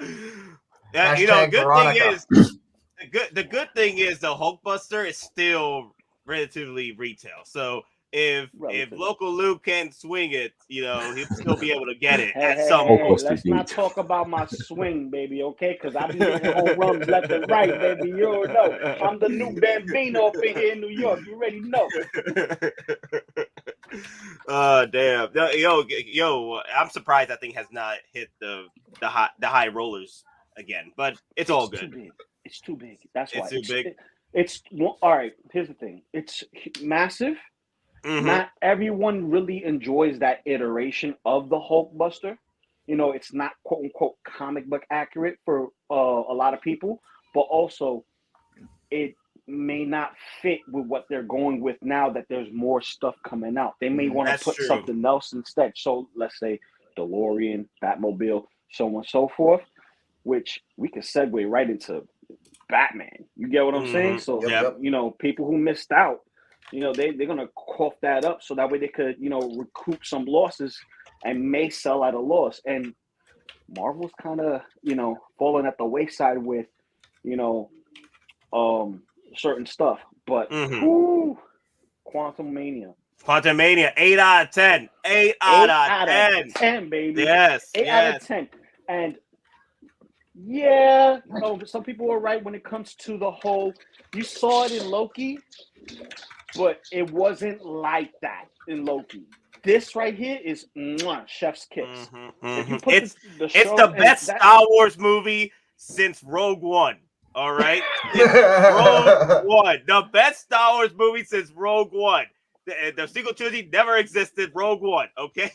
Yeah, you know, Hashtag good Veronica. thing is the good thing is the Hulkbuster is still relatively retail. So if local Luke can swing it, he'll still be able to get it at some point. Hulkbuster Let's not talk about my swing, baby, okay? Because I be hitting home runs left and right, baby. You already know. I'm the new Bambino up in here in New York. You already know. Damn. Yo, I'm surprised that thing has not hit the high rollers again, but it's all good. Too big. It's too big. That's why. It's too big. It's all right. Here's the thing. It's massive. Mm-hmm. Not everyone really enjoys that iteration of the Hulkbuster. It's not quote unquote comic book accurate for a lot of people, but also it may not fit with what they're going with now that there's more stuff coming out. They may want to put something else instead. So let's say DeLorean, Batmobile, so on and so forth, which we could segue right into Batman. You get what I'm saying? So, people who missed out, they're going to cough that up so that way they could, recoup some losses and may sell at a loss. And Marvel's kind of, falling at the wayside with, certain stuff. But, Quantum Mania. 8 out of 10. 8 out of 10. 10, baby. Yes. 8 out of 10. And yeah, some people are right when it comes to the whole. You saw it in Loki, but it wasn't like that in Loki. This right here is chef's kiss. If you put it's the best Star Wars movie since Rogue One. All right, Rogue One, the best Star Wars movie since Rogue One. The sequel trilogy never existed. Rogue One, okay?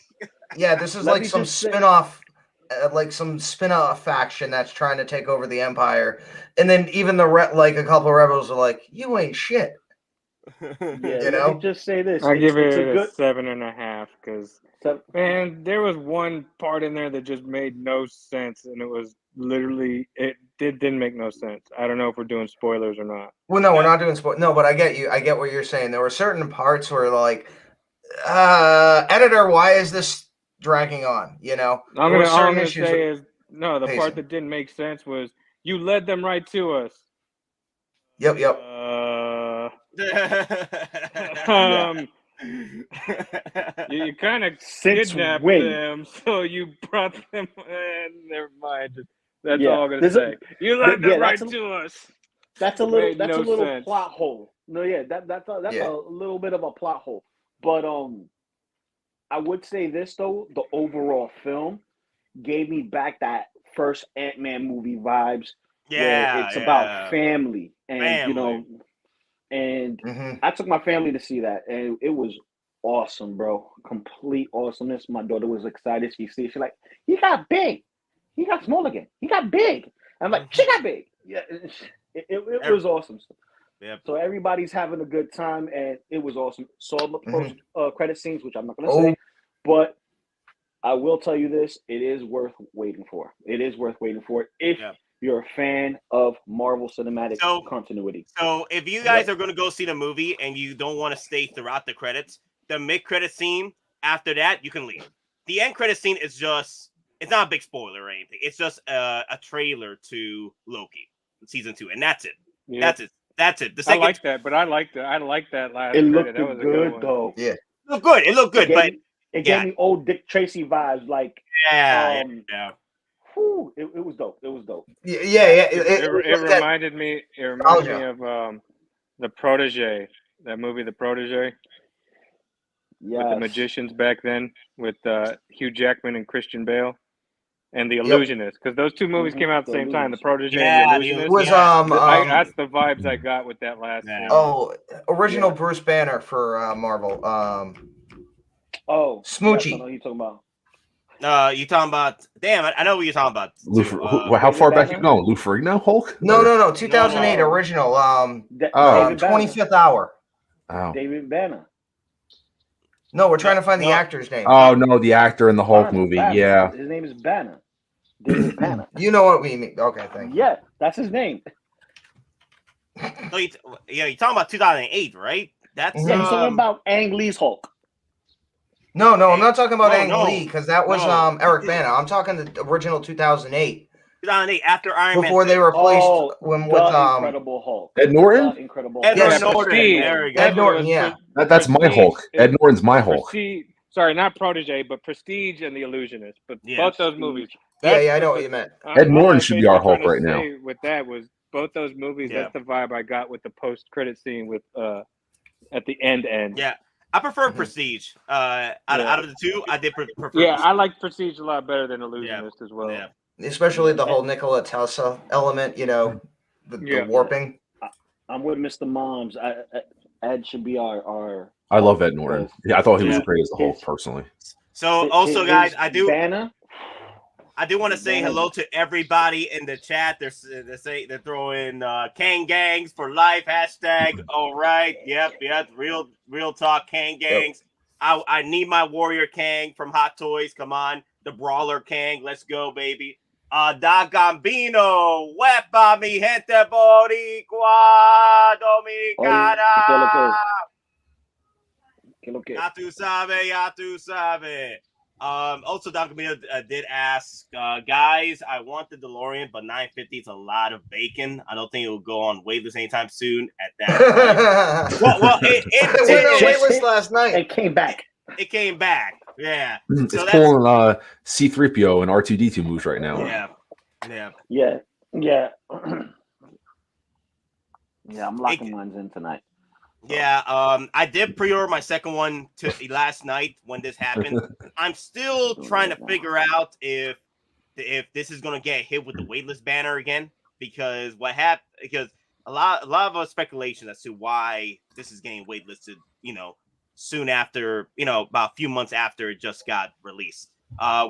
Yeah, this is like some spin-off. Like some spin-off faction that's trying to take over the Empire, and then even a couple of rebels are like, "You ain't shit." Let me just say this: I give it a 7.5 because man, there was one part in there that just made no sense, and it was literally it didn't make no sense. I don't know if we're doing spoilers or not. Well, no, we're not doing spoilers. No, but I get you. I get what you're saying. There were certain parts where like, editor, why is this dragging on? All I'm gonna say is the part that didn't make sense was you led them right to us. Yep. You kind of kidnapped them, so you brought them. Never mind. That's all I'm gonna say. You led them right to us. That's a little plot hole. No, yeah, that's a little bit of a plot hole. But I would say this though, the overall film gave me back that first Ant-Man movie vibes. Yeah, where it's about family, and and I took my family to see that, and it was awesome, bro. Complete awesomeness. My daughter was excited. She's like, he got big, he got small again, he got big. I'm like, she got big. Yeah, it was awesome. Yep. So everybody's having a good time, and it was awesome. Saw the post credit scenes, which I'm not going to say, but I will tell you this: it is worth waiting for. It is worth waiting for if you're a fan of Marvel Cinematic continuity. So if you guys are going to go see the movie and you don't want to stay throughout the credits, the mid-credit scene after that you can leave. The end credit scene is just—it's not a big spoiler or anything. It's just a trailer to Loki season 2, and that's it. Yeah. That's it. That's it. I like that, but I like that last. It looked that was good, a good though. Yeah, it looked good, but it gave me old Dick Tracy vibes. Like, whew, it was dope. It was dope. It reminded me. It reminded me of the Protege. That movie, The Protege. With the magicians back then, with Hugh Jackman and Christian Bale. And The Illusionist, because those two movies came out at the same time. The Protege and The Illusionist. Was that's the vibes I got with that last. Original Bruce Banner for Marvel. Smoochie. What are you talking about? You talking about? Damn, I know what you're talking about. How far back you going? Lou Ferrigno Hulk? No. 2008 original. 25th Hour. Oh. David Banner. No, we're trying to find the actor's name. Oh no, the actor in the Hulk movie. Banner. Yeah, his name is Banner. David Banner. You know what we mean? Okay, thank you. Yeah, that's his name. So you're talking about 2008, right? That's he's talking about Ang Lee's Hulk. No, I'm not talking about Ang Lee because that was Eric Bana. I'm talking the original 2008. 2008 after Iron Man. Before they replaced with Incredible Hulk. Ed Norton. Incredible Ed Hulk. Norton. There we go. Ed Norton. Yeah. That's my Hulk. Ed Norton's my Hulk. Prestige, sorry, not Protege, but Prestige and The Illusionist. But both those movies. Yeah, I know what you meant. Ed Norton should be our Hulk right now. With that was both those movies. Yeah. That's the vibe I got with the post-credit scene with at the end. Yeah, I prefer Prestige. Out of the two, I did prefer. Yeah, Prestige. I like Prestige a lot better than Illusionist as well. Yeah. Especially the whole Nikola Tesla element, the warping. I'm with Mr. Moms. Ed should be our. I love Ed Norton. Yeah, I thought he was great as the Hulk personally. So also, guys, I do want to say hello to everybody in the chat. They're throwing Kang Gangs for life hashtag. All right, yep, real talk. Kang Gangs. Yep. I need my Warrior Kang from Hot Toys. Come on, the Brawler Kang. Let's go, baby. Da Gambino, huepa mi gente boricua dominicana. Ya tu sabe. Also, Don Camino did ask, guys, I want the DeLorean, but $950 is a lot of bacon. I don't think it will go on waitlist anytime soon at that price. well, it went on waitlist last night. It came back. It came back. Yeah. It's pulling C-3PO and R2-D2 moves right now. Yeah. I'm locking mine in tonight. Yeah, I did pre-order my second one last night when this happened. I'm still trying to figure out if this is going to get hit with the waitlist banner again, because a lot of speculation as to why this is getting waitlisted, soon after, about a few months after it just got released.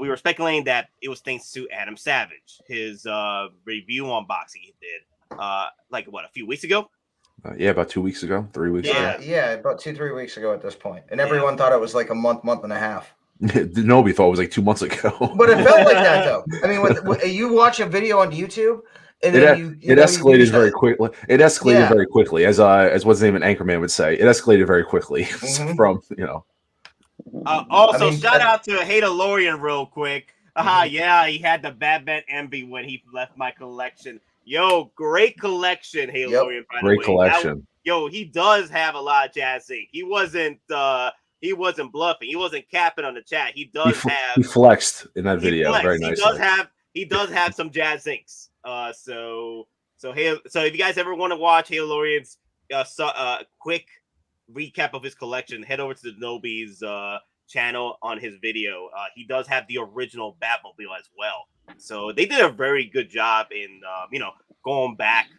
We were speculating that it was thanks to Adam Savage, his review unboxing he did, a few weeks ago. About 2 weeks ago, 3 weeks ago. Yeah, about 2-3 weeks ago at this point. And everyone thought it was like a month and a half. Nobody thought it was like 2 months ago. But it felt like that, though. I mean, when you watch a video on YouTube, and then it escalated very quickly. It escalated very quickly, as what's his name, an Anchorman would say. It escalated very quickly from. Also, shout out to Hey DeLorean real quick. Yeah, he had the Batman envy when he left my collection. Yo, great collection, Hey DeLorean. Great collection. He does have a lot of jazz ink. He wasn't bluffing. He wasn't capping on the chat. He flexed in that video very nicely. He does have some jazz inks. So if you guys ever want to watch Hey DeLorean's quick recap of his collection, head over to the Nobi's channel on his video. He does have the original Batmobile as well. So they did a very good job in going back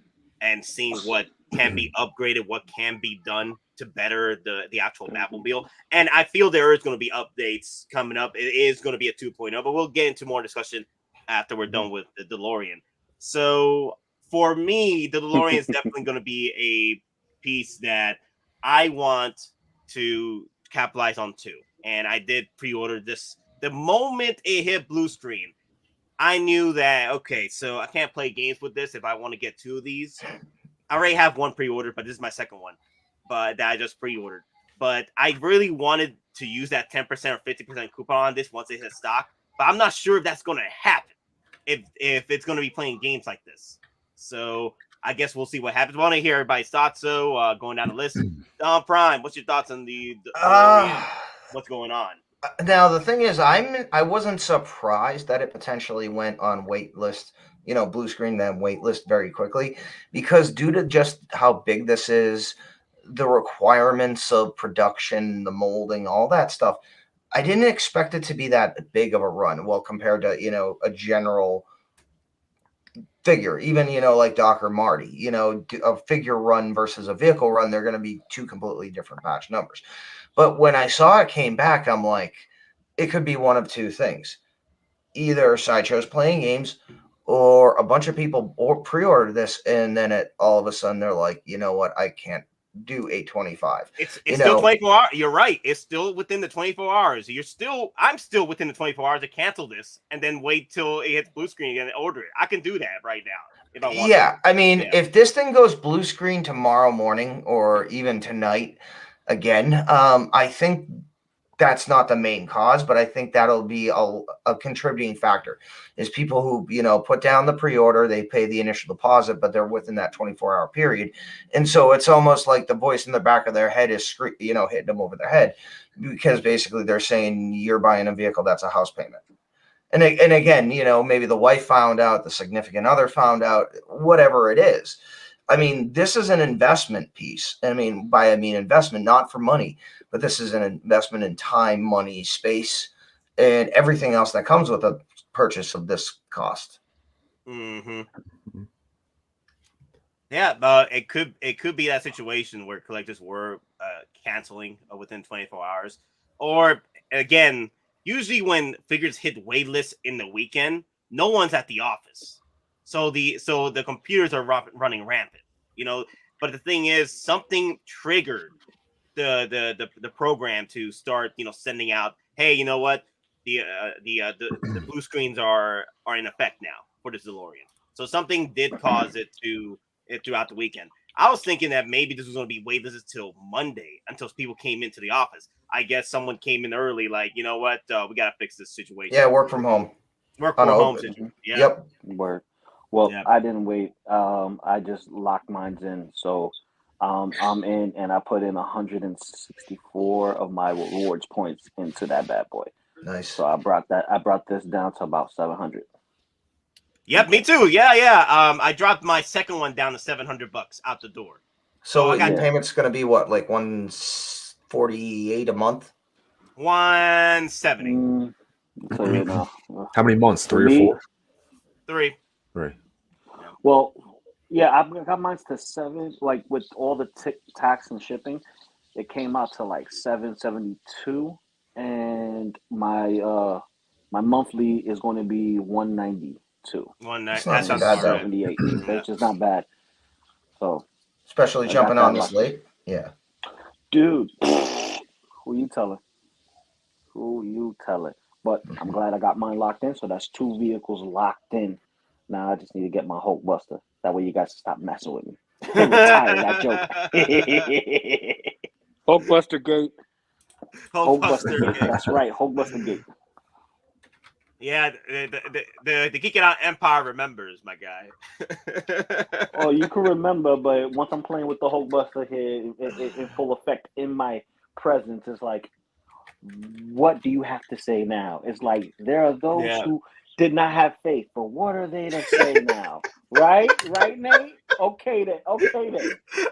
and seeing what can be upgraded, what can be done to better the actual Batmobile. And I feel there is going to be updates coming up. It is going to be a 2.0, but we'll get into more discussion after we're done with the DeLorean. So for me, the DeLorean is definitely going to be a piece that I want to capitalize on too. And I did pre-order this. The moment it hit blue screen, I knew that, okay, so I can't play games with this if I want to get two of these. I already have one pre-ordered, but this is my second one, but that I just pre-ordered. But I really wanted to use that 10% or 50% coupon on this once it hits stock. But I'm not sure if that's going to happen if it's going to be playing games like this. So I guess we'll see what happens. I want to hear everybody's thoughts. So going down the list, Don Prime, what's your thoughts on the what's going on? Now the thing is, I wasn't surprised that it potentially went on waitlist, blue screen, then waitlist very quickly, because due to just how big this is, the requirements of production, the molding, all that stuff, I didn't expect it to be that big of a run. Well, compared to a general figure, even like Doc or Marty, a figure run versus a vehicle run, they're going to be two completely different batch numbers. But when I saw it came back, I'm like, it could be one of two things. Either Sideshow's playing games, or a bunch of people pre-ordered this, and then all of a sudden they're like, you know what, I can't do 825. It's still 24 hours. You're right. It's still within the 24 hours. I'm still within the 24 hours to cancel this and then wait till it hits blue screen and order it. I can do that right now if I want. Yeah, I mean, if this thing goes blue screen tomorrow morning or even tonight again, I think that's not the main cause, but I think that'll be a contributing factor is people who, put down the pre-order, they pay the initial deposit, but they're within that 24-hour period. And so it's almost like the voice in the back of their head is, hitting them over their head, because basically they're saying you're buying a vehicle that's a house payment. And again, maybe the wife found out, the significant other found out, whatever it is. I mean, this is an investment piece. I mean, investment, not for money, but this is an investment in time, money, space, and everything else that comes with a purchase of this cost. Mm-hmm. Yeah, it could be that situation where collectors were canceling within 24 hours, or again, usually when figures hit waitlist in the weekend, no one's at the office, so the computers are running rampant, But the thing is, something triggered the program to start, sending out, hey, you know what, the blue screens are in effect now for this DeLorean. So something did cause it throughout the weekend. I was thinking that maybe this was going to be waitlisted till Monday until people came into the office. I guess someone came in early, like, you know what, we got to fix this situation. Yeah, work from home. Work from home situation. Yeah. Yep. Work. Well, yeah. I didn't wait. I just locked mine in. So I'm in, and I put in 164 of my rewards points into that bad boy. Nice. So I brought this down to about 700. Yep, me too. Yeah. I dropped my second one down to $700 out the door. So your payment's going to be what, like 148 a month? 170. How many months? 3 or 4? 3. Well, yeah, I got mine to 7. Like with all the tax and shipping, it came out to like 772, and my monthly is going to be 192. 190. That's not bad, 78, which is not bad. So, especially jumping on this late. Yeah, dude, who you telling? But I'm glad I got mine locked in. So that's 2 vehicles locked in. Now I just need to get my Hulkbuster. That way you guys stop messing with me. Retire that joke. Hulkbuster Gate. Hulkbuster Gate. That's right. Hulkbuster Gate. Yeah, the Geekin Out Empire remembers, my guy. Oh, you can remember, but once I'm playing with the Hulkbuster here in full effect in my presence, it's like, what do you have to say now? It's like, there are those who did not have faith, but what are they to say now? Right, Nate? Okay then.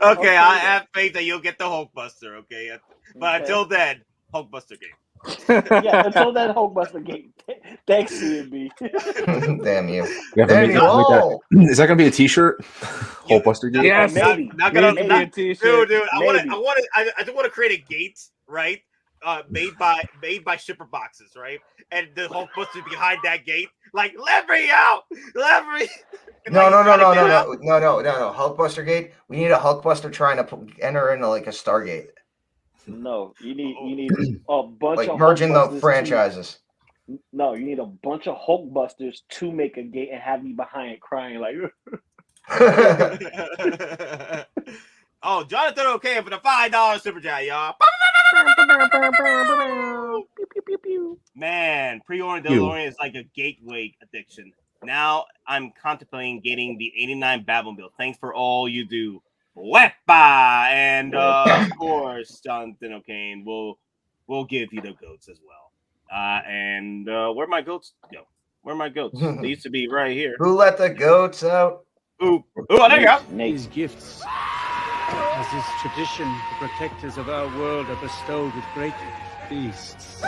Okay, I have faith that you'll get the Hulkbuster, okay? But until then, Hulkbuster Gate. Yeah, until that Hulkbuster Gate. Thanks, CMB. Damn you. Is that gonna be a T-shirt? Hulkbuster Gate. Yes, maybe. Not gonna be a T-shirt. Dude. I just want to create a gate, right? Made by shipper boxes, right? And the Hulkbuster behind that gate, like, let me out. No. Hulkbuster Gate. We need a Hulkbuster trying to enter into like a Stargate. No, you need a bunch like of merging the franchises. No, you need a bunch of Hulkbusters to make a gate and have me behind crying like. Oh, Jonathan, okay for the $5 super chat, y'all. Man, pre-ordering DeLorean is like a gateway addiction. Now I'm contemplating getting the '89 Batmobile. Thanks for all you do. Wepa! And of course, Jonathan O'Kane will give you the goats as well. And where my goats go? Where my goats? They used to be right here. Who let the goats out? Ooh, there you go. These gifts, as is tradition, the protectors of our world are bestowed with great feasts.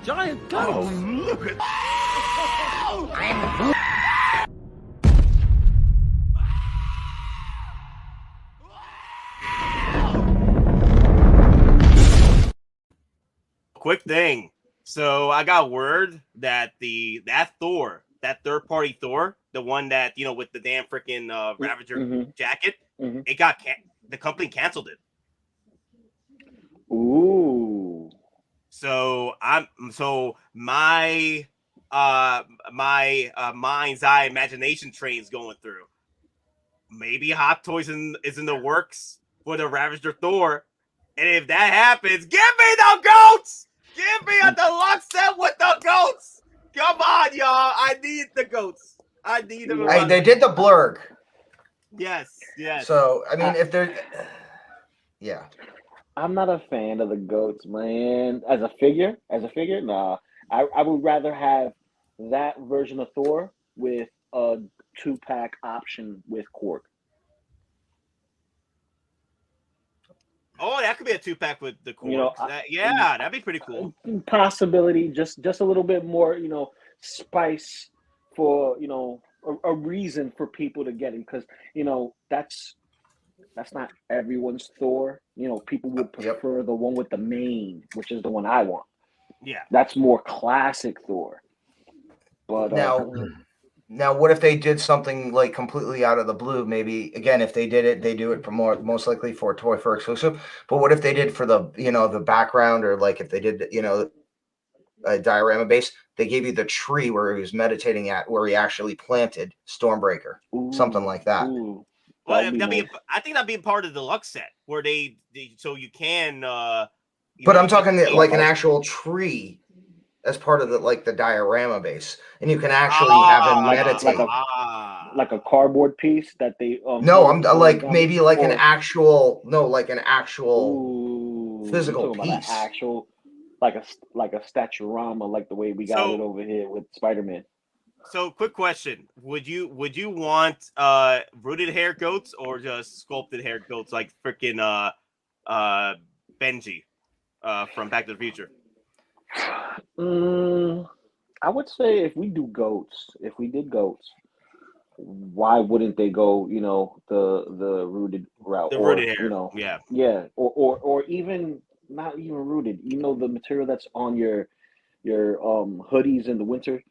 Giant goats! Oh, look at Quick thing. So I got word that that Thor, that third-party Thor, the one that, with the damn freaking Ravager jacket, it got the company canceled it. Ooh. So my mind's eye imagination train's going through. Maybe Hot Toys is in the works for the Ravager Thor, And if that happens, give me the goats. Give me a deluxe set with the goats. Come on, y'all. I need the goats. I need them. Hey, they did the blurg. Yes. So I mean, if they're, yeah. I'm not a fan of the goats, man. As a figure, nah. I would rather have that version of Thor with a 2-pack option with Cork. Oh, that could be a 2-pack with the Cork. You know, that'd be pretty cool. Possibility, just a little bit more, spice for, a reason for people to get it, because that's not everyone's Thor. People would prefer the one with the mane, which is the one I want. Yeah, that's more classic Thor. But now, what if they did something like completely out of the blue? Maybe again, if they did it, they do it for most likely for Toy Fair exclusive. But what if they did for the the background, or like if they did a diorama base, they gave you the tree where he was meditating at, where he actually planted Stormbreaker, something like that. Ooh. Well, I think that'd be part of the deluxe set where they so you can. But I'm talking like an actual tree as part of the diorama base, and you can actually have him meditate, like a cardboard piece that they. No, I'm like maybe like an actual physical piece, like a statuarama, like the way we got it over here with Spider-Man. So, quick question: Would you want rooted hair goats or just sculpted hair goats like freaking Benji from Back to the Future? I would say if we did goats, why wouldn't they go? The rooted route, the rooted hair. Yeah, or even not even rooted. The material that's on your hoodies in the winter.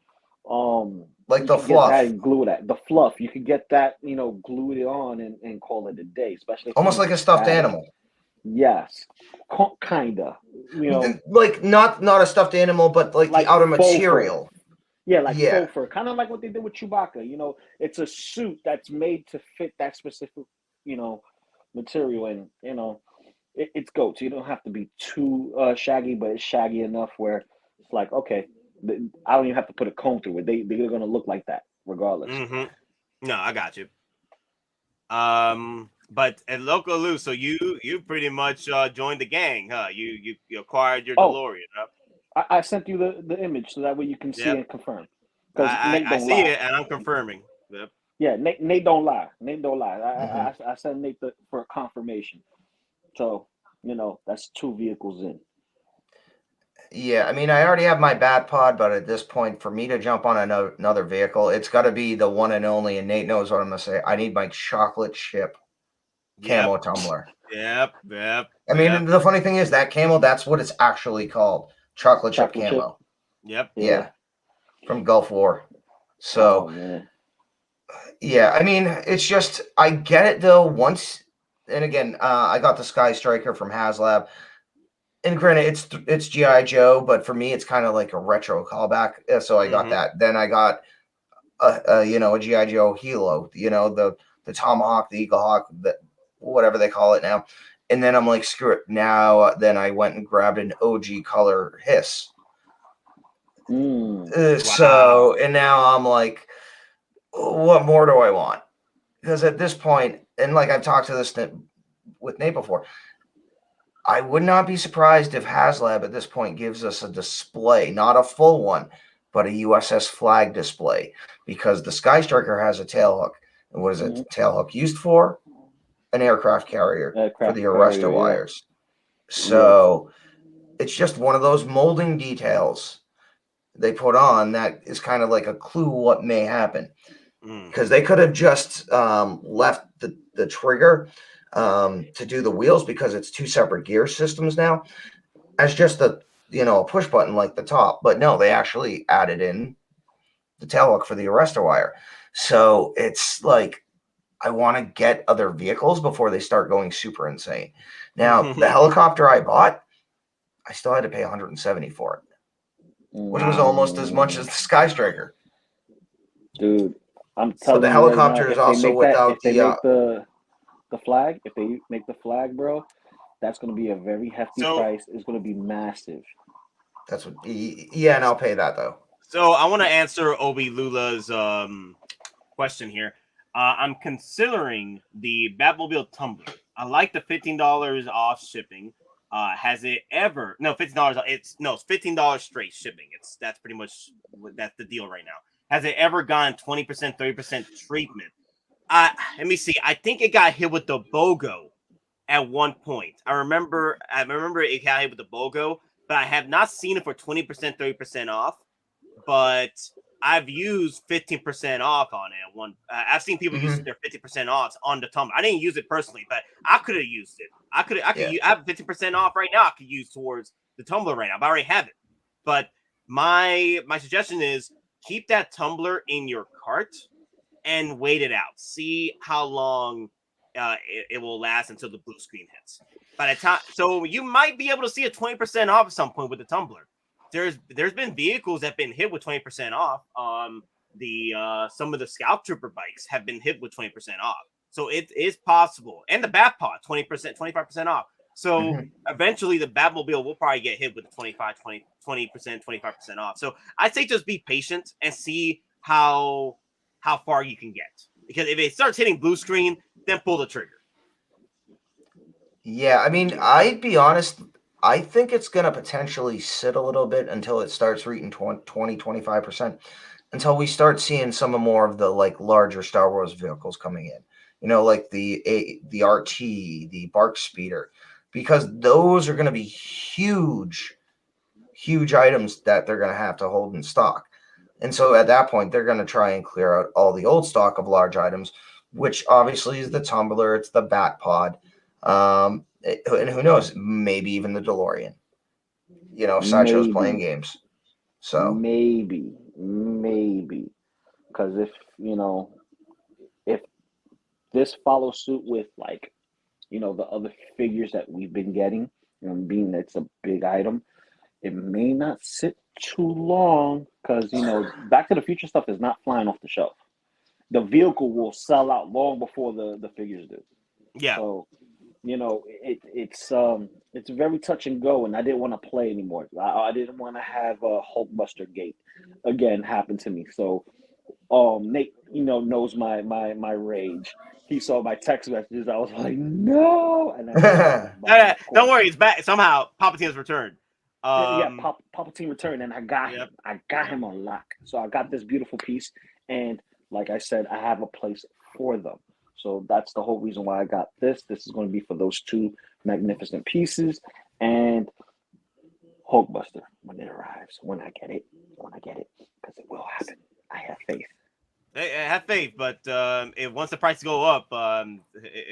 Like the fluff, and glue that. The fluff, you could get that, glue it on and call it a day. Especially almost like a stuffed animal. Yes, kinda. Like not a stuffed animal, but like the outer material. Yeah, like faux fur, kind of like what they did with Chewbacca. It's a suit that's made to fit that specific, material, and it's goats. You don't have to be too shaggy, but it's shaggy enough where it's like, okay, I don't even have to put a comb through it. They're gonna look like that regardless. Mm-hmm. No, I got you. But at Local Lou, so you pretty much joined the gang, huh? You acquired your DeLorean, huh? I sent you the image so that way you can see and confirm. I see it and I'm confirming. Yep. Yeah, Nate don't lie. I sent Nate for a confirmation. So that's 2 vehicles in. Yeah, I mean, I already have my Bat Pod, but at this point, for me to jump on another vehicle, it's got to be the one and only. And Nate knows what I'm gonna say. I need my chocolate chip camo tumbler. Yep. I mean, the funny thing is that camo, that's what it's actually called. Chocolate chip camo. Yep. Yeah. From Gulf War. So, yeah, I mean, it's just, I get it though. Once, and again, I got the Sky Striker from Haslab. And granted, it's G.I. Joe, but for me, it's kind of like a retro callback. So I got that. Then I got a G.I. Joe Hilo, the Tomahawk, the Eagle Hawk, whatever they call it now. And then I'm like, screw it. Now, then I went and grabbed an OG color Hiss. So, and now I'm like, what more do I want? Because at this point, and like I've talked to this with Nate before, I would not be surprised if Haslab at this point gives us a display, not a full one, but a USS flag display, because the Sky Striker has a tailhook. And what is it tailhook used for? An aircraft carrier for the arrestor wires. So it's just one of those molding details they put on that is kind of like a clue what may happen. Because they could have just left the trigger to do the wheels, because it's 2 separate gear systems now, as just a push button like the top. But no, they actually added in the tailhook for the arrestor wire. So it's like, I want to get other vehicles before they start going super insane. Now, the helicopter I bought, I still had to pay $170 for it, which was almost as much as the Sky Striker. Dude, I'm telling you. So the helicopter is also without the flag. If they make the flag, bro, That's going to be a very hefty price. It's going to be massive. That's what. Yeah, and I'll pay that though. So I want to answer Obi Lula's question here. I'm considering the Batmobile tumbler. I like the $15 off shipping. Has it ever? No, $15. It's $15 straight shipping. That's pretty much that's the deal right now. Has it ever gotten 20%, 30% treatment? Let me see. I think it got hit with the BOGO at one point. I remember it got hit with the BOGO, but I have not seen it for 20%, 30% off. But I've used 15% off on it. I've seen people use their 50% off on the tumbler. I didn't use it personally, but I could have used it. I have 50% off right now. I could use towards the tumbler right now. But I already have it. But my suggestion is keep that tumbler in your cart and wait it out. See how long it will last until the blue screen hits. By the time, so you might be able to see a 20% off at some point with the tumbler. There's been vehicles that have been hit with 20% off. Some of the Scout Trooper bikes have been hit with 20% off. So it is possible. And the Batpod, 20%, 25% off. So eventually the Batmobile will probably get hit with 20%, 25% off. So I'd say just be patient and see how far you can get. Because if it starts hitting blue screen, then pull the trigger. Yeah, I mean, I'd be honest. I think it's going to potentially sit a little bit until it starts reaching 20, 25%, until we start seeing some more of the like larger Star Wars vehicles coming in, you know, like the RT, the Bark Speeder, because those are going to be huge items that they're going to have to hold in stock. And so at that point, they're going to try and clear out all the old stock of large items, which obviously is the Tumbler, it's the Bat Pod. And who knows, maybe even the DeLorean. You know, Saito's playing games. So maybe. Because if this follows suit with like, you know, the other figures that we've been getting, you know, being that it's a big item, it may not sit too long because, you know, Back to the Future stuff is not flying off the shelf. The vehicle will sell out long before the figures do. Yeah. So, you know, it's very touch and go, and I didn't want to play anymore. I didn't want to have a Hulkbuster gate again happen to me. So, Nate, you know, knows my rage. He saw my text messages. I was like, no. And don't worry, it's back. Somehow, Palpatine's returned. Palpatine returned, and I got him. I got him on lock. So I got this beautiful piece, and like I said, I have a place for them. So that's the whole reason why I got this. This is going to be for those two magnificent pieces. And Hulkbuster, when it arrives, when I get it, because it will happen. I have faith. I have faith, but once the prices go up,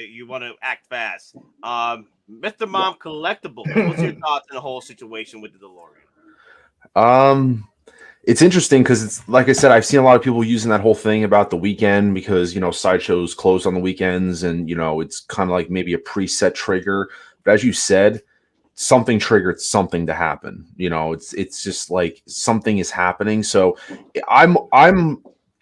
you want to act fast. Mr. Mom Collectibles, what's your thoughts on the whole situation with the DeLorean? It's interesting because it's like I said, I've seen a lot of people using that whole thing about the weekend because, you know, sideshows close on the weekends and, you know, it's kind of like maybe a preset trigger. But as you said, something triggered something to happen. You know, it's just like something is happening. So I'm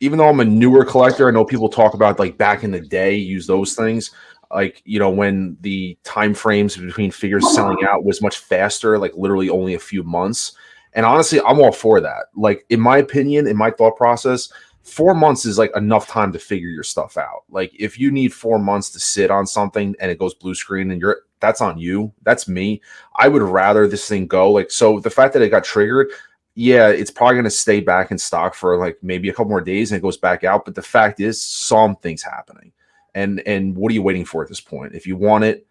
even though I'm a newer collector, I know people talk about like back in the day, use those things. Like, you know, when the time frames between figures selling out was much faster, like literally only a few months. And honestly, I'm all for that. Like, in my opinion, in my thought process, 4 months is like enough time to figure your stuff out. Like, if you need 4 months to sit on something and it goes blue screen and that's on you. That's me. I would rather this thing go. Like, so the fact that it got triggered, yeah, it's probably going to stay back in stock for like maybe a couple more days and it goes back out. But the fact is something's happening. And what are you waiting for at this point? If you want it,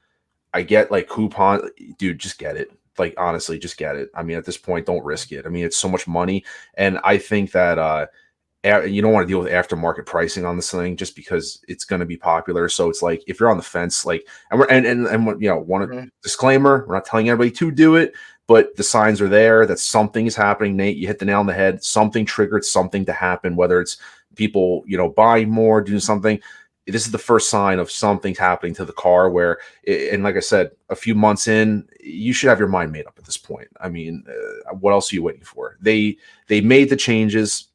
I get like coupon, dude, just get it. Like, honestly, just get it. I mean, at this point, don't risk it. I mean, it's so much money. And I think that you don't want to deal with aftermarket pricing on this thing just because it's going to be popular. So it's like, if you're on the fence, like, and you know, one disclaimer, we're not telling everybody to do it, but the signs are there that something is happening. Nate, you hit the nail on the head. Something triggered something to happen, whether it's people, you know, buying more, doing something. This is the first sign of something's happening to the car where, and like I said, a few months in, you should have your mind made up at this point. I mean, what else are you waiting for? They made the changes.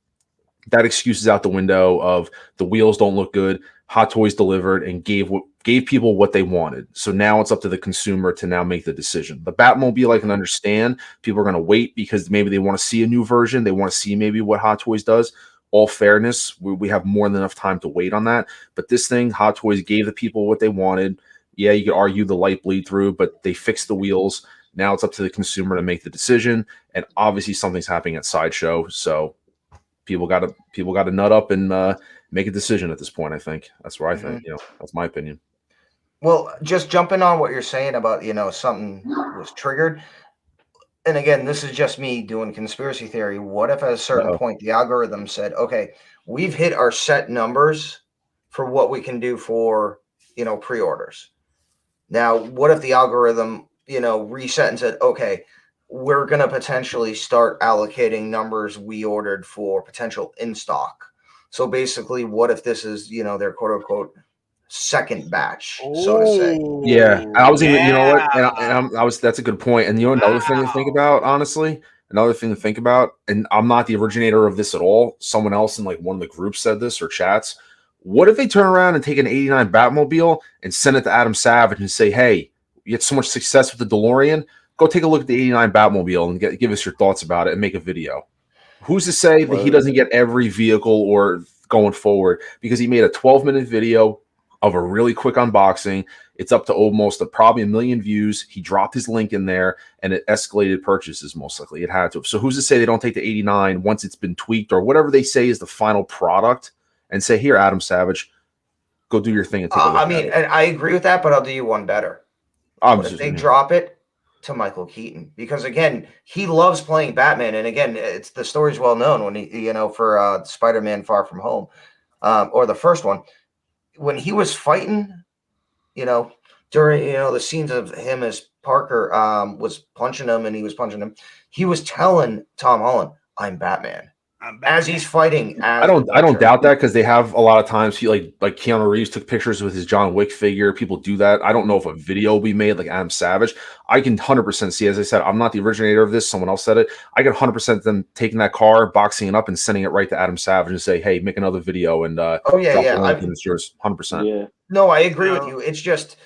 That excuse is out the window of the wheels don't look good. Hot Toys delivered and gave what gave people what they wanted. So now it's up to the consumer to now make the decision. The Batmobile, I can understand. People are going to wait because maybe they want to see a new version. They want to see maybe what Hot Toys does. All fairness, we have more than enough time to wait on that. But this thing, Hot Toys gave the people what they wanted. Yeah, you could argue the light bleed through, but they fixed the wheels. Now it's up to the consumer to make the decision. And obviously something's happening at Sideshow. So people got to nut up and make a decision at this point. I think that's where I think, that's my opinion. Well, just jumping on what you're saying about, something was triggered. And again, this is just me doing conspiracy theory. What if at a certain point the algorithm said, okay, we've hit our set numbers for what we can do for, pre-orders. Now, what if the algorithm, reset and said, okay, we're going to potentially start allocating numbers we ordered for potential in stock. So basically, what if this is, their quote unquote second batch, so to say? Yeah, I was even, what, that's a good point. And another thing to think about, honestly, and I'm not the originator of this at all. Someone else in like one of the groups said this or chats. What if they turn around and take an '89 Batmobile and send it to Adam Savage and say, hey, you had so much success with the DeLorean, go take a look at the '89 Batmobile and give us your thoughts about it and make a video. Who's to say that he doesn't get every vehicle or going forward because he made a 12-minute video of a really quick unboxing. It's up to almost probably 1 million views. He dropped his link in there and it escalated purchases. Most likely it had to. So who's to say they don't take the 89 once it's been tweaked or whatever they say is the final product and say, here, Adam Savage, go do your thing and take a look at it. And I agree with that, but I'll do you one better. If they drop it to Michael Keaton, because again, he loves playing Batman. And again, it's the story's well known when he, for Spider-Man Far From Home, or the first one, when he was fighting, during, the scenes of him as Parker was punching him and he was punching him, he was telling Tom Holland, I'm Batman. As he's fighting. I don't doubt that because they have a lot of times he like Keanu Reeves took pictures with his John Wick figure. People do that. I don't know if a video will be made like Adam Savage. I can 100% see, as I said, I'm not the originator of this. Someone else said it. I can 100% them taking that car, boxing it up, and sending it right to Adam Savage and say, hey, make another video and it's yours 100%. Yeah. No, I agree with you. It's just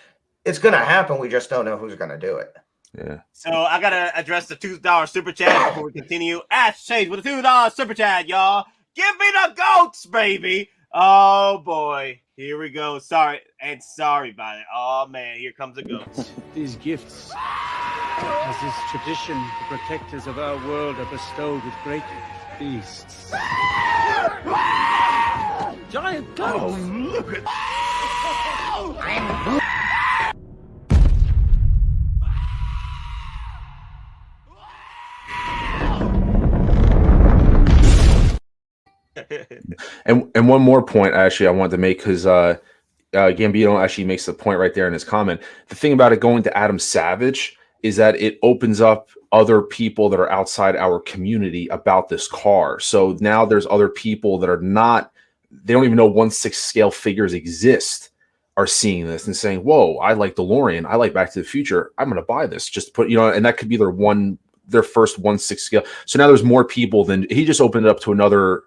it's gonna happen. We just don't know who's gonna do it. Yeah. So I gotta address the $2 super chat before we continue. Ash Chase with a $2 super chat, y'all. Give me the goats, baby. Oh boy, here we go. Sorry about it. Oh man, here comes the goats. These gifts, as is tradition, the protectors of our world are bestowed with great feasts. Giant goats. Oh, look at And one more point, actually, I wanted to make because Gambino actually makes the point right there in his comment. The thing about it going to Adam Savage is that it opens up other people that are outside our community about this car. So now there's other people that are not, they don't even know 1/6 scale figures exist, are seeing this and saying, whoa, I like DeLorean, I like Back to the Future, I'm going to buy this. Just put, and that could be their first 1/6 scale. So now there's more people than, he just opened it up to another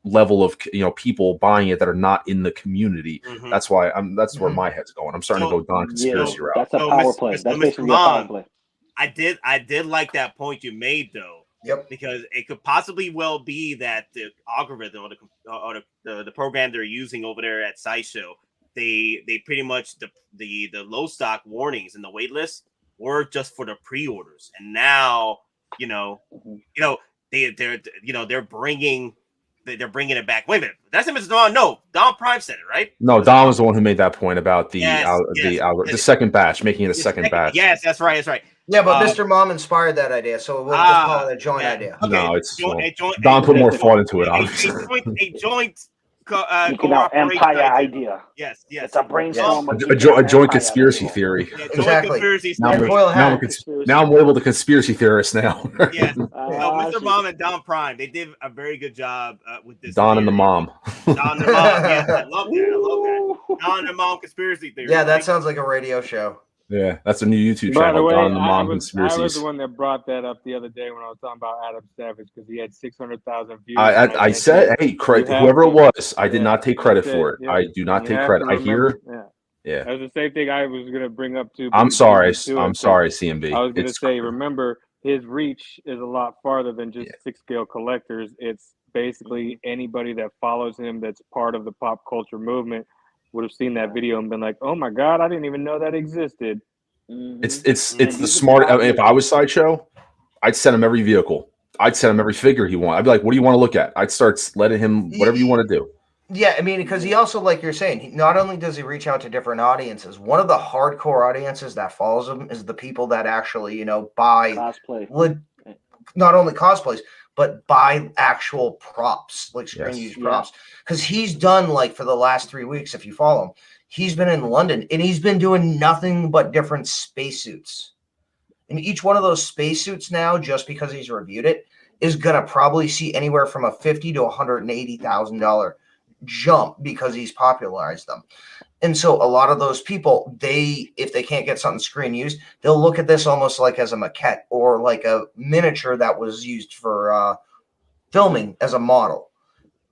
level of people buying it that are not in the community. Mm-hmm. That's why that's where my head's going. I'm starting to go down conspiracy route. That's a power play. That's basically a power play. I did like that point you made though. Yep. Because it could possibly well be that the algorithm or the program they're using over there at Sideshow, they pretty much the low stock warnings and the wait list were just for the pre-orders, and now they're bringing it back. Wait a minute, that's Mr. Don. No, Don Prime said it, right? No, Don was the one who made that point about the second batch, making it a second batch. Yes, that's right. Yeah, but Mr. Mom inspired that idea, so we'll just call it a joint idea. Okay. No, it's Don put more thought into it, obviously. A joint empire idea. Yes. It's a brainstorm. A joint conspiracy theory. Yeah, exactly. Now I'm labeled a conspiracy theorist now. Yes. Mr. Mom and Don Prime, they did a very good job with this. Don and the Mom. Don and the Mom. Yes, I love that. Don and the Mom conspiracy theory. Yeah, that sounds like a radio show. Yeah, that's a new YouTube channel. By the way, Don and the Mom Conspiracies. I was the one that brought that up the other day when I was talking about Adam Savage because he had 600,000 views. I said, hey, whoever it was, I did not take credit for it. I do not take credit. I hear. Yeah. Yeah. That's the same thing I was gonna bring up too. I'm sorry, CMB. I was gonna say, remember, his reach is a lot farther than just 6-scale collectors. It's basically anybody that follows him that's part of the pop culture movement would have seen that video and been like, "Oh my god, I didn't even know that existed." It's the smart. I mean, if I was Sideshow, I'd send him every vehicle. I'd send him every figure he wants. I'd be like, "What do you want to look at?" I'd start letting him whatever you want to do. Yeah, I mean, because he also, like you're saying, not only does he reach out to different audiences, one of the hardcore audiences that follows him is the people that actually, buy cosplay. Not only cosplays, but buy actual props, like screen use props. Because he's done, like, for the last 3 weeks, if you follow him, he's been in London and he's been doing nothing but different spacesuits. And each one of those spacesuits now, just because he's reviewed it, is gonna probably see anywhere from a $50,000 to $180,000 jump because he's popularized them. And so a lot of those people, if they can't get something screen used, they'll look at this almost like as a maquette or like a miniature that was used for filming as a model.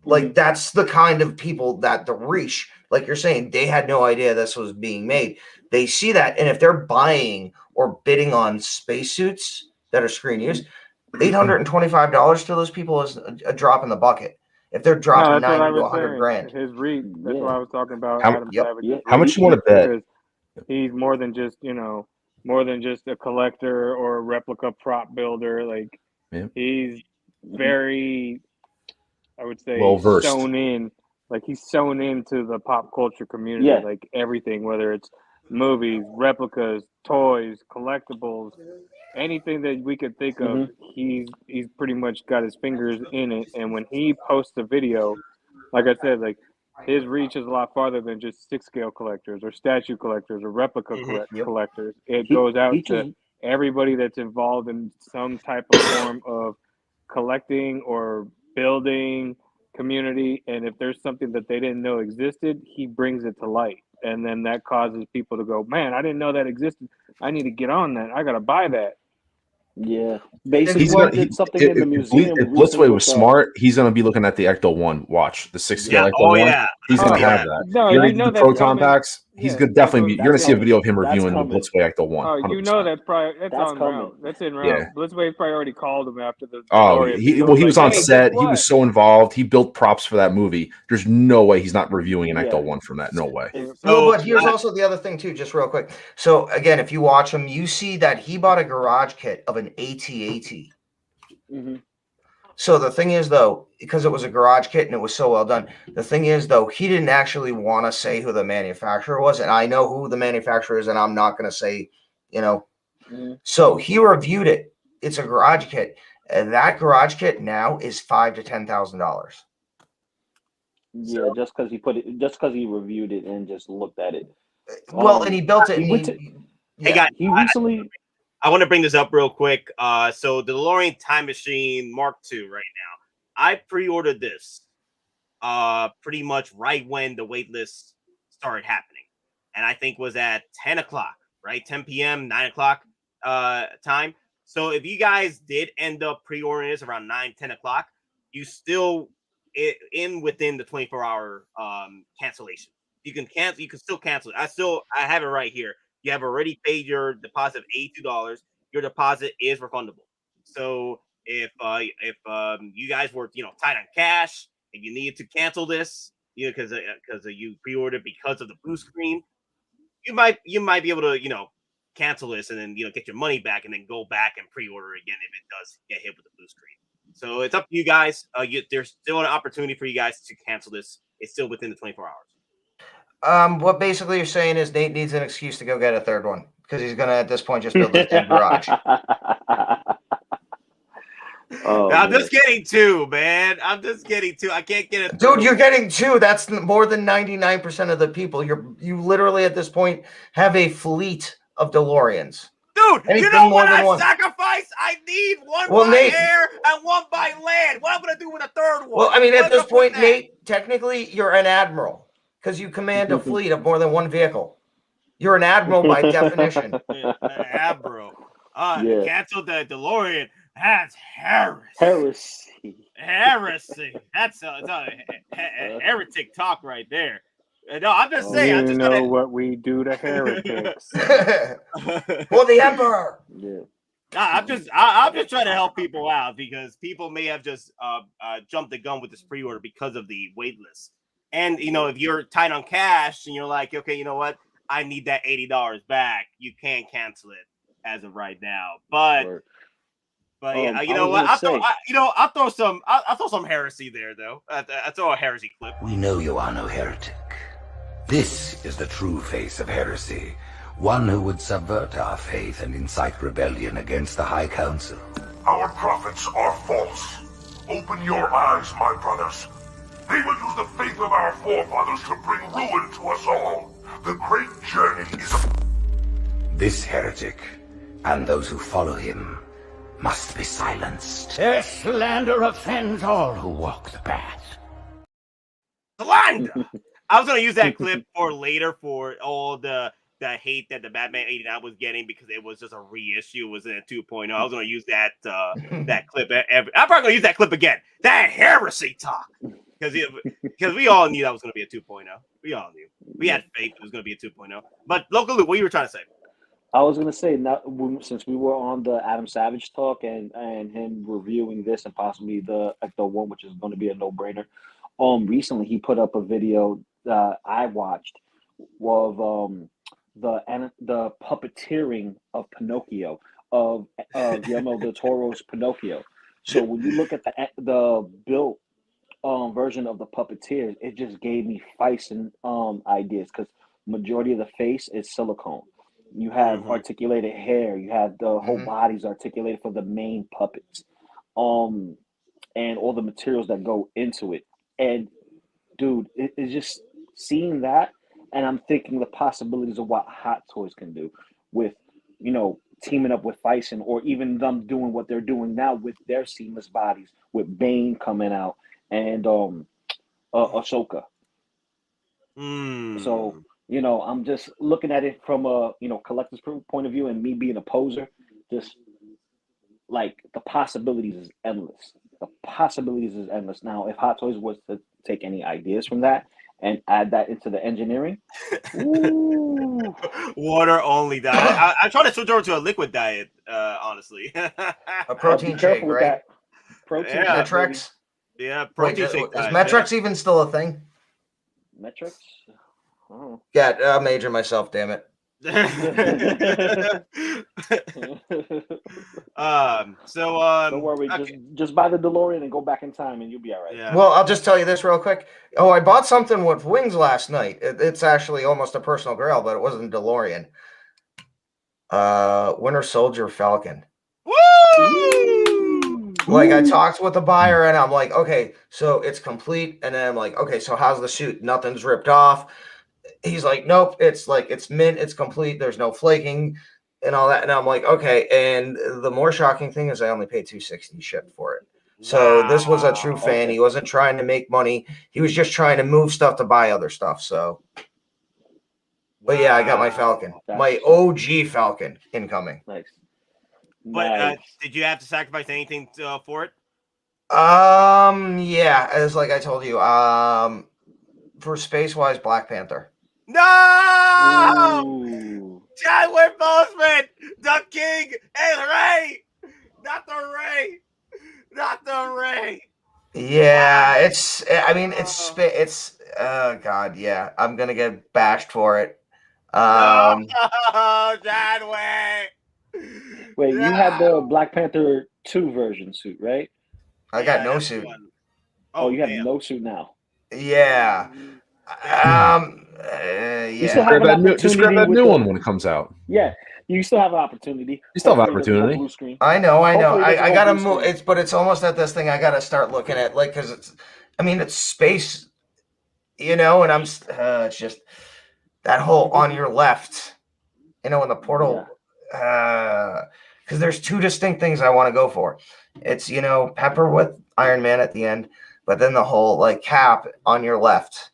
Like, that's the kind of people that the reach, like you're saying, they had no idea this was being made. They see that, and if they're buying or bidding on spacesuits that are screen used, $825 to those people is a drop in the bucket. If they're dropping 90 to 100 grand, his reach. That's what I was talking about. How, Adam Savage's how much you want to bet? Because he's more than just a collector or a replica prop builder. Like, he's very, I would say, well-versed. sewn in. Like, he's sewn into the pop culture community. Yeah. Like, everything, whether it's movies, replicas, toys, collectibles, anything that we could think of, he's pretty much got his fingers in it. And when he posts a video, like I said, like, his reach is a lot farther than just 6-scale collectors or statue collectors or replica collectors. It goes out to everybody that's involved in some type of form of collecting or building community. And if there's something that they didn't know existed, he brings it to light. And then that causes people to go, man, I didn't know that existed. I need to get on that. I got to buy that. Yeah, basically, did something in the museum. If Blitzway was smart, he's going to be looking at the Ecto 1 watch, the 6-scale Ecto 1. Yeah. He's going to have that. No, you know the Proton packs. He's going to definitely be. You're going to see a video of him reviewing the Blitzway Ecto 1. Oh, 100%. you know that's on coming. route. That's in route. Yeah. Blitzway probably already called him after the. Oh, he was on set. He was so involved. He built props for that movie. There's no way he's not reviewing an Ecto 1 from that. No way. But here's also the other thing too, just real quick. So again, if you watch him, you see that he bought a garage kit of an AT-AT. So the thing is, though, because it was a garage kit and it was so well done, the thing is, though, he didn't actually want to say who the manufacturer was, and I know who the manufacturer is, and I'm not going to say, So he reviewed it. It's a garage kit, and that garage kit now is $5,000 to $10,000. Yeah, just because he reviewed it and just looked at it. Well, and he built it. Hey guys, he recently. I want to bring this up real quick. So the DeLorean Time Machine Mark II right now. I pre-ordered this pretty much right when the waitlist started happening. And I think was at 10 o'clock, right? 10 p.m., 9 o'clock time. So if you guys did end up pre-ordering this around 9, 10 o'clock, you still within the 24-hour cancellation. You can still cancel it. I have it right here. You have already paid your deposit of $82. Your deposit is refundable. So if you guys were tight on cash and you needed to cancel this, because you pre-ordered because of the blue screen, you might be able to cancel this and then get your money back and then go back and pre-order again if it does get hit with the blue screen. So it's up to you guys. There's still an opportunity for you guys to cancel this. It's still within the 24 hours. What basically you're saying is Nate needs an excuse to go get a third one because he's gonna at this point just build his garage. I'm just getting two, man. I'm just getting two. I can't get a dude. You're getting two. That's more than 99% of the people. You literally at this point have a fleet of DeLoreans. Dude, you know what I sacrifice? I need one by air and one by land. What am I gonna do with a third one? Well, I mean, at this point, Nate, technically you're an admiral. Because you command a fleet of more than one vehicle. You're an admiral by definition. Admiral. Cancel the DeLorean. That's heresy. Heresy. That's a heretic talk right there. No, I'm just saying. I'm You just know what we do to heretics. For the Emperor. Yeah. I'm just trying to help people out because people may have just jumped the gun with this pre-order because of the wait list. And if you're tight on cash and you're like, okay, you know what, I need that $80 back, you can't cancel it as of right now. But yeah, you know what? I'll throw some heresy there though. I'll throw a heresy clip. We know you are no heretic. This is the true face of heresy. One who would subvert our faith and incite rebellion against the High Council. Our prophets are false. Open your eyes, my brothers. They will use the faith of our forefathers to bring ruin to us all. The great journey is This heretic, and those who follow him, must be silenced. Their slander offends all who walk the path. Slander! I was going to use that clip for later for all the hate that the Batman 89 was getting because it was just a reissue. It was in a 2.0. I was going to use that that clip. I'm probably going to use that clip again. That heresy talk. Because we all knew that was going to be a 2.0. We all knew. We had faith it was going to be a 2.0. But locally, what you were trying to say? I was going to say, since we were on the Adam Savage talk and him reviewing this and possibly the Ecto one, which is going to be a no-brainer. Recently he put up a video that I watched of the puppeteering of Pinocchio, of Guillermo del Toro's Pinocchio. So when you look at the built version of the puppeteers, it just gave me Feisen ideas because majority of the face is silicone. You have articulated hair, you have the whole bodies articulated for the main puppets, and all the materials that go into it. And dude, it's just seeing that. And I'm thinking the possibilities of what Hot Toys can do with, teaming up with Feisen, or even them doing what they're doing now with their seamless bodies, with Bane coming out and Ahsoka. So, I'm just looking at it from a, collector's point of view, and me being a poser, just like the possibilities is endless. The possibilities is endless. Now, if Hot Toys was to take any ideas from that and add that into the engineering, water only diet. I try to switch over to a liquid diet, honestly. A protein shake, right? Protein. Yeah, Metrex. Yeah, protein shake. Is Metrex even still a thing? Metrex? Oh. Yeah, I'll major myself, damn it. Don't worry, okay. just buy the DeLorean and go back in time and you'll be all right. Yeah. Well, I'll just tell you this real quick. Oh, I bought something with wings last night. It's actually almost a personal grail, but it wasn't DeLorean. Winter Soldier Falcon. Woo! Like, I talked with the buyer and I'm like, okay, so it's complete. And then I'm like, okay, so how's the suit? Nothing's ripped off. He's like, nope, it's mint, it's complete, there's no flaking and all that. And I'm like, okay. And the more shocking thing is I only paid $260 shipped for it. So this was a true fan. He wasn't trying to make money. He was just trying to move stuff to buy other stuff. So, but yeah, I got my Falcon, my OG Falcon incoming. Nice. But did you have to sacrifice anything for it? Yeah, as like I told you, for space-wise, Black Panther. No! Chadwick Boseman, the King, and Ray! Not the Ray! Not the Ray! Yeah, it's oh god, yeah. I'm gonna get bashed for it. No, Chadwick! Wait, you had the Black Panther 2 version suit, right? I got no suit. Oh, you have no suit now. Yeah. You still have just grab that new one when it comes out. Yeah, you still have an opportunity. You still have opportunity. Blue screen. I know. I gotta move. But it's almost at this thing. I gotta start looking at because it's space, and it's just that whole on your left, in the portal, because there's two distinct things I want to go for. It's Pepper with Iron Man at the end, but then the whole Cap on your left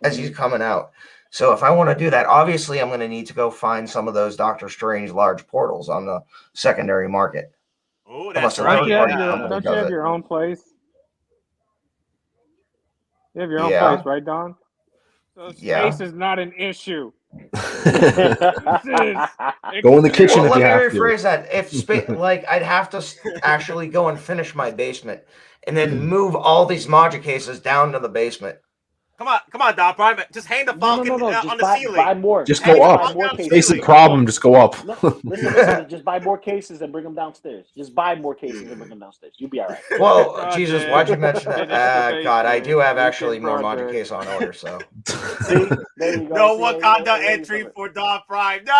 as he's coming out. So if I want to do that, obviously I'm going to need to go find some of those Doctor Strange large portals on the secondary market. Oh, that's right. Don't you have your own place? You have your own place, right, Don? So Yeah. space is not an issue. Go in the kitchen Well, if you let me have to. rephrase that. If like I'd have to actually go and finish my basement, and then move all these module cases down to the basement. Come on, Don Prime. Just hang the Falcon No. on Just the buy ceiling. more. Just Hang go the up. Falcon on the Face the ceiling. problem. Just go up. No, listen. Just buy more cases and bring them downstairs. Just buy more cases and bring them downstairs. You'll be all right. Well, Project. Jesus, why'd you mention that? Finish the God, I do have basement. actually more module Project. case on order, so. See, there you go. No See, Wakanda there you entry go. for Don Prime. No.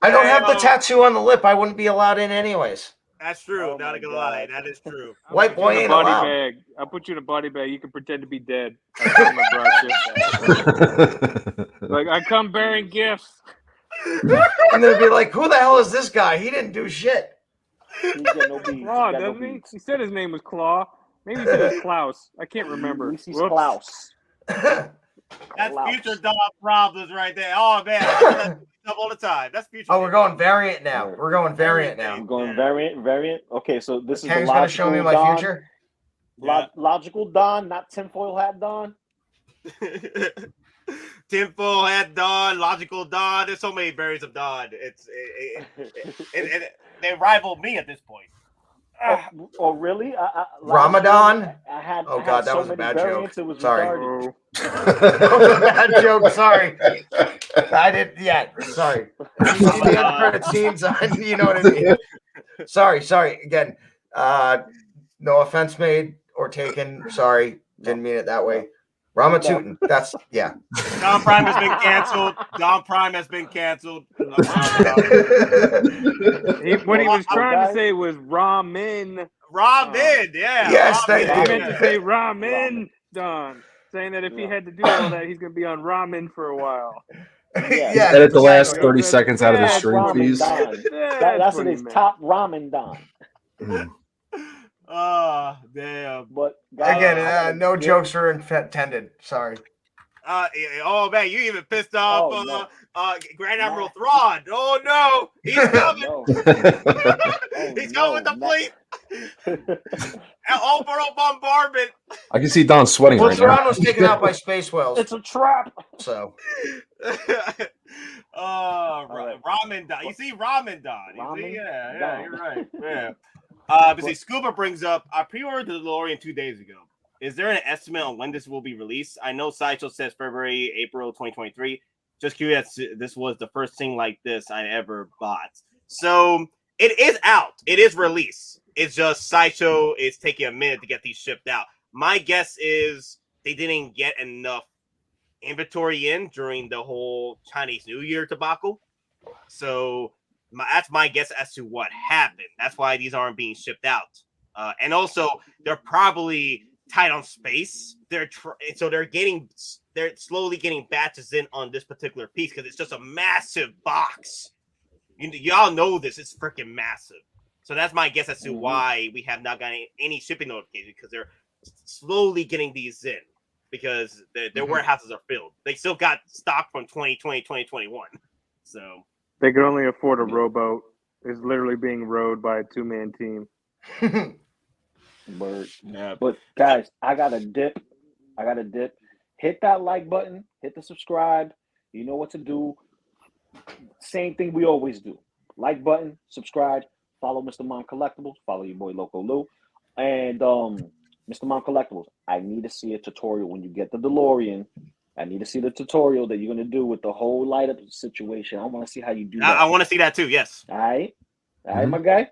I don't have the Damn. tattoo on the lip. I wouldn't be allowed in anyways. That's true. Oh Not my gonna lie. God. That is true. White boy ain't body allowed. bag. I'll put you in a body bag. You can pretend to be dead. Like I come bearing gifts. And they'd be like, "Who the hell is this guy? He didn't do shit." He get no beads. Claw, He got no doesn't he? beads. He said his name was Claw. Maybe he said it was Klaus. I can't remember. At least he's Whoops. Klaus. That's Klaus. future Don problems right there. Oh man, I do that stuff all the time. That's future. Oh, we're going variant now. We're going variant now. I'm going variant. Okay, so this is the Kang's gonna logical show me my Don. future. Logical Don, not tinfoil hat Don. Tinfoil hat Don, logical Don. There's so many variants of Don. They rival me at this point. Oh really? Ramadan? I had. Oh, I God, had that so was a many bad variants, joke. It was Sorry. retarded. That was a bad joke. Sorry. I didn't. Yeah. Sorry. You see the end credit scenes. You know what I mean. Sorry. Again, no offense made or taken. Sorry, didn't mean it that way. Ramatootin. That's yeah. Don Prime has been canceled. Don Prime has been canceled. What he was trying to say was ramen. Ramen, yeah. Yes, ramen. thank He you. meant to say ramen, Don. Saying that if he had to do all that, he's going to be on ramen for a while. Yeah. Edit the last exactly. 30 seconds out of the That's stream, Ramen please. Don. That's what his top ramen Don. Oh, damn. But guys, Again, no jokes are intended. Sorry. Oh man, you even pissed off no. Grand Admiral Thrawn. Oh no, he's coming. No. He's coming with the fleet. All bombardment. I can see Don sweating Well, right Thrawn now. was taken out by space whales. It's a trap. So. Ramen Don. You see Ramen Don. You see? Yeah, Don. you're right. Yeah. But see, Scuba brings up, I pre-ordered the DeLorean 2 days ago. Is there an estimate on when this will be released? I know Saito says February, April 2023. Just curious, this was the first thing like this I ever bought. So it is out. It is released. It's just Saito is taking a minute to get these shipped out. My guess is they didn't get enough inventory in during the whole Chinese New Year debacle. So that's my guess as to what happened. That's why these aren't being shipped out. And also, they're probably tight on space. They're slowly getting batches in on this particular piece because it's just a massive box. Y'all know this. It's freaking massive. So that's my guess as to why we have not gotten any shipping notifications, because they're slowly getting these in because their warehouses are filled. They still got stock from 2020, 2021. So they could only afford a rowboat. It's literally being rowed by a two-man team. Word. Yeah. But guys, I got a dip. Hit that like button. Hit the subscribe. You know what to do. Same thing we always do. Like button, subscribe, follow Mr. Mom Collectibles, follow your boy Loco Lou. And Mr. Mom Collectibles, I need to see a tutorial when you get the DeLorean. I need to see the tutorial that you're going to do with the whole light up situation. I want to see how you do that. I want to see that too, yes. All right, my guy?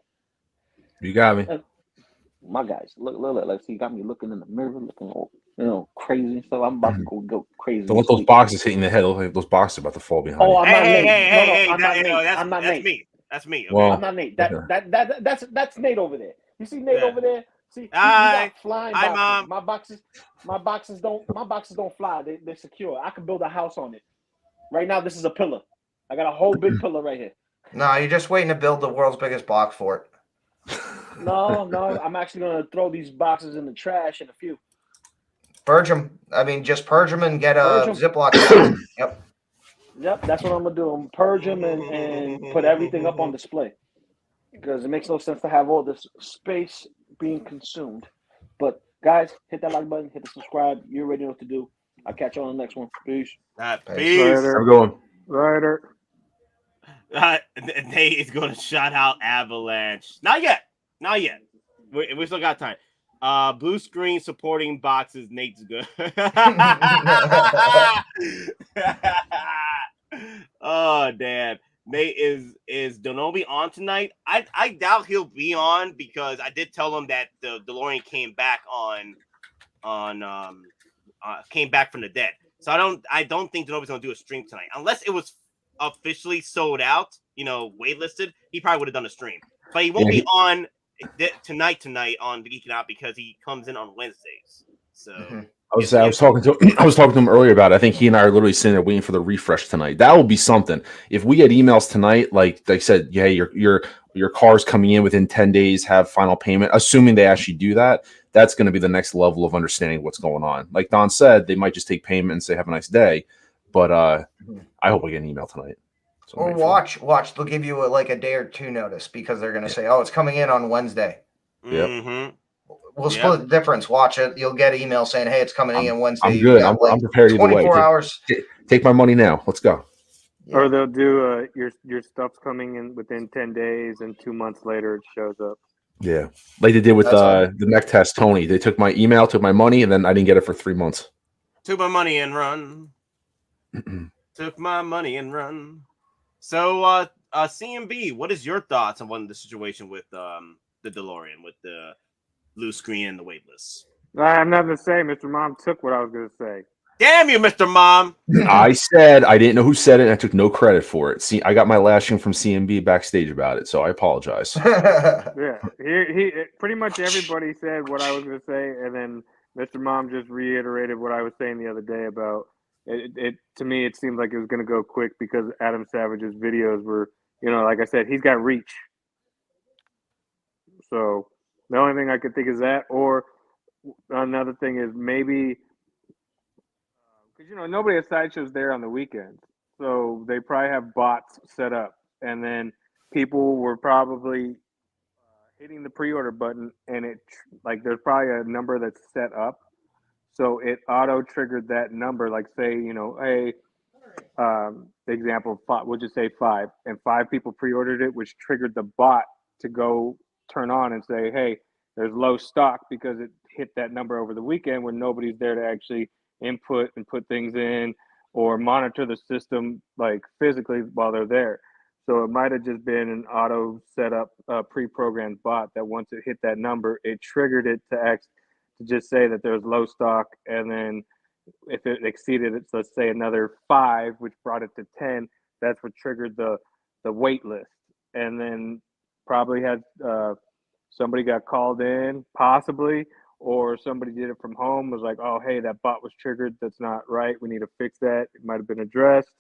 You got me. My guys, look, see, you got me looking in the mirror, looking all, crazy and stuff. I'm about to go crazy. Don't let those boxes hitting the head. Look like those boxes are about to fall behind you. I'm not Nate. Hey, I'm not Nate. I'm not that's Nate. me. That's me. Okay. Well, I'm not Nate. That's Nate over there. You see Nate over there? See, Hi. you got flying Hi, boxes. Mom. My boxes don't fly. They're secure. I can build a house on it. Right now, this is a pillar. I got a whole big pillar right here. No, you're just waiting to build the world's biggest box fort. No, I'm actually gonna throw these boxes in the trash in a few. Purge them. I mean, just purge them and get a Ziploc. Yep, that's what I'm gonna do. I'm gonna purge them and put everything up on display, because it makes no sense to have all this space being consumed. But guys, hit that like button, hit the subscribe. You already know what to do. I'll catch you on the next one. Peace. Peace. I'm going. Later. Nate is going to shout out Avalanche. Not yet. We still got time. Blue screen supporting boxes. Nate's good. Oh damn. Nate is Donobi on tonight? I doubt he'll be on because I did tell him that the DeLorean came back came back from the dead. So I don't think Donobi's gonna do a stream tonight unless it was officially sold out, waitlisted. He probably would have done a stream, but he won't be on tonight on the Geekin Out because he comes in on Wednesdays. So I was talking to him earlier about it. I think he and I are literally sitting there waiting for the refresh tonight. That will be something. If we get emails tonight, like they said, yeah, your car's coming in within 10 days, have final payment, assuming they actually do that, that's going to be the next level of understanding what's going on. Like Don said, they might just take payment and say, have a nice day. But I hope we get an email tonight. So or watch. They'll give you a day or two notice because they're going to say, oh, it's coming in on Wednesday. Yep. Mm-hmm. We'll split the difference. Watch it. You'll get an email saying, hey, it's coming in Wednesday. I'm good. I'm prepared either way. 24 hours. Take my money now. Let's go. Yeah. Or they'll do your stuff's coming in within 10 days and 2 months later it shows up. Yeah. Like they did with the neck test, Tony. They took my email, took my money, and then I didn't get it for 3 months. Took my money and run. Took my money and run. So CMB, what is your thoughts on the situation with the DeLorean, with the blue screen and the waitlist? I have nothing to say. Mr. Mom took what I was going to say. Damn you, Mr. Mom. I said I didn't know who said it, and I took no credit for it. See, I got my lashing from CMB backstage about it, so I apologize. Yeah, he pretty much everybody said what I was going to say, and then Mr. Mom just reiterated what I was saying the other day about it. To me, it seemed like it was going to go quick because Adam Savage's videos were, like I said, he's got reach. So the only thing I could think is that, or another thing is maybe. Because, nobody at Sideshow's there on the weekends. So they probably have bots set up. And then people were probably hitting the pre-order button. And there's probably a number that's set up. So it auto-triggered that number. Like, say, hey, example, we'll just say 5. And 5 people pre-ordered it, which triggered the bot to go turn on and say, hey, there's low stock because it hit that number over the weekend when nobody's there to actually input and put things in or monitor the system physically while they're there. So it might have just been an auto set up pre-programmed bot that once it hit that number, it triggered it to just say that there's low stock. And then if it exceeded it, let's say another 5, which brought it to 10, that's what triggered the wait list. And then probably had somebody got called in possibly, or somebody did it from home, was like, oh, hey, that bot was triggered. That's not right. We need to fix that. It might have been addressed.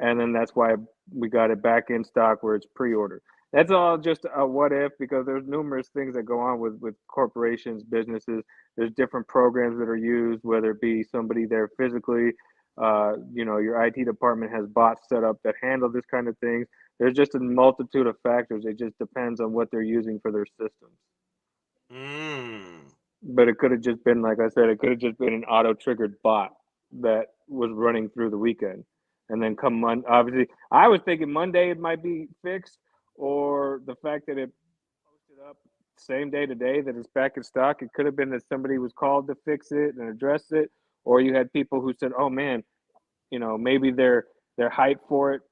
And then that's why we got it back in stock where it's pre-order. That's all just a what if, because there's numerous things that go on with corporations, businesses. There's different programs that are used, whether it be somebody there physically. Your IT department has bots set up that handle this kind of things. There's just a multitude of factors. It just depends on what they're using for their systems. But it could have just been, like I said, it could have just been an auto-triggered bot that was running through the weekend. And then come Monday, obviously, I was thinking Monday it might be fixed, or the fact that it posted up same day today that it's back in stock. It could have been that somebody was called to fix it and address it, or you had people who said, oh, man, maybe their hype for it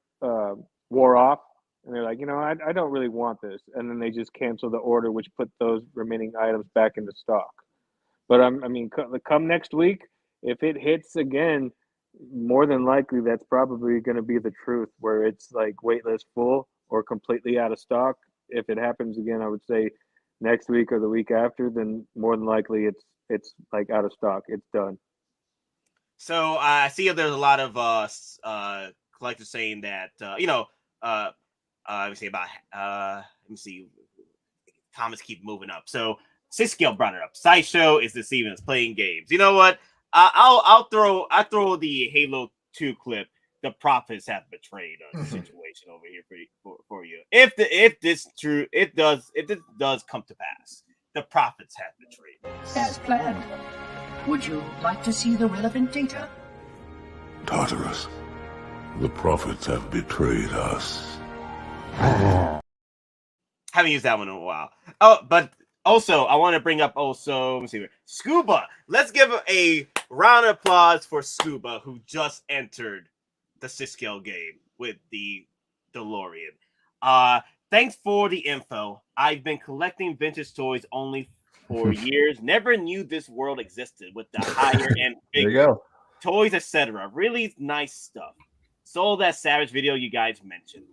wore off. And they're like, I don't really want this. And then they just cancel the order, which put those remaining items back into stock. But come next week, if it hits again, more than likely that's probably going to be the truth, where it's like waitlist full or completely out of stock. If it happens again, I would say next week or the week after, then more than likely it's like out of stock. It's done. So I see there's a lot of collectors saying that let me see. Comments keep moving up. So Siskel brought it up. Sideshow is deceiving us, playing games. You know what? I'll throw the Halo 2 clip. The prophets have betrayed us situation over here for you. If this does come to pass, the prophets have betrayed us. As planned. Would you like to see the relevant data? Tartarus, the prophets have betrayed us. Haven't used that one in a while. Oh, but also, I want to bring up let me see here. Scuba. Let's give a round of applause for Scuba, who just entered the 6-scale game with the DeLorean. Thanks for the info. I've been collecting vintage toys only for years. Never knew this world existed with the higher end figures, toys, etc. Really nice stuff. Sold that Savage video you guys mentioned.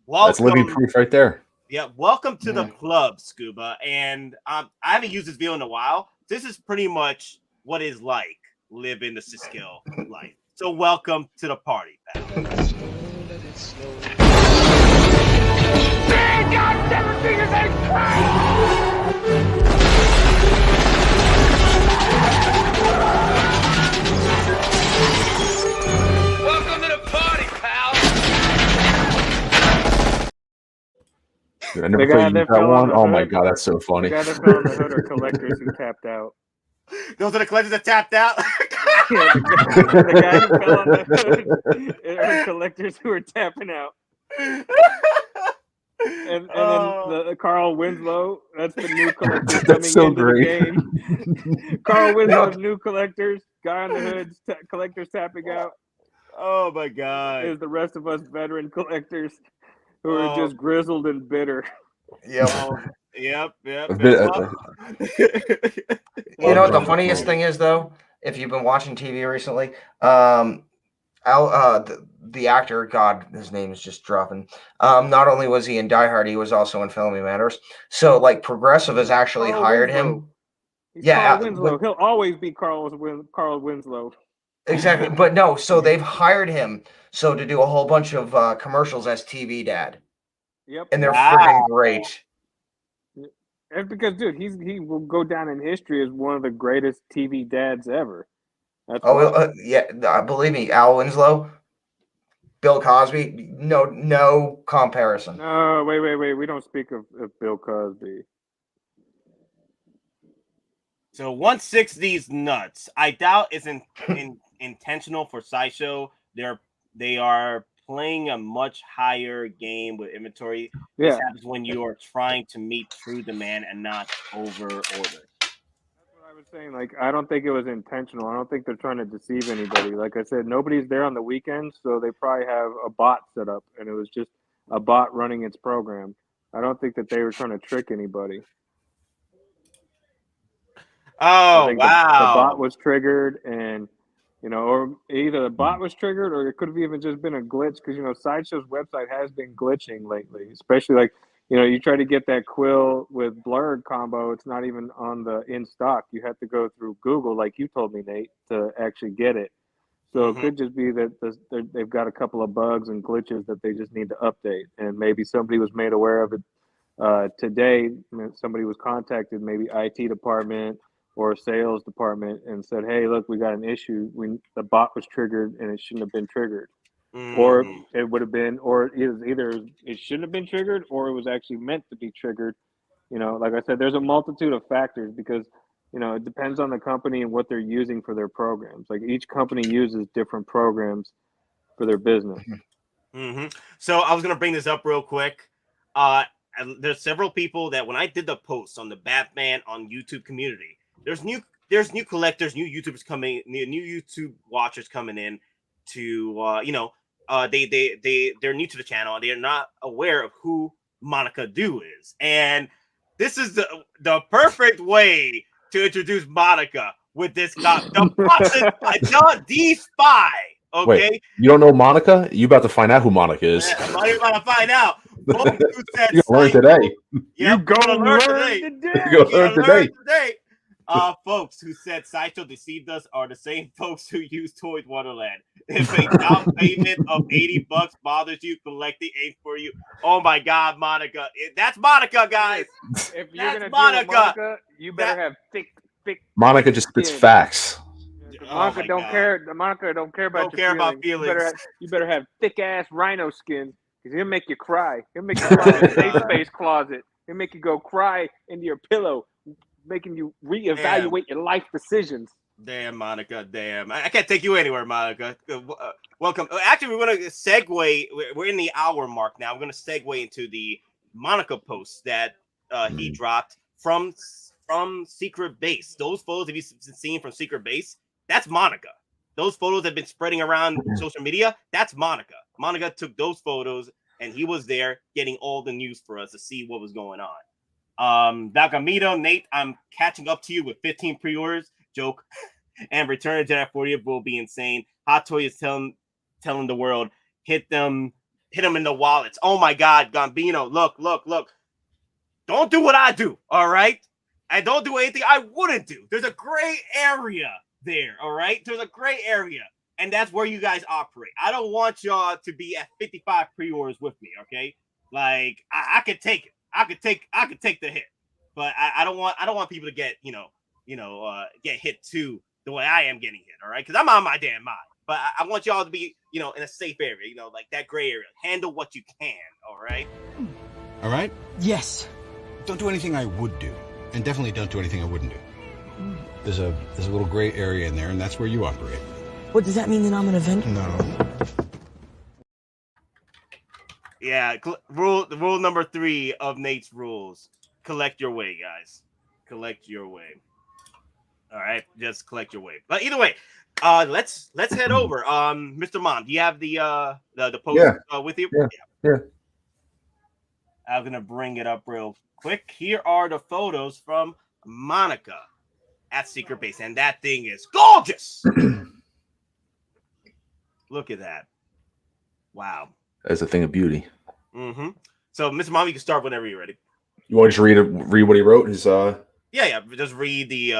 That's living proof right there. Yeah, welcome to the club, Scuba. And I haven't used this video in a while. This is pretty much what it's like living the 6-scale life. So welcome to the party, pal. Welcome to the party, pal. Dude, I never thought you'd use that one. Oh my god, that's so funny. The guy that fell on the hood are collectors who tapped out. Those are the collectors that tapped out? Yeah, the guy who fell on the hood are collectors who are tapping out. And then the Carl Winslow, that's the new collector coming into the game. Carl Winslow's new collectors, guy on the hood, collectors tapping out. Oh my god. Is the rest of us veteran collectors who are just grizzled and bitter. Yep. Yep. You know what the funniest thing is, though? If you've been watching TV recently, the actor, God, his name is just dropping. Not only was he in Die Hard, he was also in Family Matters. So, like, Progressive has actually hired him. He's Carl Winslow. He'll always be Carl Winslow. Exactly, but no. So they've hired him to do a whole bunch of commercials as TV dad. Yep, and they're freaking great. And because, dude, he will go down in history as one of the greatest TV dads ever. That's believe me, Al Winslow, Bill Cosby, no comparison. No, wait. We don't speak of Bill Cosby. So 160's nuts. I doubt it's intentional for Sideshow. They are playing a much higher game with inventory. Yeah. This happens when you are trying to meet true demand and not over order. That's what I was saying. Like, I don't think it was intentional. I don't think they're trying to deceive anybody. Like I said, nobody's there on the weekends, so they probably have a bot set up, and it was just a bot running its program. I don't think that they were trying to trick anybody. Oh, the bot was triggered, and or either the bot was triggered, or it could have even just been a glitch, because Sideshow's website has been glitching lately, especially like you try to get that quill with blurred combo, it's not even on the in stock. You have to go through Google, like you told me, Nate, to actually get it. So it could just be that they've got a couple of bugs and glitches that they just need to update, and maybe somebody was made aware of it today. Somebody was contacted, maybe IT department or sales department, and said, "Hey, look, we got an issue. The bot was triggered, and it shouldn't have been triggered." Or it would have been, or either it shouldn't have been triggered, or it was actually meant to be triggered. Like I said, there's a multitude of factors, because it depends on the company and what they're using for their programs. Like, each company uses different programs for their business. So I was gonna bring this up real quick. There's several people that, when I did the post on the Batman on YouTube community, there's new collectors, new YouTubers coming, new YouTube watchers coming in to they're new to the channel, and they're not aware of who Monica Dew is. And this is the perfect way to introduce Monica with this guy, the D Spy. Okay, wait, you don't know Monica? You about to find out who Monica is? Yeah, you're about to find out. You're gonna learn today. You're gonna learn today. You're gonna learn today. Folks who said Saito deceived us are the same folks who use Toys Wonderland. If a down payment of $80 bothers you, collecting ain't for you. Oh my God, Monica! That's Monica, guys. If you're gonna Monica, you better have thick. Monica just spits facts. Monica don't care. Monica don't care about your feelings. You better have thick ass rhino skin, because he'll make you cry. He'll make you cry in a safe space closet. He'll make you go cry into your pillow, making you reevaluate your life decisions. Damn, Monica. Damn. I can't take you anywhere, Monica. Welcome. Actually, we're going to segue. We're in the hour mark now. We're going to segue into the Monica post that he dropped from Secret Base. Those photos have you seen from Secret Base? That's Monica. Those photos have been spreading around social media. That's Monica. Monica took those photos, and he was there getting all the news for us to see what was going on. Valgamito, Nate, I'm catching up to you with 15 pre-orders. Joke. And Return to Jedi 40th will be insane. Hot Toy is telling the world, hit them in the wallets. Oh my God, Gambino, look. Don't do what I do, all right? And don't do anything I wouldn't do. There's a gray area there, all right? There's a gray area, and that's where you guys operate. I don't want y'all to be at 55 pre-orders with me, okay? Like I could take it. I could take the hit, but I don't want people to get get hit too the way I am getting hit, all right? Because I'm on my damn mind. But I want y'all to be, in a safe area, like that gray area. Handle what you can, all right? All right? Yes. Don't do anything I would do, and definitely don't do anything I wouldn't do. There's a little gray area in there, and that's where you operate. What, does that mean that I'm an Avenger? No. Yeah, rule number 3 of Nate's rules. Collect your way, guys. Collect your way. All right, just collect your way. But either way, let's head over. Mr. Mom, do you have the post with you? Yeah. I'm gonna bring it up real quick. Here are the photos from Monica at Secret Base, and that thing is gorgeous. Look at that! Wow, that's a thing of beauty. Mm-hmm. So, Mr. Mom, you can start whenever you're ready. You want to just read what he wrote? His yeah. Just read the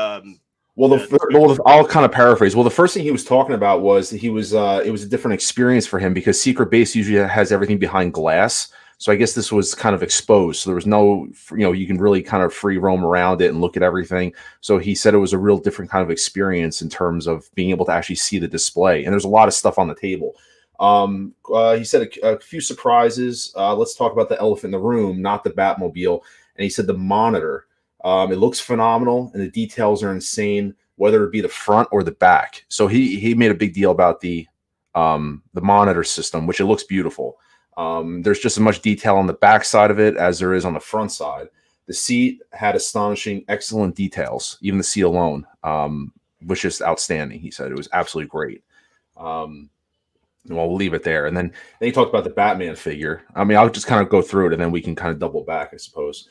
I'll kind of paraphrase. Well, the first thing he was talking about was it was a different experience for him because Secret Base usually has everything behind glass. So I guess this was kind of exposed. So there was no, you can really kind of free roam around it and look at everything. So he said it was a real different kind of experience in terms of being able to actually see the display. And there's a lot of stuff on the table. He said a few surprises. Let's talk about the elephant in the room, not the Batmobile. And he said the monitor. It looks phenomenal, and the details are insane, whether it be the front or the back. So he made a big deal about the monitor system, which it looks beautiful. There's just as much detail on the back side of it as there is on the front side. The seat had astonishing, excellent details. Even the seat alone was just outstanding. He said it was absolutely great. Well, we'll leave it there. And then he talked about the Batman figure. I mean, I'll just kind of go through it, and then we can kind of double back, I suppose.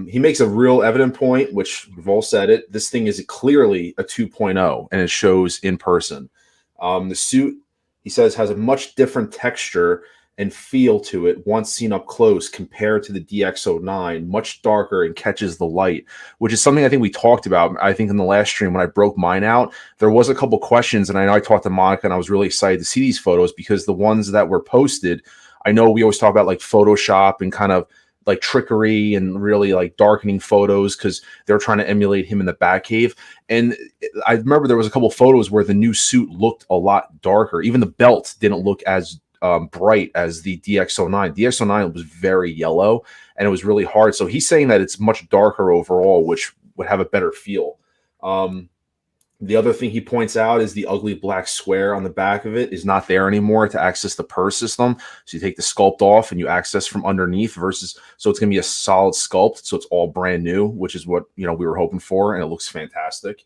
He makes a real evident point, which we've all said it. This thing is clearly a 2.0, and it shows in person. The suit, he says, has a much different texture and feel to it once seen up close compared to the DX09, much darker and catches the light, which is something I think we talked about. I think in the last stream when I broke mine out, there was a couple questions, and I know I talked to Monica, and I was really excited to see these photos because the ones that were posted, I know we always talk about like Photoshop and kind of like trickery and really like darkening photos because they're trying to emulate him in the Batcave. And I remember there was a couple photos where the new suit looked a lot darker. Even the belt didn't look as bright as the DX09. DX09 was very yellow and it was really hard. So he's saying that it's much darker overall, which would have a better feel. The other thing he points out is the ugly black square on the back of it is not there anymore to access the purse system. So you take the sculpt off and you access from underneath versus, so it's going to be a solid sculpt. So it's all brand new, which is what, we were hoping for. And it looks fantastic.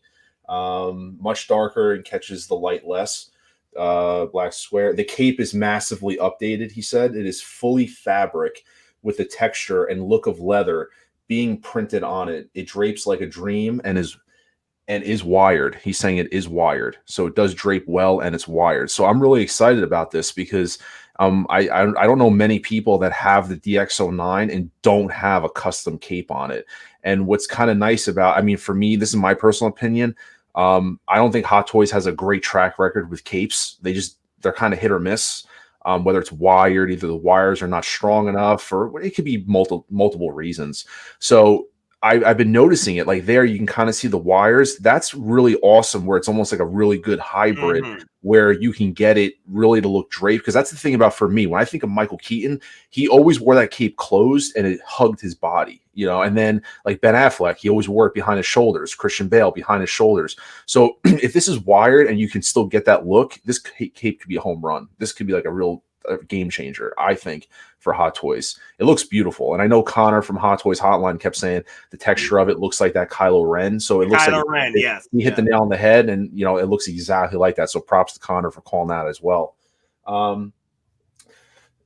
Much darker and catches the light less. Black square. The cape is massively updated. He said it is fully fabric with the texture and look of leather being printed on it. It drapes like a dream and is wired. He's saying it is wired. So it does drape well and it's wired. So I'm really excited about this because I don't know many people that have the DX09 and don't have a custom cape on it. And what's kind of nice about, for me, this is my personal opinion. I don't think Hot Toys has a great track record with capes. They're kind of hit or miss. Whether it's wired, either the wires are not strong enough or it could be multiple reasons. So I've been noticing it. Like there, you can kind of see the wires. That's really awesome. Where it's almost like a really good hybrid, where you can get it really to look draped. Because that's the thing about for me when I think of Michael Keaton, he always wore that cape closed and it hugged his body, you know. And then like Ben Affleck, he always wore it behind his shoulders. Christian Bale behind his shoulders. So if this is wired and you can still get that look, this cape could be a home run. This could be like a real game changer, I think, for Hot Toys. It looks beautiful, and I know Connor from Hot Toys Hotline kept saying the texture of it looks like that Kylo Ren. So it looks Kylo like Ren, yes, he hit the nail on the head, and you know it looks exactly like that. So props to Connor for calling that as well.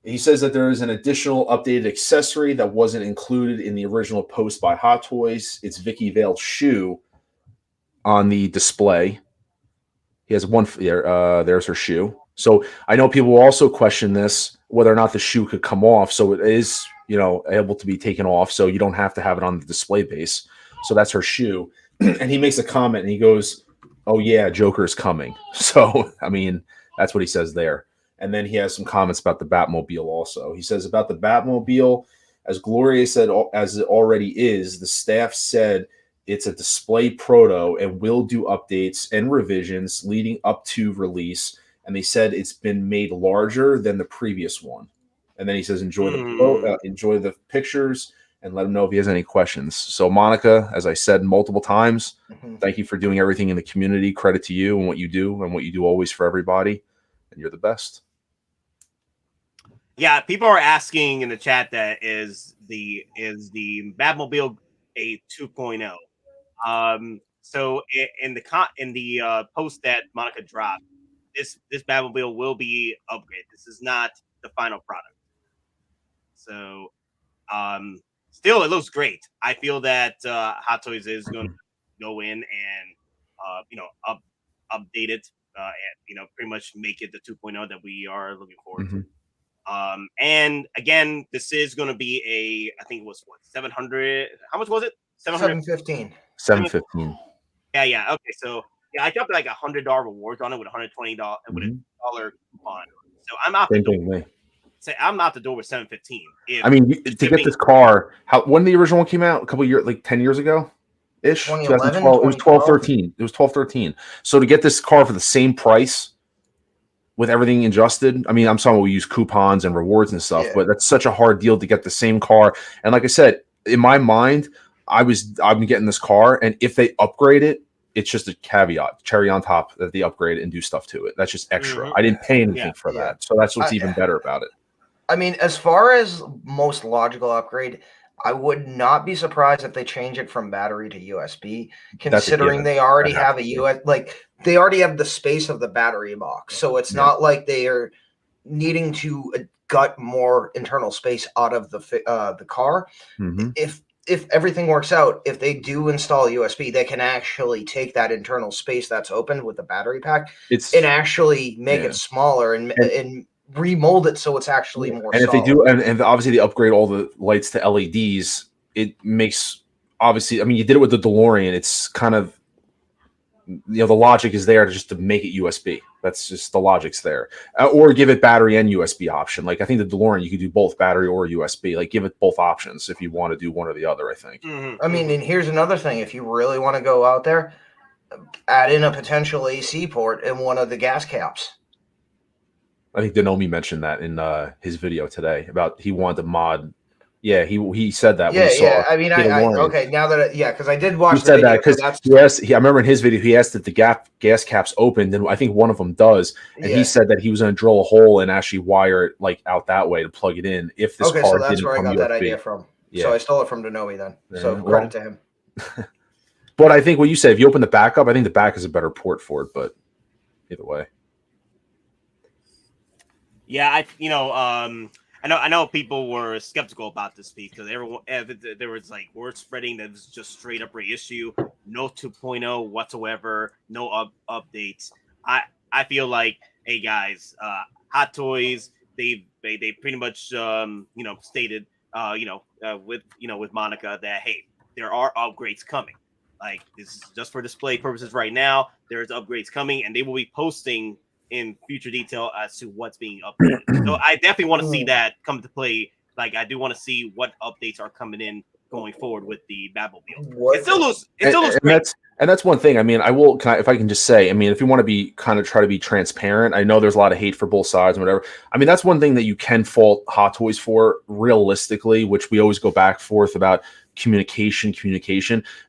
He says that there is an additional updated accessory that wasn't included in the original post by Hot Toys. It's Vicky Vale's shoe on the display. He has one there. There's her shoe. So I know people will also question this, whether or not the shoe could come off. So it is, you know, able to be taken off. So you don't have to have it on the display base. So that's her shoe. And he makes a comment and he goes, "Oh yeah, Joker's coming." So, I mean, that's what he says there. And then he has some comments about the Batmobile also. He says about the Batmobile, as glorious as it already is, the staff said it's a display proto and will do updates and revisions leading up to release. And they said it's been made larger than the previous one. And then he says, enjoy the pictures and let him know if he has any questions. So, Monica, as I said multiple times, thank you for doing everything in the community. Credit to you and what you do always for everybody. And you're the best. Yeah, people are asking in the chat that is the Batmobile a 2.0. So in the post that Monica dropped, this Batmobile will be upgraded. This is not the final product. So still it looks great. I feel that Hot Toys is going to go in and update it and pretty much make it the 2.0 that we are looking forward to. And again, this is going to be I think it was 700. How much was it? 715. 715. Yeah. Okay, so yeah, I dropped like $100 rewards on it with $120 with a $1 coupon. So I'm out the door. I'm out the door with 715. I mean, to get this car, when the original one came out, a couple years, like 10 years ago ish, 2011, 2012. It was 12, 13. It was 12, 13. So to get this car for the same price with everything adjusted, I mean, I'm sorry, we use coupons and rewards and stuff, but that's such a hard deal to get the same car. And like I said, in my mind, I'm getting this car, and if they upgrade it, it's just a caveat, cherry on top that they upgrade and do stuff to it. That's just extra. I didn't pay anything for that. So that's what's even better about it. I mean, as far as most logical upgrade, I would not be surprised if they change it from battery to USB, considering they already have they already have the space of the battery box. So it's not like they are needing to gut more internal space out of the car. If everything works out, if they do install USB, they can actually take that internal space that's open with the battery pack and actually make it smaller and remold it so it's actually more and solid. If they do, and obviously they upgrade all the lights to LEDs, it makes, obviously, I mean, you did it with the DeLorean. It's kind of, the logic is there to make it USB. That's just the logic's there. Or give it battery and USB option. Like I think the DeLorean, you could do both battery or USB. Like give it both options if you want to do one or the other, I think. I mean, and here's another thing. If you really want to go out there, add in a potential AC port in one of the gas caps. I think Denomi mentioned that in his video today about he wanted to mod. Yeah, he said that. I mean, okay. Now that because I did watch. He said that because I remember in his video he asked that the gas caps opened, and I think one of them does, and he said that he was going to drill a hole and actually wire it like out that way to plug it in. If this car so that's didn't where I got USB. that idea from. Yeah. So I stole it from Denomi then. So credit to him. But I think what you said, if you open the back up, I think the back is a better port for it. But either way. Yeah, I know people were skeptical about this piece because everyone there was like word spreading that it was just straight up reissue, no 2.0 whatsoever, no updates. I feel like, hey guys, Hot Toys, they pretty much stated with Monica that hey, there are upgrades coming. Like this is just for display purposes right now. There's upgrades coming, and they will be posting in future detail as to what's being updated. So I definitely want to see that come to play. Like I do want to see what updates are coming in going forward with the Batmobile. What? It still looks great. And that's one thing. I mean, if I can just say, I mean, if you want to be kind of try to be transparent, I know there's a lot of hate for both sides and whatever. I mean, that's one thing that you can fault Hot Toys for realistically, which we always go back forth about communication.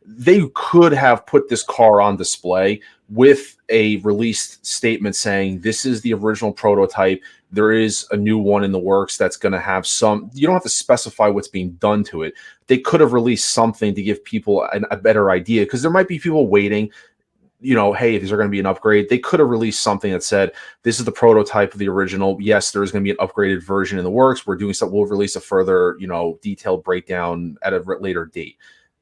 They could have put this car on display with a released statement saying this is the original prototype. There is a new one in the works that's going to have some. You don't have to specify what's being done to it. They could have released something to give people a better idea, because there might be people waiting. You know, hey, if these are going to be an upgrade, they could have released something that said this is the prototype of the original. Yes, there is going to be an upgraded version in the works. We're doing something. We'll release a further, detailed breakdown at a later date.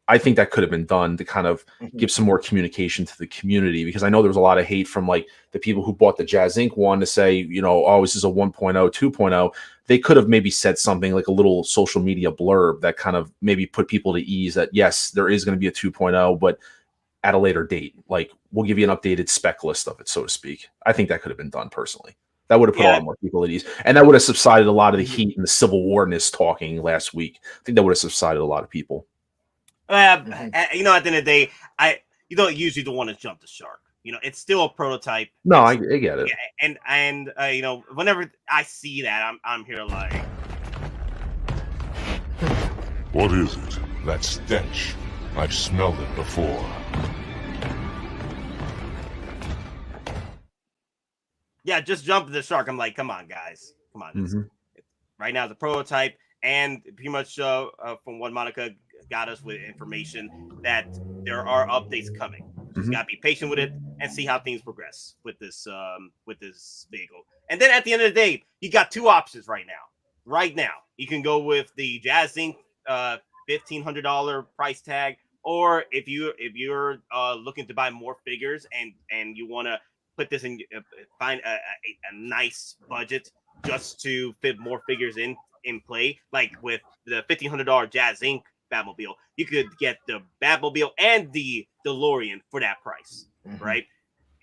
I think that could have been done to kind of give some more communication to the community, because I know there was a lot of hate from like the people who bought the Jazz Inc. one to say, oh, this is a 1.0, 2.0. They could have maybe said something like a little social media blurb that kind of maybe put people to ease that, yes, there is going to be a 2.0, but at a later date. Like, we'll give you an updated spec list of it, so to speak. I think that could have been done personally. That would have put a lot more people at ease. And that would have subsided a lot of the heat and the Civil War-ness talking last week. I think that would have subsided a lot of people. At the end of the day, you don't usually want to jump the shark. It's still a prototype. No, I get it. And whenever I see that, I'm here like, what is it? That stench. I've smelled it before. Yeah, just jump the shark. I'm like, come on, guys, come on. Right now, the prototype, and pretty much from what Monica got us with information that there are updates coming. Just gotta be patient with it and see how things progress with this vehicle. And then at the end of the day, you got two options right now. Right now, you can go with the Jazz Inc. $1,500 price tag, or if you're looking to buy more figures and you want to put this in, find a nice budget just to fit more figures in play, like with the $1,500 Jazz Inc. Batmobile, you could get the Batmobile and the DeLorean for that price, right?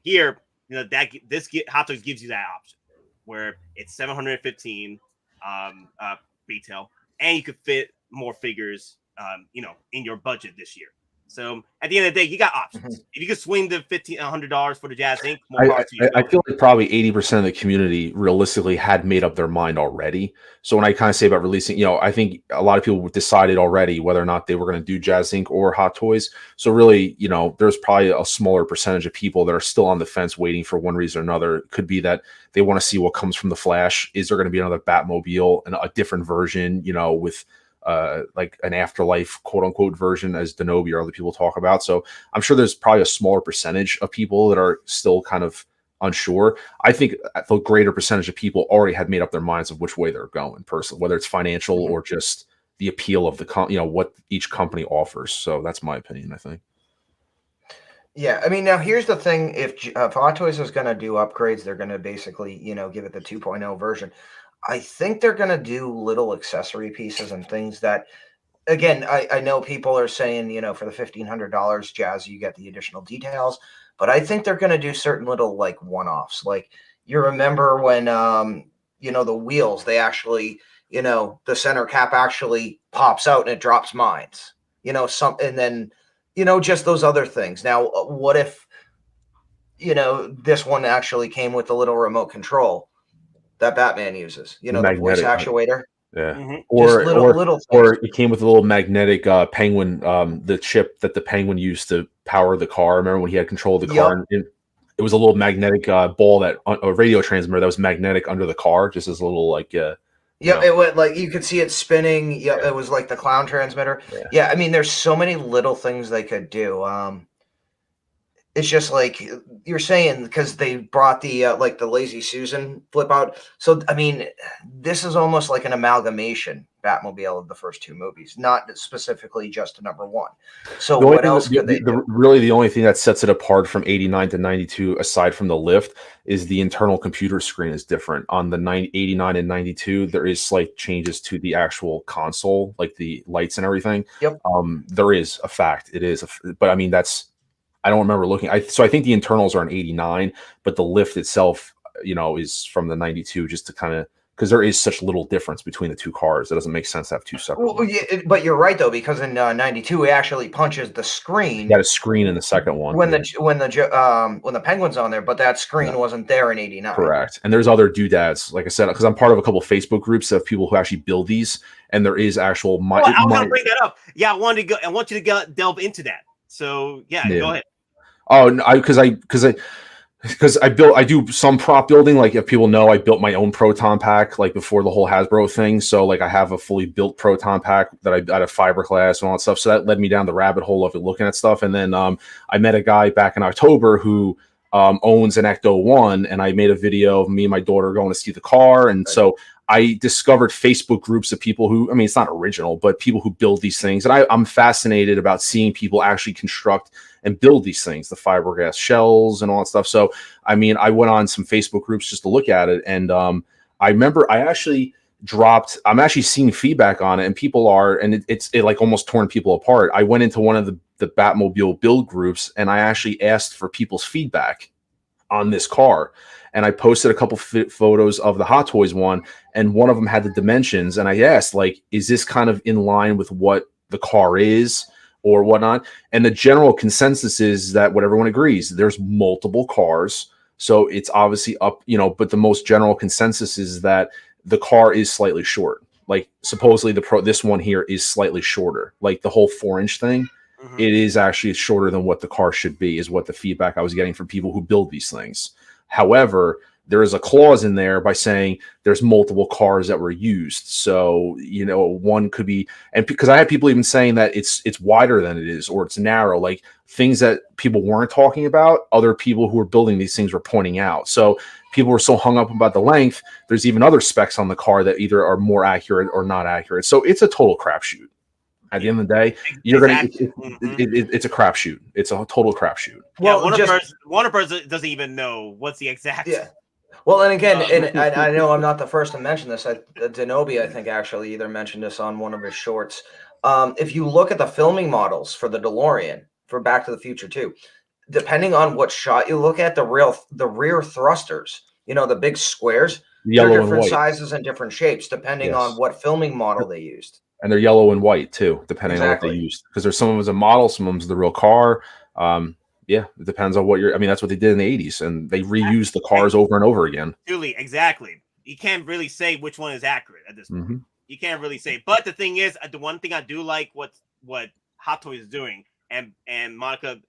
Here, Hot Toys gives you that option where it's $715 retail, and you could fit more figures, in your budget this year. So at the end of the day, you got options. If you could swing the $1,500 for the Jazz Inc., I feel like probably 80% of the community realistically had made up their mind already. So when I kind of say about releasing, I think a lot of people decided already whether or not they were going to do Jazz Inc. or Hot Toys. So really, there's probably a smaller percentage of people that are still on the fence waiting for one reason or another. It could be that they want to see what comes from the Flash. Is there going to be another Batmobile and a different version, with like an afterlife quote unquote version, as Denobi or other people talk about. So I'm sure there's probably a smaller percentage of people that are still kind of unsure. I think the greater percentage of people already had made up their minds of which way they're going personally, whether it's financial or just the appeal of the what each company offers. So that's my opinion, I think. Yeah, I mean, now here's the thing: if Hot Toys is going to do upgrades, they're going to basically, give it the 2.0 version. I think they're going to do little accessory pieces and things that, again, I know people are saying, for the $1,500 Jazz, you get the additional details, but I think they're going to do certain little like one-offs. Like, you remember when, the wheels, they actually, the center cap actually pops out and it drops mines, and then, just those other things. Now, what if, this one actually came with a little remote control that Batman uses, the voice actuator. Yeah. Or it came with a little magnetic penguin, the chip that the penguin used to power the car. Remember when he had control of the car? And it was a little magnetic ball, that a radio transmitter that was magnetic under the car, just as a little like it went like you could see it spinning. It was like the clown transmitter. Yeah, I mean, there's so many little things they could do. It's just like you're saying, because they brought the like the Lazy Susan flip out. So I mean, this is almost like an amalgamation Batmobile of the first two movies, not specifically just number one. So what else could they do? Really, the only thing that sets it apart from 89 to 92, aside from the lift, is the internal computer screen is different. On the 89 and 92, there is slight changes to the actual console, like the lights and everything. Yep. There is a fact. It is, but I mean that's. I don't remember looking. So I think the internals are an 89, but the lift itself, is from the 92, just to kind of because there is such little difference between the two cars. It doesn't make sense to have two separate. Well, yeah, but you're right though, because in '92 it actually punches the screen. You got a screen in the second one when the Penguin's on there, but that screen wasn't there in '89. Correct. And there's other doodads, like I said, because I'm part of a couple of Facebook groups of people who actually build these, and there is actual. I was gonna bring that up. Yeah, I want you to delve into that. So yeah. Go ahead. Oh, because I do some prop building. Like if people know, I built my own proton pack like before the whole Hasbro thing. So like I have a fully built proton pack that I out of fiberglass and all that stuff. So that led me down the rabbit hole of it, looking at stuff. And then I met a guy back in October who owns an Ecto-1, and I made a video of me and my daughter going to see the car. And so I discovered Facebook groups of people who, I mean, it's not original, but people who build these things. And I'm fascinated about seeing people actually construct and build these things, the fiberglass shells and all that stuff. So, I mean, I went on some Facebook groups just to look at it. And I remember I'm actually seeing feedback on it, and people are, and it like almost torn people apart. I went into one of the Batmobile build groups, and I actually asked for people's feedback on this car. And I posted a couple photos of the Hot Toys one, and one of them had the dimensions. And I asked, like, is this kind of in line with what the car is or whatnot? And the general consensus is that what everyone agrees, there's multiple cars. So it's obviously up, but the most general consensus is that the car is slightly short. Like supposedly this one here is slightly shorter, like the whole 4-inch thing. Mm-hmm. It is actually shorter than what the car should be, is what the feedback I was getting from people who build these things. However, there is a clause in there by saying there's multiple cars that were used. So, one could be, and because I had people even saying that it's wider than it is, or it's narrow, like things that people weren't talking about, other people who were building these things were pointing out. So people were so hung up about the length. There's even other specs on the car that either are more accurate or not accurate. So it's a total crapshoot. At the end of the day, it's a crapshoot. It's a total crapshoot. Well, Warner Bros. Doesn't even know what's the exact. Yeah. Well, and again, and I know I'm not the first to mention this. Denobi, I think, actually either mentioned this on one of his shorts. If you look at the filming models for the DeLorean for Back to the Future 2, depending on what shot you look at, the rear thrusters, the big squares, they're different sizes and different shapes depending on what filming model they used. And they're yellow and white too, depending on what they used. Because there's some of them as a model, some of them is the real car. It depends on what that's what they did in the 80s, and they reused the cars over and over again. Julie, exactly. You can't really say which one is accurate at this point. Mm-hmm. You can't really say. But the thing is, the one thing I do like what Hot Toys is doing, and Monica,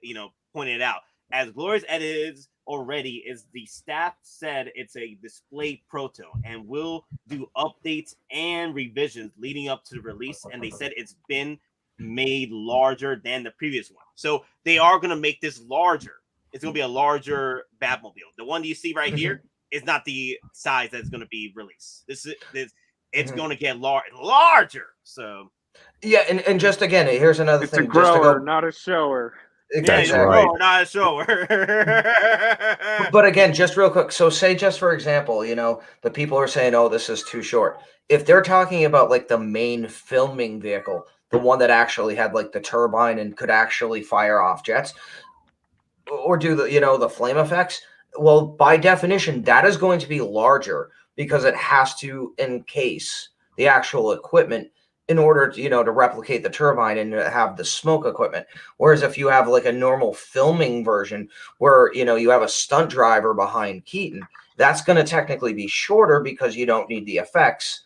pointed out, as glorious as it is already, is the staff said it's a display proto and will do updates and revisions leading up to the release. And they said it's been made larger than the previous one. So they are going to make this larger. It's going to be a larger Batmobile. The one you see right here is not the size that's going to be released. It's going to get larger. So yeah, and just again, here's another thing. It's a grower, not a shower. Exactly. Yeah, right. Not a shower. But again, just real quick. So say, just for example, the people are saying, oh, this is too short. If they're talking about like the main filming vehicle, the one that actually had like the turbine and could actually fire off jets or do the flame effects, well, by definition, that is going to be larger because it has to encase the actual equipment in order to, to replicate the turbine and have the smoke equipment. Whereas if you have like a normal filming version where, you have a stunt driver behind Keaton, that's going to technically be shorter because you don't need the effects,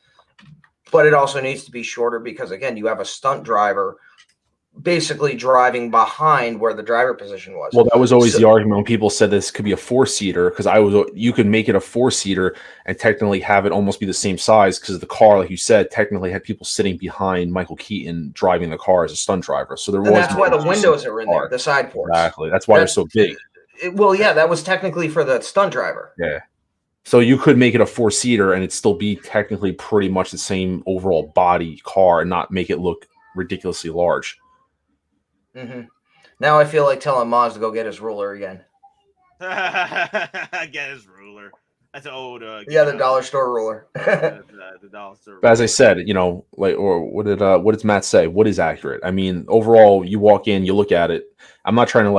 but it also needs to be shorter because, again, you have a stunt driver basically driving behind where the driver position was. Well, that was always the argument when people said this could be a 4-seater, because you could make it a 4-seater and technically have it almost be the same size, because the car, like you said, technically had people sitting behind Michael Keaton driving the car as a stunt driver. So that's why the windows are in there, the side ports. Exactly. That's why they're so big. That was technically for the stunt driver. Yeah. So you could make it a 4-seater and it'd still be technically pretty much the same overall body car and not make it look ridiculously large. Mm-hmm. Now I feel like telling Maz to go get his ruler again. Get his ruler. That's an old. The dollar store ruler. The dollar store. But as I said, what did Matt say? What is accurate? I mean, overall, you walk in, you look at it. I'm not trying to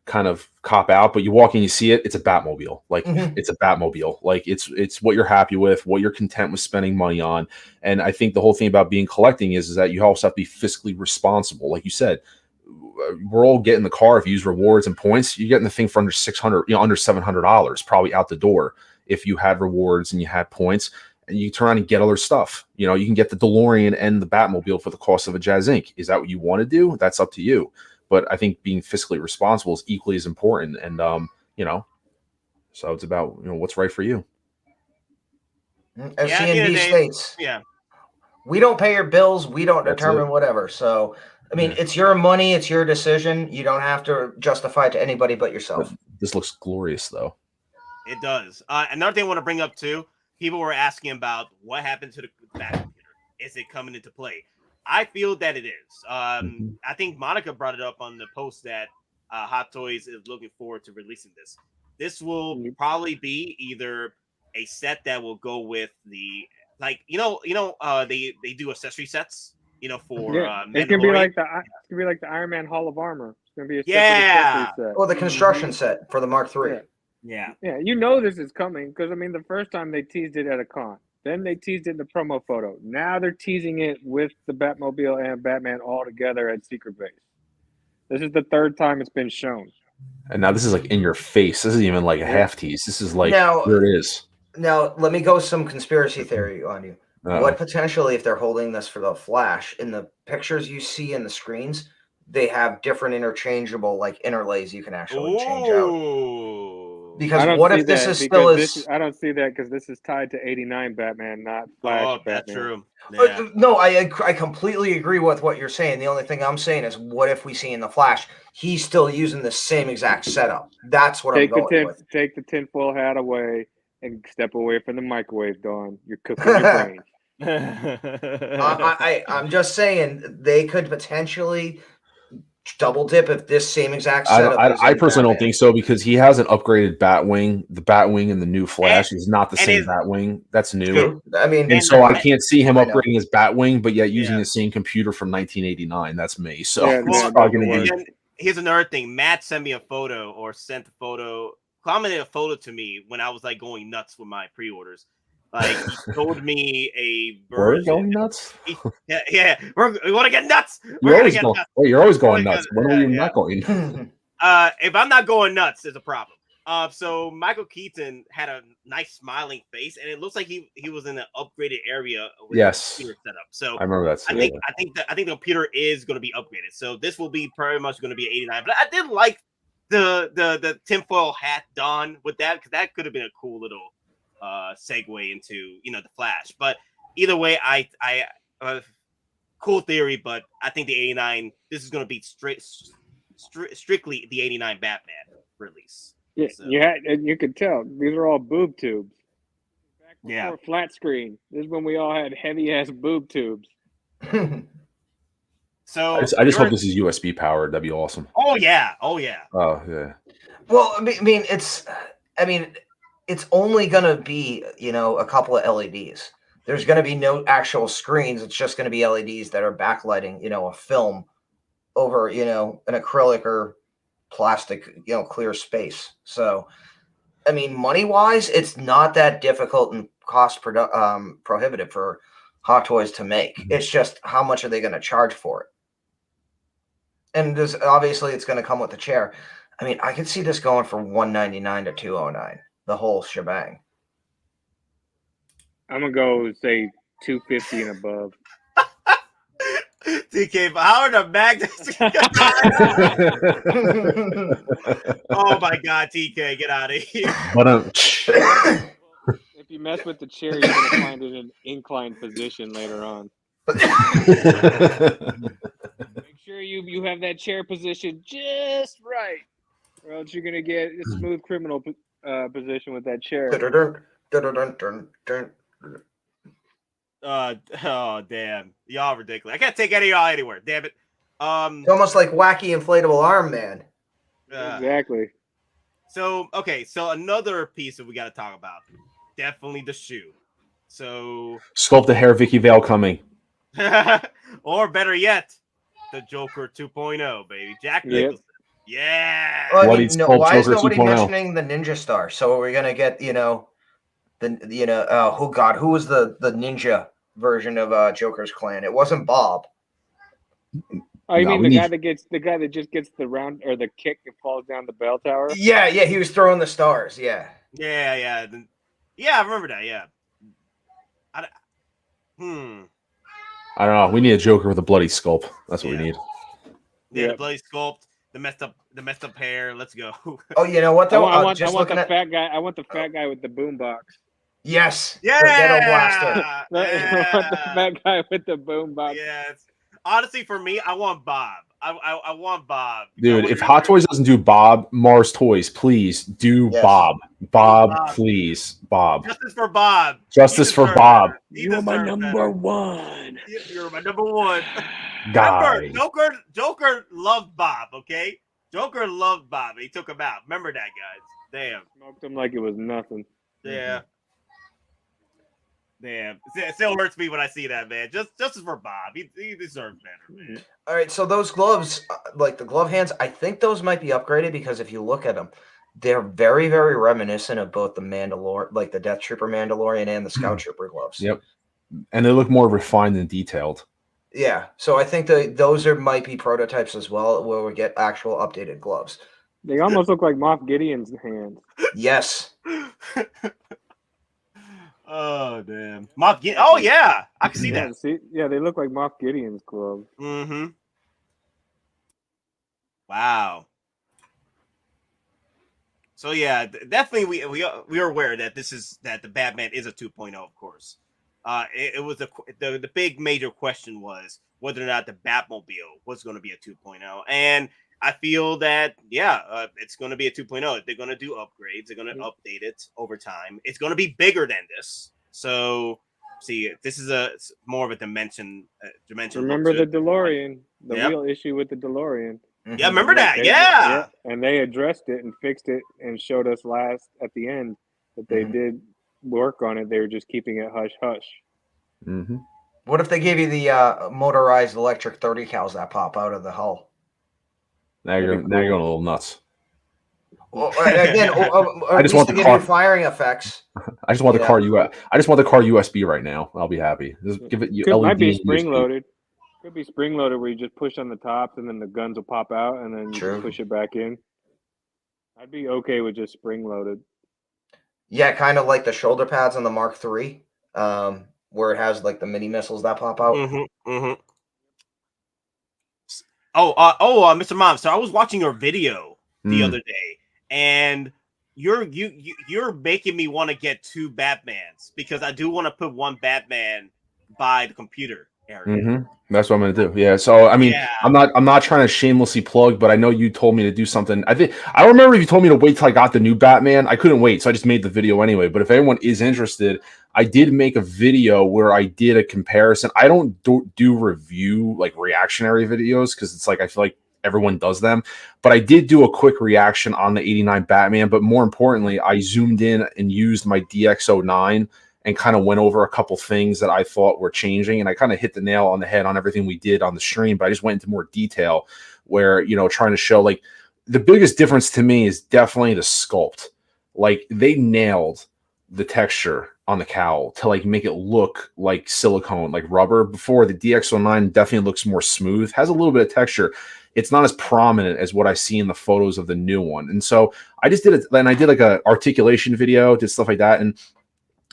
kind of cop out, but you walk in, you see it, it's a Batmobile. Like it's a Batmobile. Like it's what you're happy with, what you're content with spending money on. And I think the whole thing about being collecting is that you also have to be fiscally responsible. Like you said, we're all getting the car if you use rewards and points. You're getting the thing for under $600, under $700, probably out the door if you had rewards and you had points. And you turn around and get other stuff. You can get the DeLorean and the Batmobile for the cost of a Jazz Inc. Is that what you want to do? That's up to you. But I think being fiscally responsible is equally as important. And, so it's about, what's right for you. As CNB states, we don't pay your bills. We don't determine whatever. So, I mean, it's your money. It's your decision. You don't have to justify it to anybody but yourself. This looks glorious, though. It does. Another thing I want to bring up, too, people were asking about what happened to the Batmobile. Is it coming into play? I feel that it is. I think Monica brought it up on the post that Hot Toys is looking forward to releasing this. This will probably be either a set that will go with the they do accessory sets, for it's gonna be like the Iron Man Hall of Armor. It's gonna be a accessory set. Or the construction set for the Mark III. Yeah. This is coming because the first time they teased it at a con. Then they teased it in the promo photo. Now they're teasing it with the Batmobile and Batman all together at Secret Base. This is the third time it's been shown. And now this is like in your face. This isn't even like a half tease. This is like, here it is. Now, let me go some conspiracy theory on you. What potentially, if they're holding this for the Flash, in the pictures you see in the screens, they have different interchangeable interlays you can actually change out. Because what if this is still I don't see that because this is tied to 89 Batman, not Flash Batman. That's true. Yeah. No, I completely agree with what you're saying. The only thing I'm saying is, what if we see in the Flash, he's still using the same exact setup? That's what I'm going with. Take the tinfoil hat away and step away from the microwave, Dawn. You're cooking your brain. I'm just saying they could potentially double dip if this same exact setup. I personally don't think so because he has an upgraded Batwing. The Batwing in the new Flash is not the same Batwing. That's new. I mean, and so I can't see him upgrading his Batwing, but yet using the same computer from 1989. That's me. So here's another thing. Matt sent me a photo or sent a photo, commented a photo to me when I was going nuts with my pre-orders. He told me a version. We're going nuts. We want to get nuts. You're always going nuts. When are you not going? If I'm not going nuts, there's a problem. So Michael Keaton had a nice smiling face, and it looks like he was in an upgraded area with the computer setup. So I remember that. I think the computer is going to be upgraded. So this will be pretty much going to be 89. But I did like the tinfoil hat done with that because that could have been a cool little segue into the Flash. But either way, I cool theory, but I think the 89 this is going to be strictly the 89 Batman release. Yeah, so. And you could tell these are all boob tubes. Back before flat screen, this is when we all had heavy ass boob tubes. So I just hope this is USB powered. That'd be awesome. Oh yeah. Oh yeah. Well, I mean, it's only going to be, a couple of LEDs. There's going to be no actual screens. It's just going to be LEDs that are backlighting, a film over, an acrylic or plastic, clear space. So, I mean, money-wise, it's not that difficult and cost prohibitive for Hot Toys to make. It's just how much are they going to charge for it? And obviously, it's going to come with the chair. I mean, I could see this going from $199 to $209. The whole shebang. I'm gonna go say 250 and above. TK, how are the magnets? Oh my God, TK, get out of here! If you mess with the chair, you're gonna find it in an inclined position later on. Make sure you have that chair position just right, or else you're gonna get a smooth criminal position with that chair. Oh damn, y'all ridiculous. I can't take any of y'all anywhere. Damn it. It's almost like wacky inflatable arm man. Exactly. So another piece that we got to talk about, definitely the shoe. So sculpt the hair, Vicky Vale coming. Or better yet, the Joker 2.0, baby. Jack Nicholson. Yeah. Well, I Bloody mean, no, Sculpt why is Joker nobody 2.0. mentioning the Ninja Star? So we're gonna get, who was the ninja version of Joker's clan? It wasn't Bob. Oh, you No, mean we the need- guy that just gets the round or the kick and falls down the bell tower? Yeah, he was throwing the stars. Yeah. Yeah. I remember that. Yeah. I don't know. We need a Joker with a bloody Sculpt. That's what we need. Yeah, the bloody Sculpt, the messed up hair. Let's go. Oh, you know what though? I want the fat guy. I want the fat guy with the boombox. Yes. Yeah. The ghetto blaster. I want the fat guy with the boombox. Yes. Honestly, for me, I want Bob. I want Bob. Dude, if Hot Toys doesn't do Bob, Mars Toys, please do Bob. Bob, please. Bob. Justice for Bob. Justice for Bob. You are my number one. You're my number one. Guy. Remember, Joker loved Bob, okay? Joker loved Bob. He took him out. Remember that, guys. Damn. Smoked him like it was nothing. Yeah. Damn. It still hurts me when I see that, man. Justice for Bob. He deserves better, man. All right, so those gloves, like the glove hands, I think those might be upgraded because if you look at them, they're very, very reminiscent of both the Mandalorian, like the Death Trooper Mandalorian and the Scout Trooper gloves. Yep. And they look more refined and detailed. Yeah, so I think those might be prototypes as well, where we get actual updated gloves. They almost look like Moff Gideon's hands. Yes. Oh damn. Oh yeah, I can see that. See, they look like Moff Gideon's gloves. Mm-hmm. Wow. So yeah, definitely we are aware that the Batman is a 2.0, of course. It was the big major question was whether or not the Batmobile was going to be a 2.0, and I feel that it's going to be a 2.0. They're going to do upgrades. They're going to update it over time. It's going to be bigger than this. So, see, this is more of a dimension. Remember the DeLorean, the real issue with the DeLorean. Yeah, remember that? Yeah. And they addressed it and fixed it and showed us at the end that they did work on it. They were just keeping it hush hush. Mm-hmm. What if they gave you the motorized electric 30 cals that pop out of the hull? Now you're going a little nuts. Well, again, I just want the car firing effects. I just want the car I just want the car USB right now. I'll be happy. Just give it LED. Might be spring loaded. Could be spring loaded where you just push on the tops and then the guns will pop out and then you just push it back in. I'd be okay with just spring loaded. Yeah, kind of like the shoulder pads on the Mark III, where it has like the mini missiles that pop out. Mr. Mom, so I was watching your video the other day, and you're making me want to get 2 Batmans because I do want to put one Batman by the computer area. That's what I'm gonna do. Yeah. So I mean, I'm not trying to shamelessly plug, but I know you told me to do something. I don't remember if you told me to wait till I got the new Batman. I couldn't wait, so I just made the video anyway. But if anyone is interested, I did make a video where I did a comparison. I don't do review like reactionary videos because it's like I feel like everyone does them. But I did do a quick reaction on the '89 Batman. But more importantly, I zoomed in and used my DX09 and kind of went over a couple things that I thought were changing. And I kind of hit the nail on the head on everything we did on the stream, but I just went into more detail where, trying to show like the biggest difference to me is definitely the sculpt. Like they nailed the texture on the cowl to like make it look like silicone, like rubber. Before the DX09 definitely looks more smooth, has a little bit of texture. It's not as prominent as what I see in the photos of the new one. And so I just did it. And I did like a articulation video, did stuff like that. And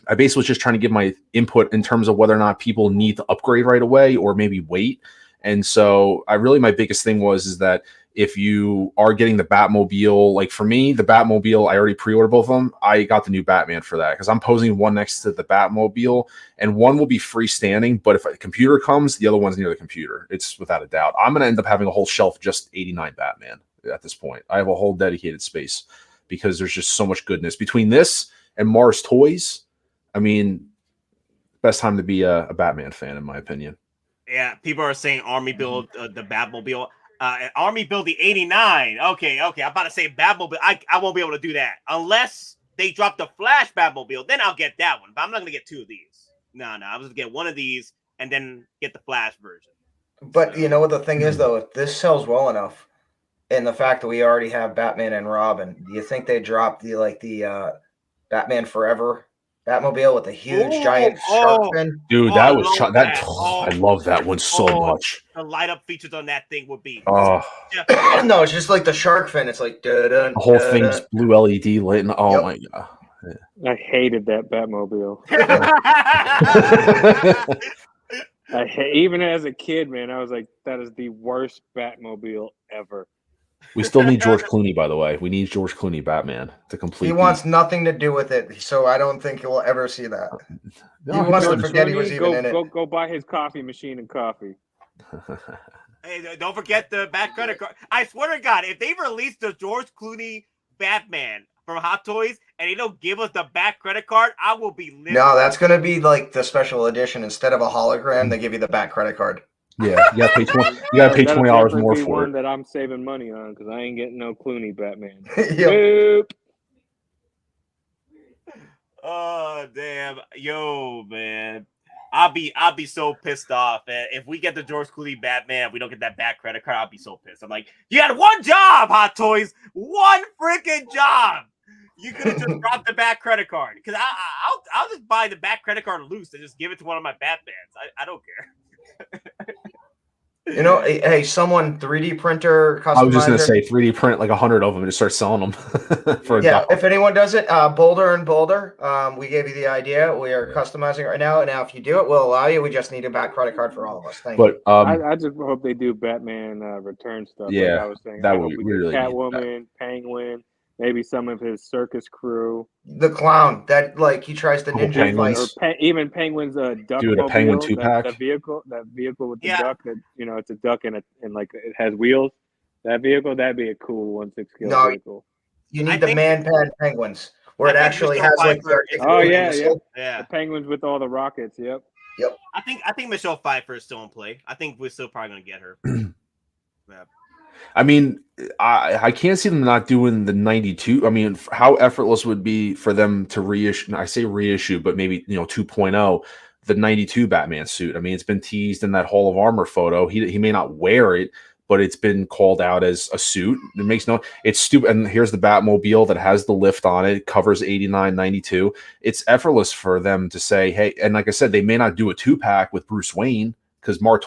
I basically was just trying to give my input in terms of whether or not people need to upgrade right away or maybe wait. And so my biggest thing is that if you are getting the Batmobile, like for me, the Batmobile, I already pre-ordered both of them. I got the new Batman for that because I'm posing one next to the Batmobile and one will be freestanding. But if a computer comes, the other one's near the computer. It's without a doubt. I'm going to end up having a whole shelf just 89 Batman at this point. I have a whole dedicated space because there's just so much goodness between this and Mars Toys. I mean, best time to be a Batman fan, in my opinion. Yeah, people are saying Army build the Batmobile. Army build the 89. Okay. I'm about to say Batmobile. I won't be able to do that unless they drop the Flash Batmobile. Then I'll get that one. But I'm not gonna get 2 of these. No. I'm just gonna get one of these and then get the Flash version. But you know what the thing is, though, if this sells well enough, and the fact that we already have Batman and Robin, do you think they dropped the Batman Forever Batmobile with a huge giant shark fin? Dude, that was I love that one so much. The light up features on that thing would be. Oh no, it's just like the shark fin. It's like the whole thing's blue LED lit. Oh my god. I hated that Batmobile. Even as a kid, man, I was like, that is the worst Batmobile ever. We still need George Clooney, by the way. We need George Clooney Batman to complete. He wants nothing to do with it, so I don't think you'll ever see that. He wants to forget he was even in it. Go buy his coffee machine and coffee. Hey, don't forget the back credit card. I swear to God, if they release the George Clooney Batman from Hot Toys and they don't give us the back credit card, I will be livid. No, that's going to be like the special edition. Instead of a hologram, they give you the back credit card. Yeah, you got to pay $20 more for one it. That I'm saving money on because I ain't getting no Clooney Batman. Nope. Oh damn, yo man, I'll be so pissed off if we get the George Clooney Batman. If we don't get that back credit card, I'll be so pissed. I'm like, you had one job, Hot Toys, one freaking job. You could have just dropped the back credit card because I'll just buy the back credit card loose and just give it to one of my Batmans. I don't care. You know, hey, someone 3D printer customizer. I was just gonna say 3D print like 100 of them and just start selling them for a dollar. If anyone does it, Boulder and Boulder, we gave you the idea. We are customizing right now. Now, if you do it, we'll allow you. We just need a back credit card for all of us. Thank you. I just hope they do Batman return stuff. Yeah, like I was saying. that would be really Catwoman, Penguin, maybe some of his circus crew. The clown that he tries to ninja fight. Even Penguin's duck. Dude, a Penguin 2-pack. That vehicle with the duck that it's a duck and like it has wheels. That vehicle, that'd be a cool 1/6 scale vehicle. You need the man-pad penguins where it actually has like. The penguins with all the rockets. Yep. I think Michelle Pfeiffer is still in play. I think we're still probably gonna get her. Yeah. I mean, I can't see them not doing the 92. I mean, how effortless would it be for them to reissue? I say reissue, but maybe 2.0 the 92 Batman suit. I mean, it's been teased in that Hall of Armor photo. He may not wear it, but it's been called out as a suit. It makes it's stupid. And here's the Batmobile that has the lift on it. It covers 89, 92. It's effortless for them to say, hey, and like I said, they may not do a 2-pack with Bruce Wayne, because Mars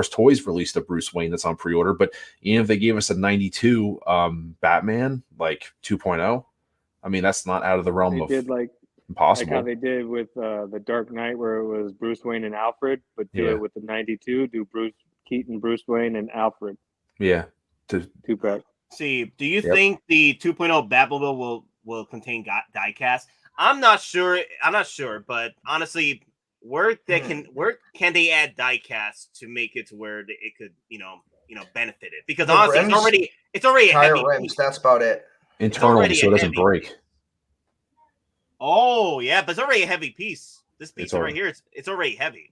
Toys released a Bruce Wayne that's on pre-order, but even if they gave us a 92 Batman, like 2.0, I mean, that's not out of the realm of impossible. Like how they did with the Dark Knight, where it was Bruce Wayne and Alfred, but do it with the 92, do Bruce Keaton, Bruce Wayne, and Alfred. Yeah. 2-pack. See, do you think the 2.0 Batmobile will contain diecast? I'm not sure, but honestly, where can they add diecast to make it to where it could benefit it? Because honestly, rims, it's already tire heavy rims. piece. That's about it. Internally, so it doesn't break. Oh yeah, but it's already a heavy piece. This piece right here, it's already heavy.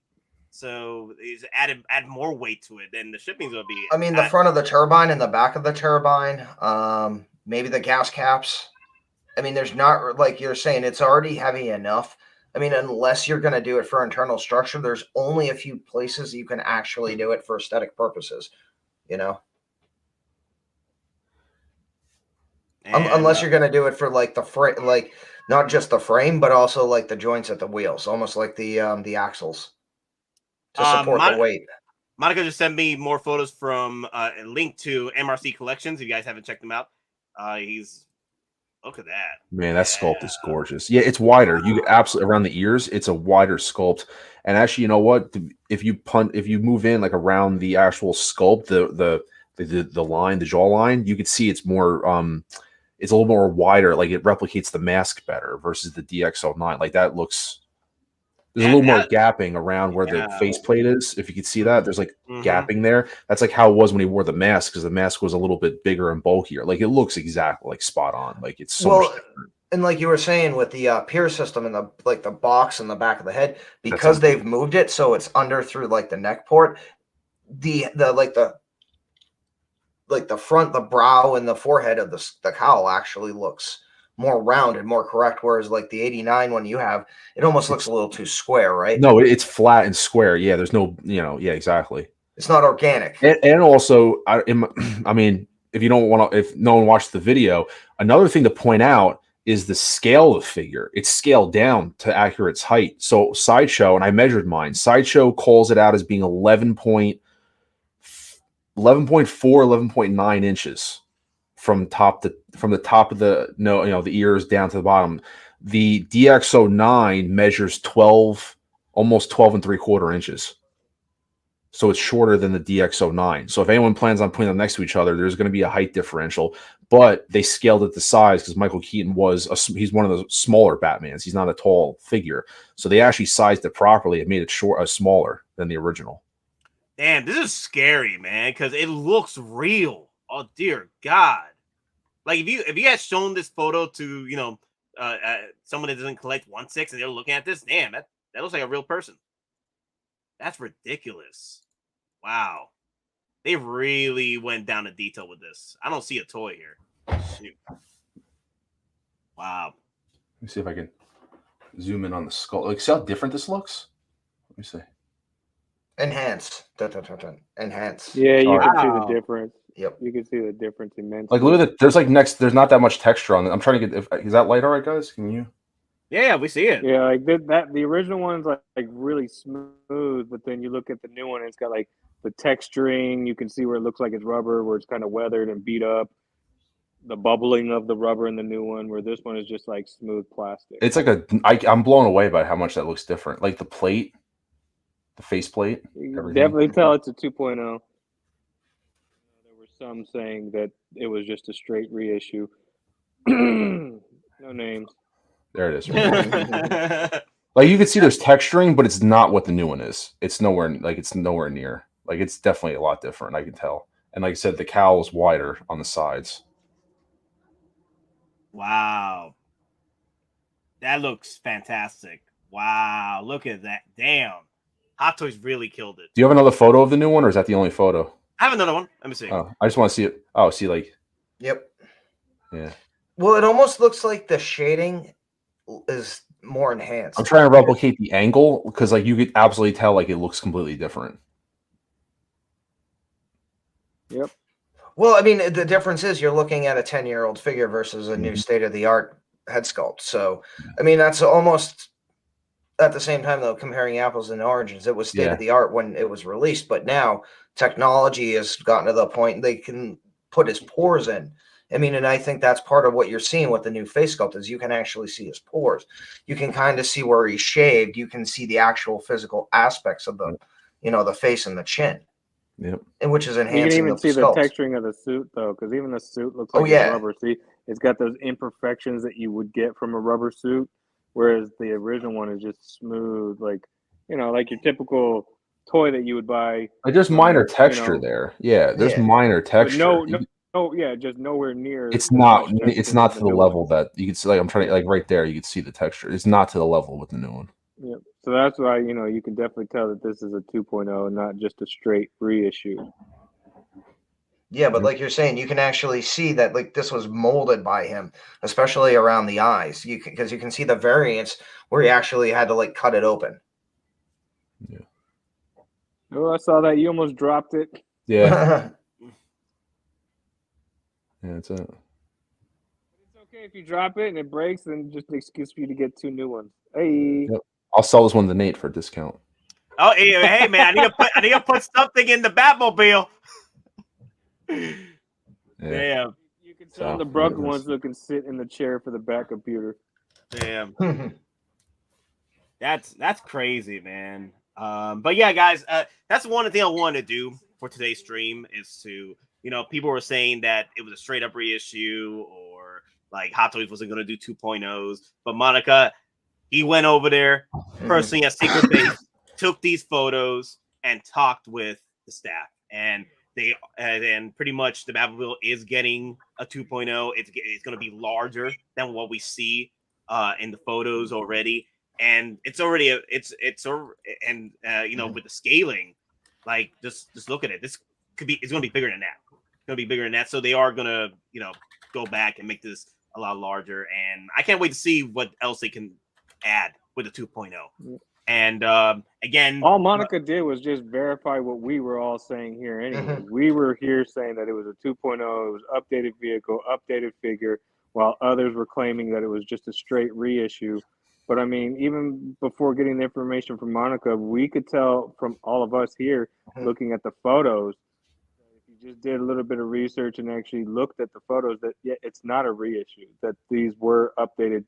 So it's add more weight to it, then the shipping's gonna be. I mean, the front of the turbine and the back of the turbine, maybe the gas caps. I mean, there's not, like you're saying, it's already heavy enough. I mean, unless you're going to do it for internal structure, there's only a few places you can actually do it for aesthetic purposes, unless you're going to do it for like the frame, like not just the frame, but also like the joints at the wheels, almost like the axles to support the weight. Monica just sent me more photos from a link to MRC Collections. If you guys haven't checked them out, look at that. Man, that sculpt is gorgeous. Yeah, it's wider. You get absolutely around the ears. It's a wider sculpt. And actually, you know what? If you move in like around the actual sculpt, the line, the jawline, you could see it's more it's a little more wider. Like it replicates the mask better versus the DX09. Like that looks. There's a little more gapping around where the faceplate is. If you could see that, there's like gapping there. That's like how it was when he wore the mask, because the mask was a little bit bigger and bulkier. Like it looks exactly like spot on. Like it's so much different. And like you were saying with the pier system and the box in the back of the head, because they've moved it so it's under through like the neck port, the front, the brow and the forehead of the cowl actually looks more round and more correct, whereas like the 89 one you have, it almost looks a little too square, right? No, it's flat and square. Yeah, there's no, exactly. It's not organic. And also, I mean, if you don't want to, if no one watched the video, another thing to point out is the scale of the figure. It's scaled down to accurate its height. So Sideshow, and I measured mine, Sideshow calls it out as being 11.4, 11.9 inches from the top of the the ears down to the bottom. The DX09 measures 12, almost 12 and 3/4 inches. So it's shorter than the DX09. So if anyone plans on putting them next to each other, there's going to be a height differential. But they scaled it to size because Michael Keaton he's one of the smaller Batmans. He's not a tall figure. So they actually sized it properly and made it smaller than the original. Damn, this is scary, man, because it looks real. Oh dear God! Like if you had shown this photo to someone that doesn't collect 1/6 and they're looking at this, damn, that looks like a real person. That's ridiculous. Wow. They really went down to detail with this. I don't see a toy here. Shoot. Wow. Let me see if I can zoom in on the skull. Like, see how different this looks? Let me see. Enhance. Enhance. Yeah, you can see the difference. Yep. You can see the difference immensely. Like, look at it. There's not that much texture on it. I'm trying to get. Is that light all right, guys? Can you? Yeah, we see it. Yeah, like the original one's like really smooth, but then you look at the new one, and it's got like the texturing. You can see where it looks like it's rubber, where it's kind of weathered and beat up. The bubbling of the rubber in the new one, where this one is just like smooth plastic. It's like I'm blown away by how much that looks different. Like the plate, the face plate. You can definitely tell it's a 2.0. There were some saying that it was just a straight reissue. No names. There it is. Like you can see there's texturing, but it's not what the new one is. It's nowhere near. Like it's definitely a lot different. I can tell. And like I said, the cowl is wider on the sides. Wow. That looks fantastic. Wow. Look at that. Damn. Hot Toys really killed it. Do you have another photo of the new one, or is that the only photo? I have another one. Let me see. Oh, I just want to see it. Oh, see, like. Yep. Yeah. Well, it almost looks like the shading is more enhanced. I'm trying to replicate the angle because, like, you could absolutely tell, like, it looks completely different. Yep. Well, I mean, the difference is you're looking at a 10-year-old figure versus a new state-of-the-art head sculpt. So, I mean, that's almost at the same time, though, comparing apples and oranges. It was state-of-the-art when it was released, but now technology has gotten to the point they can put his pores in. I mean, and I think that's part of what you're seeing with the new face sculpt is you can actually see his pores. You can kind of see where he's shaved. You can see the actual physical aspects of the, the face and the chin. Yep. And which is enhancing. You can even see sculpt. the texturing of the suit, though, because even the suit looks like it's rubber. See, it's got those imperfections that you would get from a rubber suit, whereas the original one is just smooth, like like your typical toy that you would buy. Like there's minor texture there. Yeah, there's minor texture. Just nowhere near. It's not to the level that you can see. Like I'm trying to right there, you can see the texture. It's not to the level with the new one. Yep. So that's why you can definitely tell that this is a 2.0, not just a straight reissue. Yeah, but like you're saying, you can actually see that like this was molded by him, especially around the eyes. Because you can see the variance where he actually had to like cut it open. Yeah. Oh, I saw that. You almost dropped it. Yeah. Yeah, that's it. It's okay if you drop it and it breaks, then just an excuse for you to get 2 new ones. Hey. Yep. I'll sell this one to Nate for a discount. Oh, hey man, I need to put something in the Batmobile. Yeah. Damn. You can sell the broken ones that can sit in the chair for the back computer. Damn. That's crazy, man. But yeah, guys, that's one thing I wanted to do for today's stream is to, people were saying that it was a straight up reissue or like Hot Toys wasn't going to do 2.0s. But Monica, he went over there personally at Secret Base, took these photos and talked with the staff. And pretty much the Batmobile is getting a 2.0. It's going to be larger than what we see in the photos already. And it's already with the scaling, like just look at it. It's going to be bigger than that. It's going to be bigger than that. So they are going to, go back and make this a lot larger. And I can't wait to see what else they can add with the 2.0. And again, all Monica did was just verify what we were all saying here. Anyway, we were here saying that it was a 2.0, it was updated vehicle, updated figure, while others were claiming that it was just a straight reissue. But I mean, even before getting the information from Monica, we could tell from all of us here looking at the photos, if you just did a little bit of research and actually looked at the photos, that yeah, it's not a reissue, that these were updated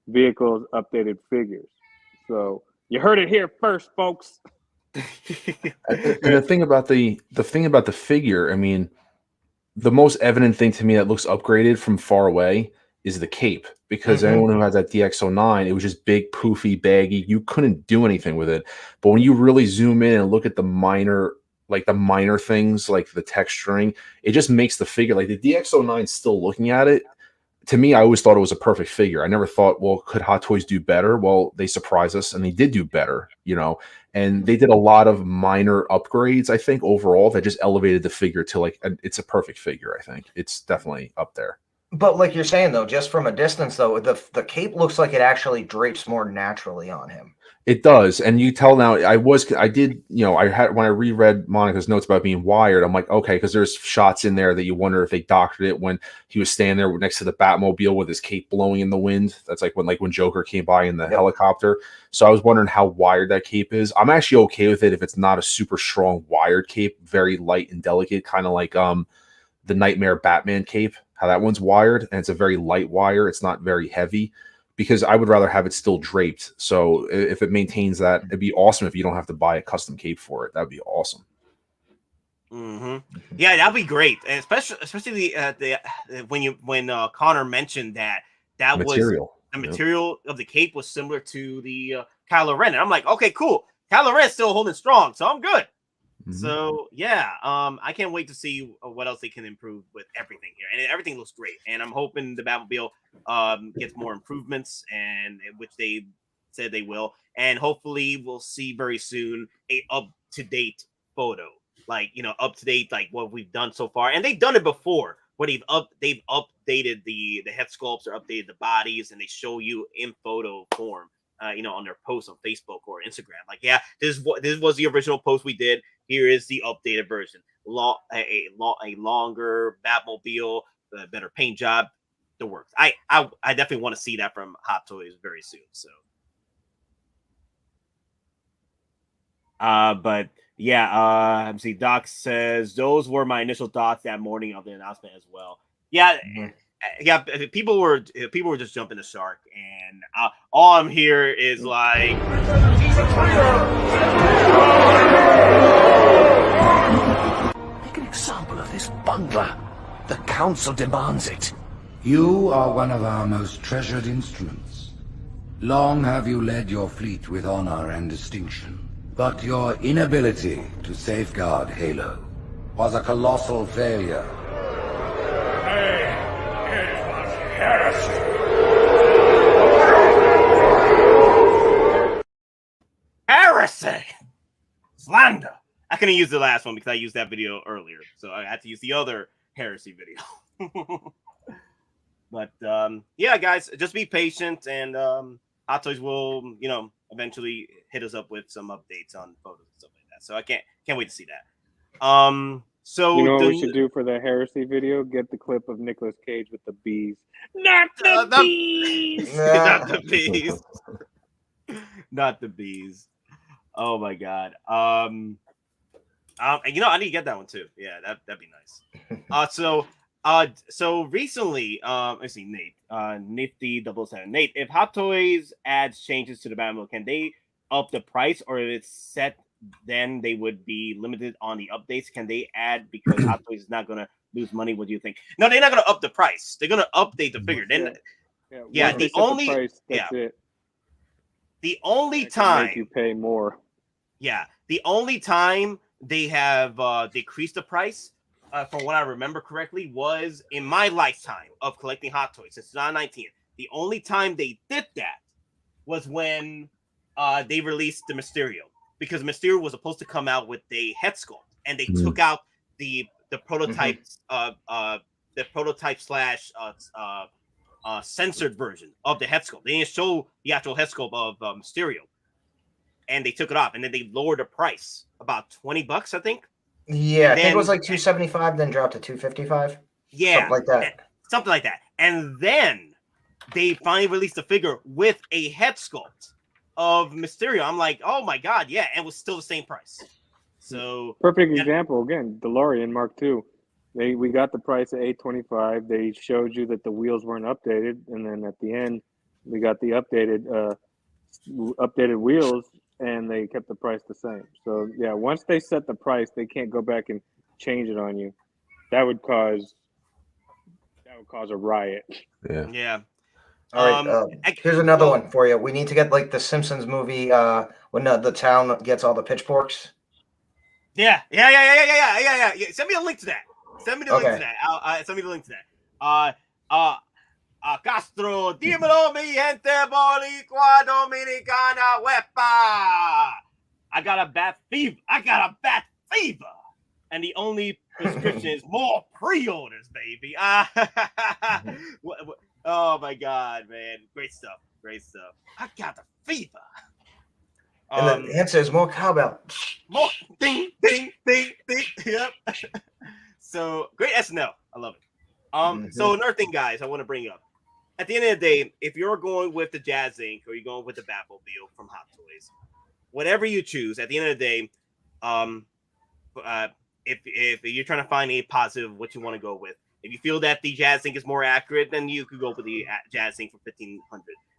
vehicles, updated figures. So you heard it here first, folks. And the thing about the figure, I mean, the most evident thing to me that looks upgraded from far away is the cape, because anyone who has that DX09, it was just big, poofy, baggy. You couldn't do anything with it. But when you really zoom in and look at the minor things, like the texturing, it just makes the figure, like the DX09, still looking at it, to me, I always thought it was a perfect figure. I never thought, well, could Hot Toys do better? Well, they surprised us, and they did do better, and they did a lot of minor upgrades, I think, overall, that just elevated the figure to it's a perfect figure. I think it's definitely up there. But like you're saying, though, just from a distance, though, the cape looks like it actually drapes more naturally on him. It does, and you tell now. I did, I had, when I reread Monica's notes about being wired, I'm like, okay, because there's shots in there that you wonder if they doctored it when he was standing there next to the Batmobile with his cape blowing in the wind. That's like when Joker came by in the helicopter. So I was wondering how wired that cape is. I'm actually okay with it if it's not a super strong wired cape, very light and delicate, kind of like the Nightmare Batman cape, how that one's wired, and it's a very light wire. It's not very heavy, because I would rather have it still draped. So if it maintains that, it'd be awesome if you don't have to buy a custom cape for it. That'd be awesome. Yeah, that'd be great, and especially when Connor mentioned that material. Was the material of the cape was similar to the Kylo Ren, and I'm like, okay, cool. Kylo Ren's still holding strong, so I'm good. So yeah, I can't wait to see what else they can improve with everything here, and everything looks great. And I'm hoping the Batmobile gets more improvements, and which they said they will. And hopefully, we'll see very soon a up-to-date photo, up to date, like what we've done so far. And they've done it before, where they've updated the head sculpts or updated the bodies, and they show you in photo form. On their posts on Facebook or Instagram, like, yeah, this was the original post we did. Here is the updated version. A longer Batmobile, a better paint job, the works. I definitely want to see that from Hot Toys very soon. So, but yeah, see, Doc says those were my initial thoughts that morning of the announcement as well. Yeah. Yeah, people were just jumping the shark, and all I'm here is like, make an example of this bungler. The council demands it. You are one of our most treasured instruments. Long have you led your fleet with honor and distinction, but your inability to safeguard Halo was a colossal failure. Heresy! Slander! I couldn't use the last one because I used that video earlier, so I had to use the other heresy video. But yeah, guys, just be patient, and Hot Toys will, eventually hit us up with some updates on photos and stuff like that. So I can't wait to see that. So what we should do for the heresy video? Get the clip of Nicolas Cage with the bees. Not the bees. Not the bees. Not the bees. Oh my god. I need to get that one too. Yeah, that'd be nice. So recently, let's see, Nate, Nifty 007. Nate, if Hot Toys adds changes to the Batmobile, can they up the price, or if it's set, then they would be limited on the updates? Can they add, because Hot Toys is not going to lose money? What do you think? No, they're not going to up the price. They're going to update the figure. The only time make you pay more. Yeah, the only time they have decreased the price, from what I remember correctly, was in my lifetime of collecting Hot Toys since 2019. The only time they did that was when they released the Mysterio, because Mysterio was supposed to come out with a head sculpt, and they took out the prototype, the prototype slash censored version of the head sculpt. They didn't show the actual head sculpt of Mysterio. and they took it off, and then they lowered the price about $20, I think. Yeah, I think it was like $275, then dropped to $255. Yeah, something like that. Something like that. And then they finally released a figure with a head sculpt of Mysterio. I'm like, oh my god, yeah, and it was still the same price. So perfect example again, DeLorean Mark II. We got the price at $825. They showed you that the wheels weren't updated, and then at the end, we got the updated wheels, and they kept the price the same. So yeah, once they set the price, they can't go back and change it on you. That would cause a riot. Yeah. Yeah. All right. Here's another one for you. We need to get like the Simpsons movie when the town gets all the pitchforks. Yeah. Send me a link to that. Send me the link to that. Send me the link to that. Castro, dímelo, mi gente boricua dominicana, wepa. I got a bat fever. And the only prescription is more pre-orders, baby. Oh my god, man. Great stuff. I got the fever. And the answer is more cowbell. More ding, ding, ding, ding. Yep. So great SNL. I love it. So another thing, guys, I want to bring up. At the end of the day, if you're going with the Jazz Inc. or you're going with the Batmobile from Hot Toys, whatever you choose, at the end of the day, if you're trying to find a positive, what you want to go with, if you feel that the Jazz Inc. is more accurate, then you could go with the Jazz Inc. for $1,500.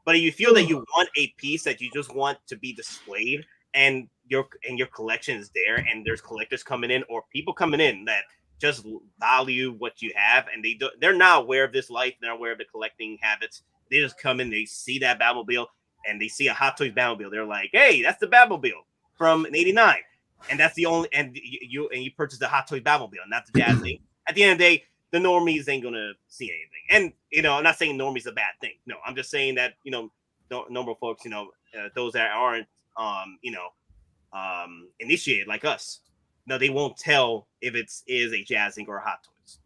But if you feel that you want a piece that you just want to be displayed, and your collection is there, and there's collectors coming in or people coming in that just value what you have, and they're not aware of this life, they're not aware of the collecting habits. They just come in, they see that Batmobile, and they see a Hot Toys Batmobile. They're like, hey, that's the Batmobile from '89, and that's the only, and you purchase the Hot Toys Batmobile, not the Jazz Inc. At the end of the day, the normies ain't gonna see anything. And I'm not saying normies is a bad thing. No, I'm just saying that normal folks, those that aren't initiated like us, no, they won't tell if it is a Jazz Inc. or a Hot Toys,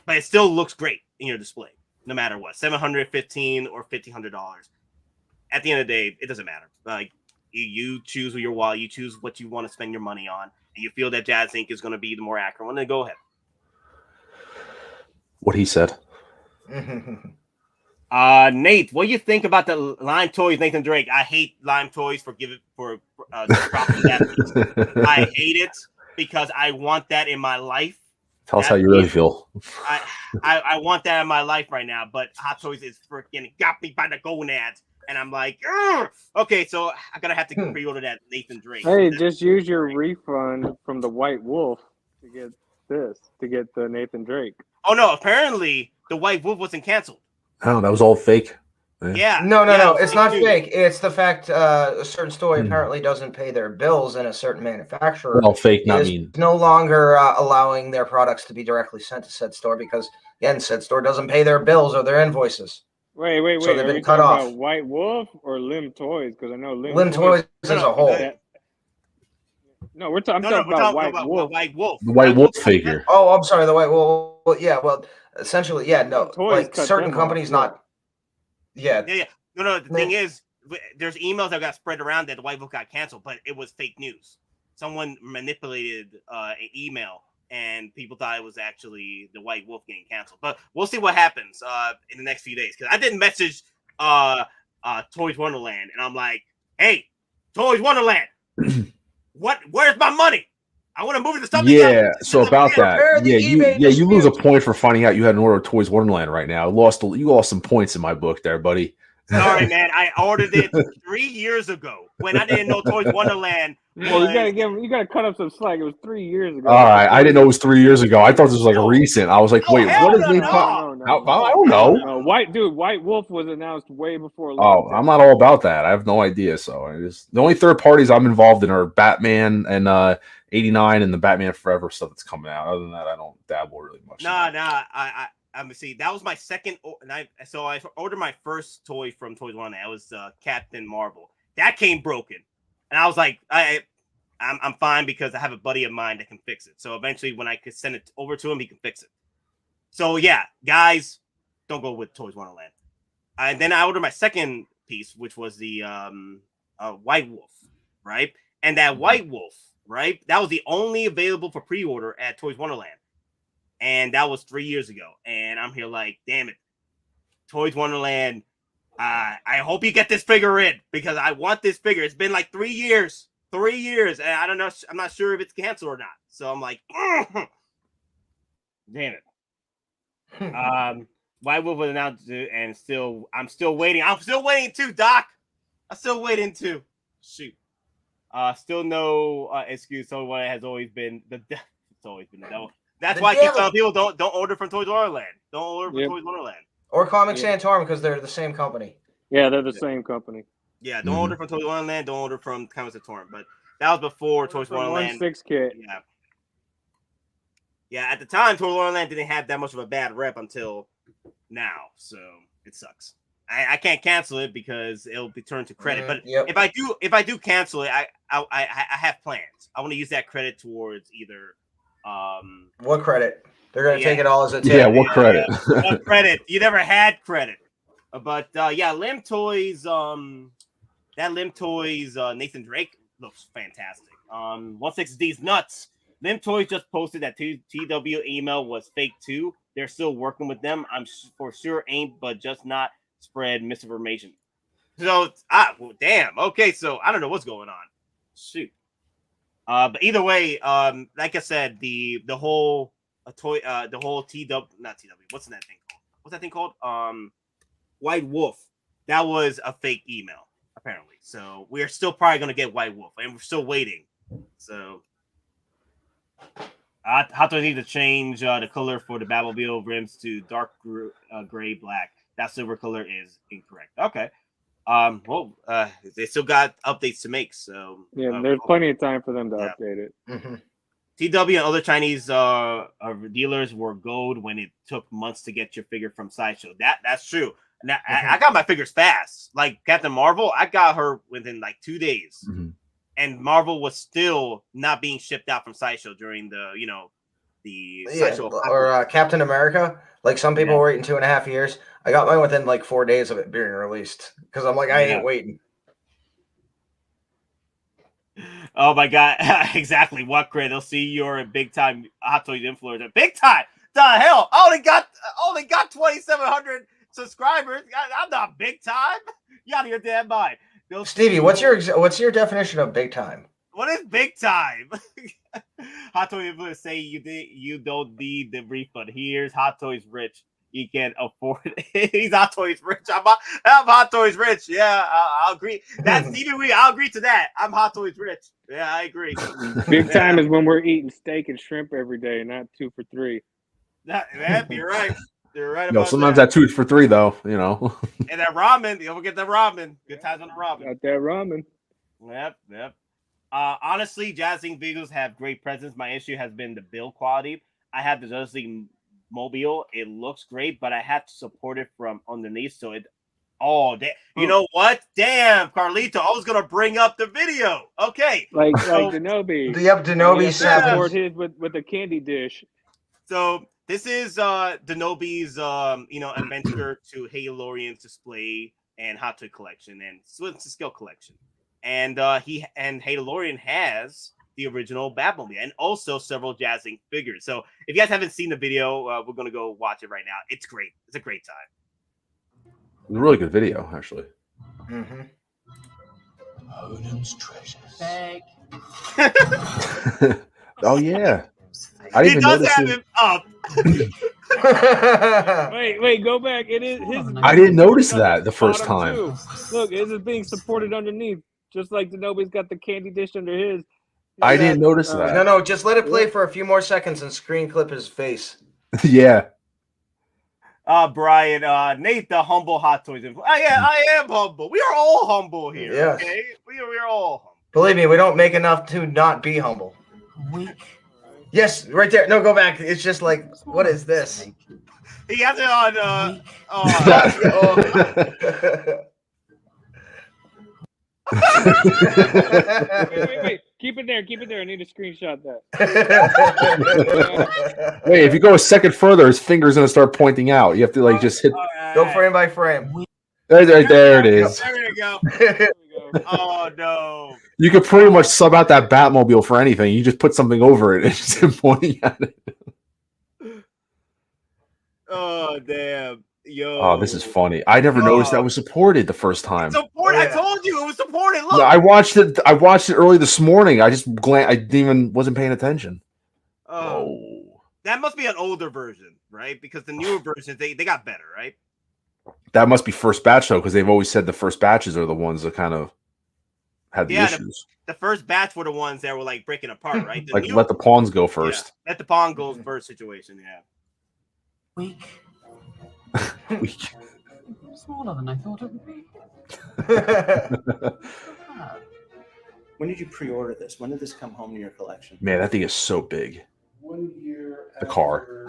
but it still looks great in your display, no matter what. $715 or $1,500. At the end of the day, it doesn't matter. Like you choose your wallet, you choose what you want to spend your money on, and you feel that Jazz Inc. is going to be the more accurate one. Then go ahead. What he said. Nate, what do you think about the Lime Toys Nathan Drake? I hate Lime Toys for dropping that. I hate it because I want that in my life. Tell us how you really feel. I want that in my life right now, but Hot Toys is freaking got me by the gonads, and I'm like, ugh! Okay, so I'm gonna have to pre-order that Nathan Drake. Hey, just use your refund from the White Wolf to get the Nathan Drake. Oh no! Apparently, the White Wolf wasn't canceled. Oh, that was all fake. Yeah. No. It's not fake. It's the fact a certain store apparently doesn't pay their bills, and a certain manufacturer fake, no longer allowing their products to be directly sent to said store because, again, said store doesn't pay their bills or their invoices. Wait. So they've Are been cut off. About White Wolf or Lim Toys? Because I know Lim Toys as a whole. No, we're talking about White Wolf. White Wolf. The White Wolf figure. Oh, I'm sorry. The White Wolf. Well, essentially, yeah. No, like certain companies not. Yeah. No. The thing is, there's emails that got spread around that the White Wolf got canceled, but it was fake news. Someone manipulated an email, and people thought it was actually the White Wolf getting canceled. But we'll see what happens in the next few days. Because I didn't message Toys Wonderland, and I'm like, "Hey, Toys Wonderland, where's my money? I want to move it to something." Yeah, so about that, you lose a point for finding out you had an order of Toys Wonderland right now. You lost some points in my book there, buddy. Sorry, man. I ordered it 3 years ago when I didn't know Toys Wonderland. You gotta cut up some slack. It was 3 years ago. All right, I didn't know it was 3 years ago. I thought this was like recent. I was like, wait, what is it? I don't know. No, White Wolf was announced way before. I'm not all about that. I have no idea. So the only third parties I'm involved in are Batman and 89 and the Batman Forever stuff that's coming out. Other than that, I don't dabble really much. I'm see. That was my second, and I ordered my first toy from Toys Wonderland. That was Captain Marvel. That came broken, and I was like, I'm fine because I have a buddy of mine that can fix it. So eventually, when I could send it over to him, he can fix it. So yeah, guys, don't go with Toys Wonderland. And then I ordered my second piece, which was the White Wolf right? And that White Wolf, right? That was the only available for pre-order at Toys Wonderland. And that was 3 years ago. And I'm here like, damn it. Toys Wonderland, I hope you get this figure in because I want this figure. It's been like 3 years. 3 years. And I don't know. I'm not sure if it's canceled or not. So I'm like, damn it. White Wolf was announced and I'm still waiting. I'm still waiting too, Doc. I'm still waiting too. Shoot. Still no excuse. So what has always been it's always been the devil. That's why I keep telling people don't order from Toys Wonderland. Don't order from Toys Wonderland. Or Comic Santorum because they're the same company. Yeah, they're the same company. Yeah, don't order from Toys Wonderland. Don't order from Comic Santorum. But that was before Toys Wonderland. 1/6 kit. Yeah. Yeah, at the time, Toys Wonderland didn't have that much of a bad rep until now. So it sucks. I can't cancel it because it'll be turned to credit. But if I do cancel it, I have plans. I want to use that credit towards either what credit? They're gonna take it all as a tip. Yeah, what credit? What credit? You never had credit. But yeah, Lim Toys, that Lim Toys Nathan Drake looks fantastic. 16D's nuts. Lim Toys just posted that TW email was fake too. They're still working with them. I'm for sure ain't, but just not spread misinformation. So well, damn. Okay, so I don't know what's going on. Shoot. But either way, like I said, the whole TW, not TW. What's that thing called? What's that thing called? White Wolf. That was a fake email, apparently. So we're still probably gonna get White Wolf, and we're still waiting. So Hot Toys need to change the color for the Batmobile rims to dark gray black. That silver color is incorrect. Okay. Well, they still got updates to make, so yeah, there's plenty of time for them to update it. Mm-hmm. TW and other Chinese dealers were gold when it took months to get your figure from Sideshow. That's true. Now, I got my figures fast. Like Captain Marvel, I got her within like 2 days, and Marvel was still not being shipped out from Sideshow during the Sideshow or Captain America. Like some people were waiting 2.5 years. I got mine within like 4 days of it being released because I'm like, I ain't waiting. Oh my god, exactly. What credit? They'll see you're a big time Hot Toys influencer. Big time. The hell? I only got 2,700 subscribers. I'm not big time. You out of your damn mind. Stevie, what's your definition of big time? What is big time? Hot Toys influencers say you don't need the refund. Here's Hot Toys rich. He can afford it. He's Hot Toys rich. I'm Hot Toys rich. Yeah, I'll agree. That's Stevie. I'll agree to that. I'm Hot Toys rich. Yeah, I agree. Big time is when we're eating steak and shrimp every day, not 2 for $3. You're right. You're right about sometimes that 2 for $3 though, And that ramen. Don't forget that ramen. Good times on the ramen. Got that ramen. Yep. Honestly, Justice League vehicles have great presence. My issue has been the build quality. I have the Justice League Mobile. It looks great, but I have to support it from underneath. So it. Oh, you know what? Damn, Carlito. I was gonna bring up the video. Okay, like Denobi. Yep, Denobi support his with the candy dish. So this is Denobi's adventure to Halorian's display and Hot Toy collection and Switch Scale collection. And Halorian has the original Batmobile and also several Jazzing figures. So if you guys haven't seen the video, we're gonna go watch it right now. It's great. It's a great time. It's a really good video, actually. Odin's treasures. Oh yeah, I didn't he even does have notice him up. Wait, go back. It is his. I didn't notice that the first time. Too. Look, his is being supported underneath, just like Denobi's got the candy dish under his. I didn't notice that. No, just let it play for a few more seconds and screen clip his face. Yeah. Brian, Nate, the humble Hot Toys. I am humble. We are all humble here. Yes. Okay, we are all humble. Believe me, we don't make enough to not be humble. Yes, right there. No, go back. It's just like, what is this? He has it on. Wait. Keep it there. I need to screenshot that. Wait, if you go a second further, his finger's gonna start pointing out. You have to just hit. Go frame by frame. There it is. There you go. Oh no! You could pretty much sub out that Batmobile for anything. You just put something over it and just pointing at it. Oh damn! Yo. Oh, this is funny. I never noticed that was supported the first time. I told you it was supported. Look, No, I watched it early this morning. I just I didn't even wasn't paying attention. Oh, that must be an older version, right? Because the newer versions they got better, right? That must be first batch though, because they've always said the first batches are the ones that kind of had the issues. The first batch were the ones that were like breaking apart, right? Like let the pawns go first. Yeah, let the pawn go first situation. Yeah. Weak. Weak. Smaller than I thought it would be. When did you pre-order this? When did this come home to your collection? Man, that thing is so big. 1 year. The car.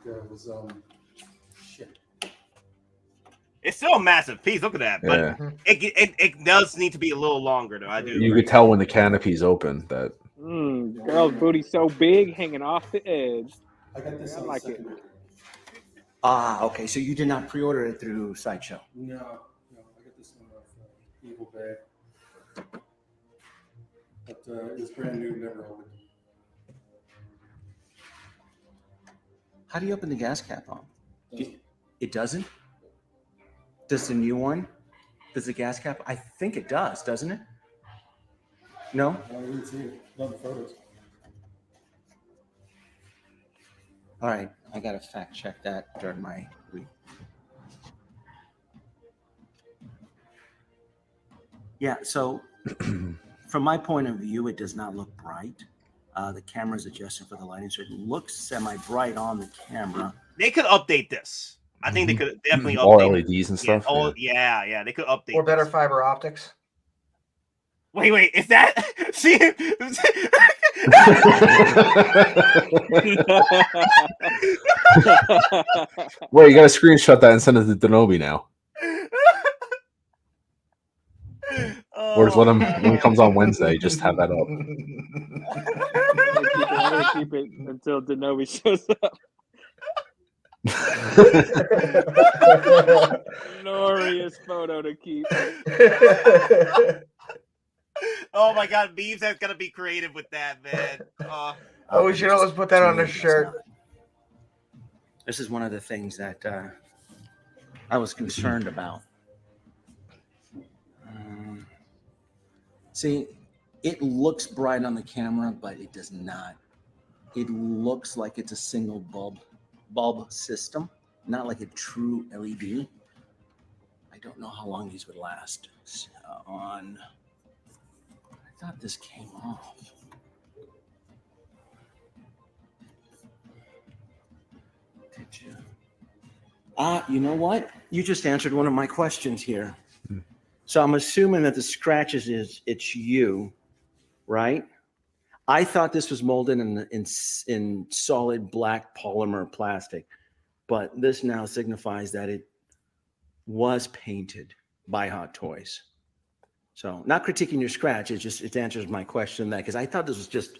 It was shit. It's still a massive piece. Look at that, but it does need to be a little longer though. I do. You could tell when the canopy's open that. Girl's booty so big, hanging off the edge. I got this. I like it. Ah, okay. So you did not pre-order it through Sideshow? No. I got this one off Evil Bay. But it's brand new, never opened. How do you open the gas cap on? It doesn't? Does the new one? Does the gas cap? I think it does, doesn't it? No? I didn't see it. Not the photos. All right. I got to fact check that during my week. Yeah, so from my point of view, it does not look bright. The camera is adjusted for the lighting, so it looks semi-bright on the camera. They could update this. I think they could definitely all update LEDs and stuff. Yeah, they could update. Or better fiber optics. Wait, is that? See? Wait, you got to screenshot that and send it to Denobi now. Or just let him when he comes on Wednesday. Just have that up. I'm gonna keep it until Denobi shows up. Glorious photo to keep. Oh my God, Beeves has got to be creative with that, man. Oh, we should always put that on a shirt. This is one of the things that I was concerned about. See, it looks bright on the camera, but it does not. It looks like it's a single bulb system, not like a true LED. I don't know how long these would last. So I thought this came off. Did you? You know what? You just answered one of my questions here. So I'm assuming that the scratches it's you, right? I thought this was molded in solid black polymer plastic, but this now signifies that it was painted by Hot Toys. So not critiquing your scratch, it answers my question that because I thought this was just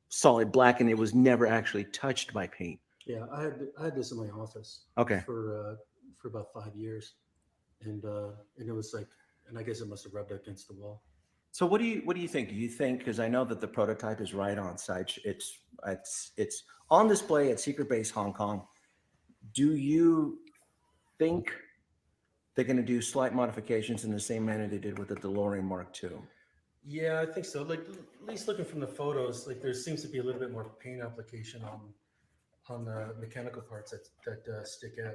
solid black and it was never actually touched by paint. Yeah, I had this in my office. Okay. For about 5 years, and it was like. And I guess it must have rubbed against the wall. So what do you think? Do you think, because I know that the prototype is right on site, it's on display at Secret Base Hong Kong. Do you think they're going to do slight modifications in the same manner they did with the DeLorean Mark II? Yeah, I think so. Like at least looking from the photos, like there seems to be a little bit more paint application on the mechanical parts that stick out.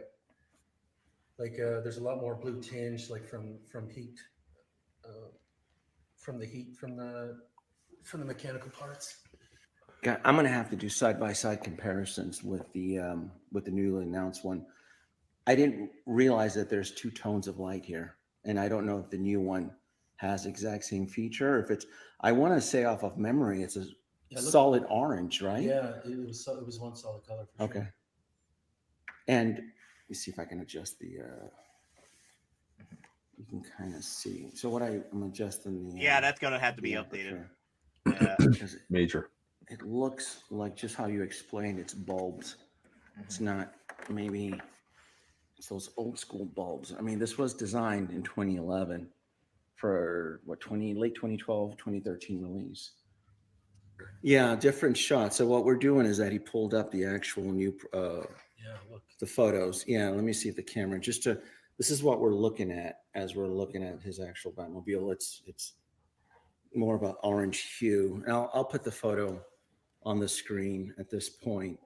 Like there's a lot more blue tinge, like from heat, from the mechanical parts. God, I'm gonna have to do side by side comparisons with the newly announced one. I didn't realize that there's two tones of light here, and I don't know if the new one has exact same feature. Or if it's, I want to say off of memory, it's a solid orange, right? Yeah, it was one solid color. For okay. Sure. And let me see if I can adjust the. You can kind of see. So what I'm adjusting the. Yeah, that's gonna have to be updated. Yeah. Major. It looks like just how you explained it's bulbs. It's not maybe It's those old school bulbs. I mean, this was designed in 2011 for what, late 2012, 2013 release. Yeah, different shots. So what we're doing is that he pulled up the actual new the photos. Yeah, let me see if the camera this is what we're looking at as we're looking at his actual Batmobile. It's more of an orange hue. And I'll put the photo on the screen at this point.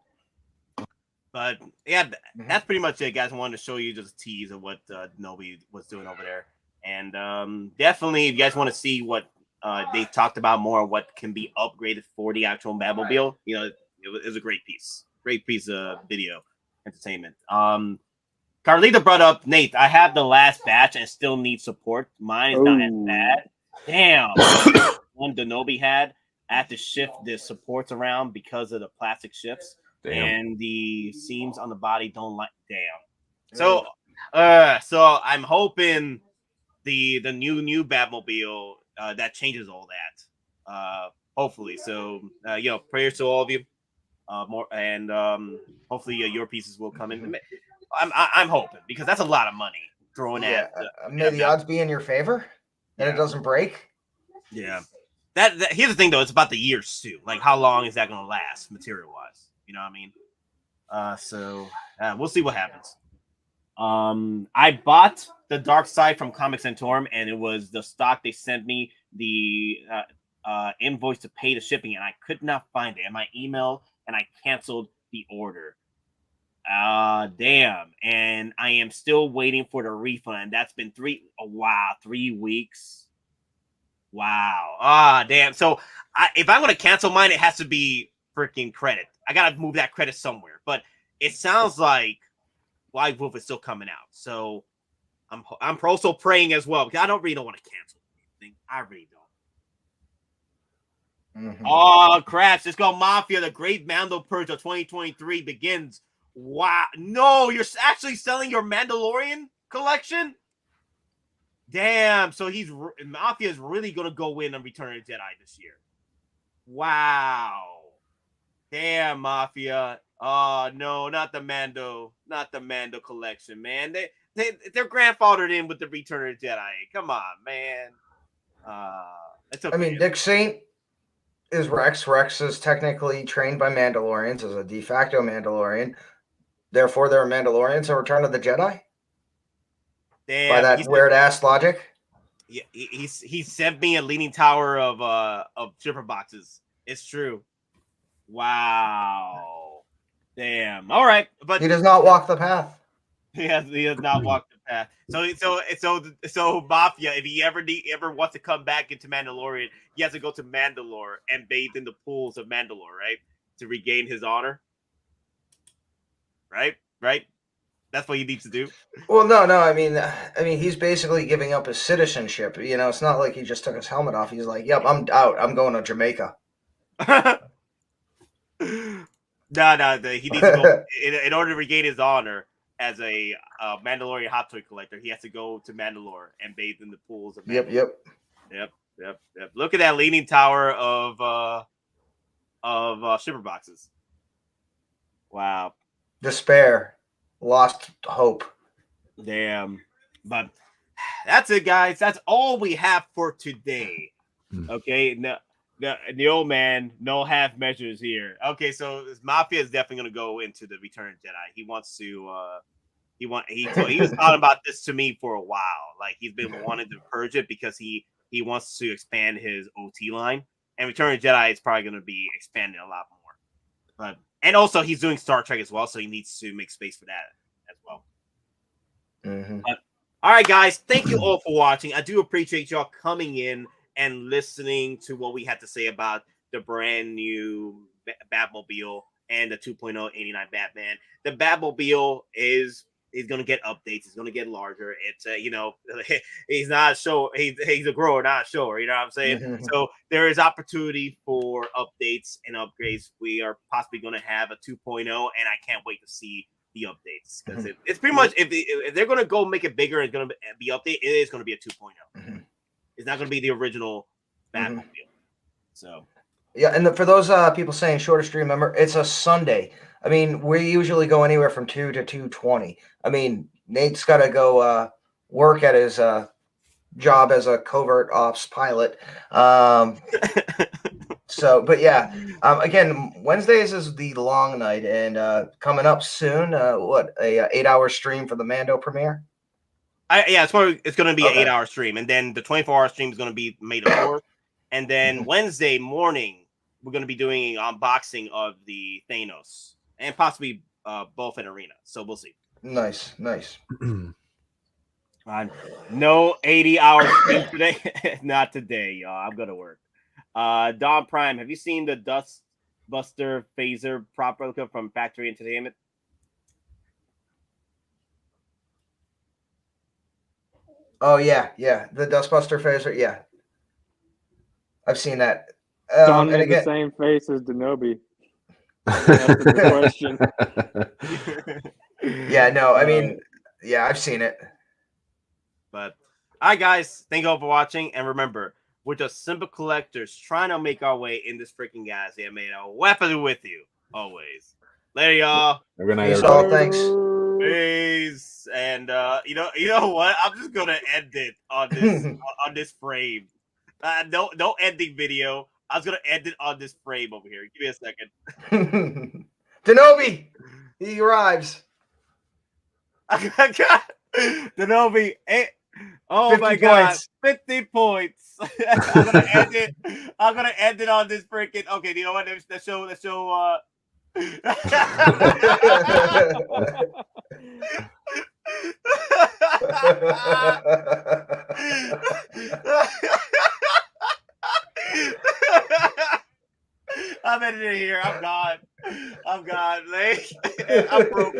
But yeah, that's pretty much it, guys. I wanted to show you just a tease of what Nobi was doing over there. And definitely, if you guys want to see what they talked about more, what can be upgraded for the actual Batmobile, you know, it was a great piece of video entertainment. Carlita brought up, Nate, I have the last batch and still need support. Mine is not as bad. Damn. One Denobi had, I had to shift the supports around because of the plastic shifts. Damn. And the seams on the body don't like. Damn. So I'm hoping the new Batmobile that changes all that. Hopefully. So you know, prayers to all of you. More and hopefully your pieces will come in. I'm hoping, because that's a lot of money throwing at. May the odds be in your favor, and it doesn't break. Yeah. That here's the thing though, it's about the years too. Like, how long is that going to last, material wise? You know what I mean? So we'll see what happens. I bought the Dark Side from Comic Centorum, and it was the stock. They sent me the invoice to pay the shipping, and I could not find it in my email, and I canceled the order. Damn. And I am still waiting for the refund. That's been 3 weeks. Wow. Damn. So if I'm going to cancel mine, it has to be freaking credit. I got to move that credit somewhere. But it sounds like White Wolf is still coming out. So I'm also praying as well, because I don't really want to cancel anything. I really don't. Mm-hmm. Oh, crap. Let's go, Mafia. The Great Mando Purge of 2023 begins. Wow. No, you're actually selling your Mandalorian collection? Damn. So Mafia is really going to go in on Return of the Jedi this year. Wow. Damn, Mafia. Oh, no, not the Mando collection, man. They're grandfathered in with the Return of the Jedi. Come on, man. It's okay. I mean, Dick Saint is Rex. Rex is technically trained by Mandalorians as a de facto Mandalorian. Therefore, there are Mandalorians in Return of the Jedi? Damn, by that weird-ass logic? Yeah, he sent me a leaning tower of shipper boxes. It's true. Wow. Damn. All right, but he does not walk the path. He does not walk the path. So Mafia, if he ever wants to come back into Mandalorian, he has to go to Mandalore and bathe in the pools of Mandalore, right? To regain his honor. Right? That's what he needs to do. Well, no. I mean, he's basically giving up his citizenship. You know, it's not like he just took his helmet off. He's like, "Yep, I'm out. I'm going to Jamaica." No. He needs to go in order to regain his honor as a Mandalorian hot toy collector. He has to go to Mandalore and bathe in the pools of Mandalore. Yep. Look at that leaning tower of shipper boxes. Wow. Despair. Lost hope. Damn. But that's it, guys. That's all we have for today. Okay. No, the old man, no half measures here. Okay, so Mafia is definitely going to go into the Return of Jedi. He wants to. He was talking about this to me for a while. Like, he's been wanting to purge it because he wants to expand his OT line, and Return of Jedi is probably going to be expanding a lot more. And also, he's doing Star Trek as well, so he needs to make space for that as well. Mm-hmm. All right, guys. Thank you all for watching. I do appreciate y'all coming in and listening to what we had to say about the brand new Batmobile and the 2.0 89 Batman. The Batmobile is going to get updates. It's going to get larger. It's he's not a show. He's a grower, not a shower. You know what I'm saying? Mm-hmm. So there is opportunity for updates and upgrades. We are possibly going to have a 2.0, and I can't wait to see the updates, because it's pretty much, if they're going to go make it bigger, it's going to be updated. It is going to be a 2.0. Mm-hmm. It's not going to be the original Batmobile. So Yeah, and for those people saying shorter stream, remember it's a Sunday. I mean, we usually go anywhere from 2 to 2:20. I mean, Nate's got to go work at his job as a covert ops pilot. So, but yeah, again, Wednesdays is the long night, and coming up soon, what a 8-hour stream for the Mando premiere. Yeah, it's going to be an 8-hour stream, and then the 24-hour stream is going to be May the 4th, and then Wednesday morning we're going to be doing an unboxing of the Thanos, and possibly both in Arena. So we'll see. Nice. No 80-hour stream today. Not today, y'all. I'm going to work. Don Prime, have you seen the Dust Buster Phaser prop replica from Factory Entertainment? Oh yeah, the Dustbuster Phaser, yeah. I've seen that. Don made the same face as Denobi. That's the question. Yeah, no, I mean, yeah, I've seen it. But all right, guys, thank you all for watching, and remember, we're just simple collectors trying to make our way in this freaking galaxy. I made a weapon with you always. Later, y'all. Good night, peace, all. Thanks. Peace. And you know what? I'm just gonna end it on this on this frame. No ending video. I was gonna end it on this frame over here. Give me a second. Denobi, he arrives. Denobi, oh my points. God, 50 points. I'm gonna end it on this freaking. Okay, you know what? Let's show. I'm editing here. I'm gone. Like, I'm broke.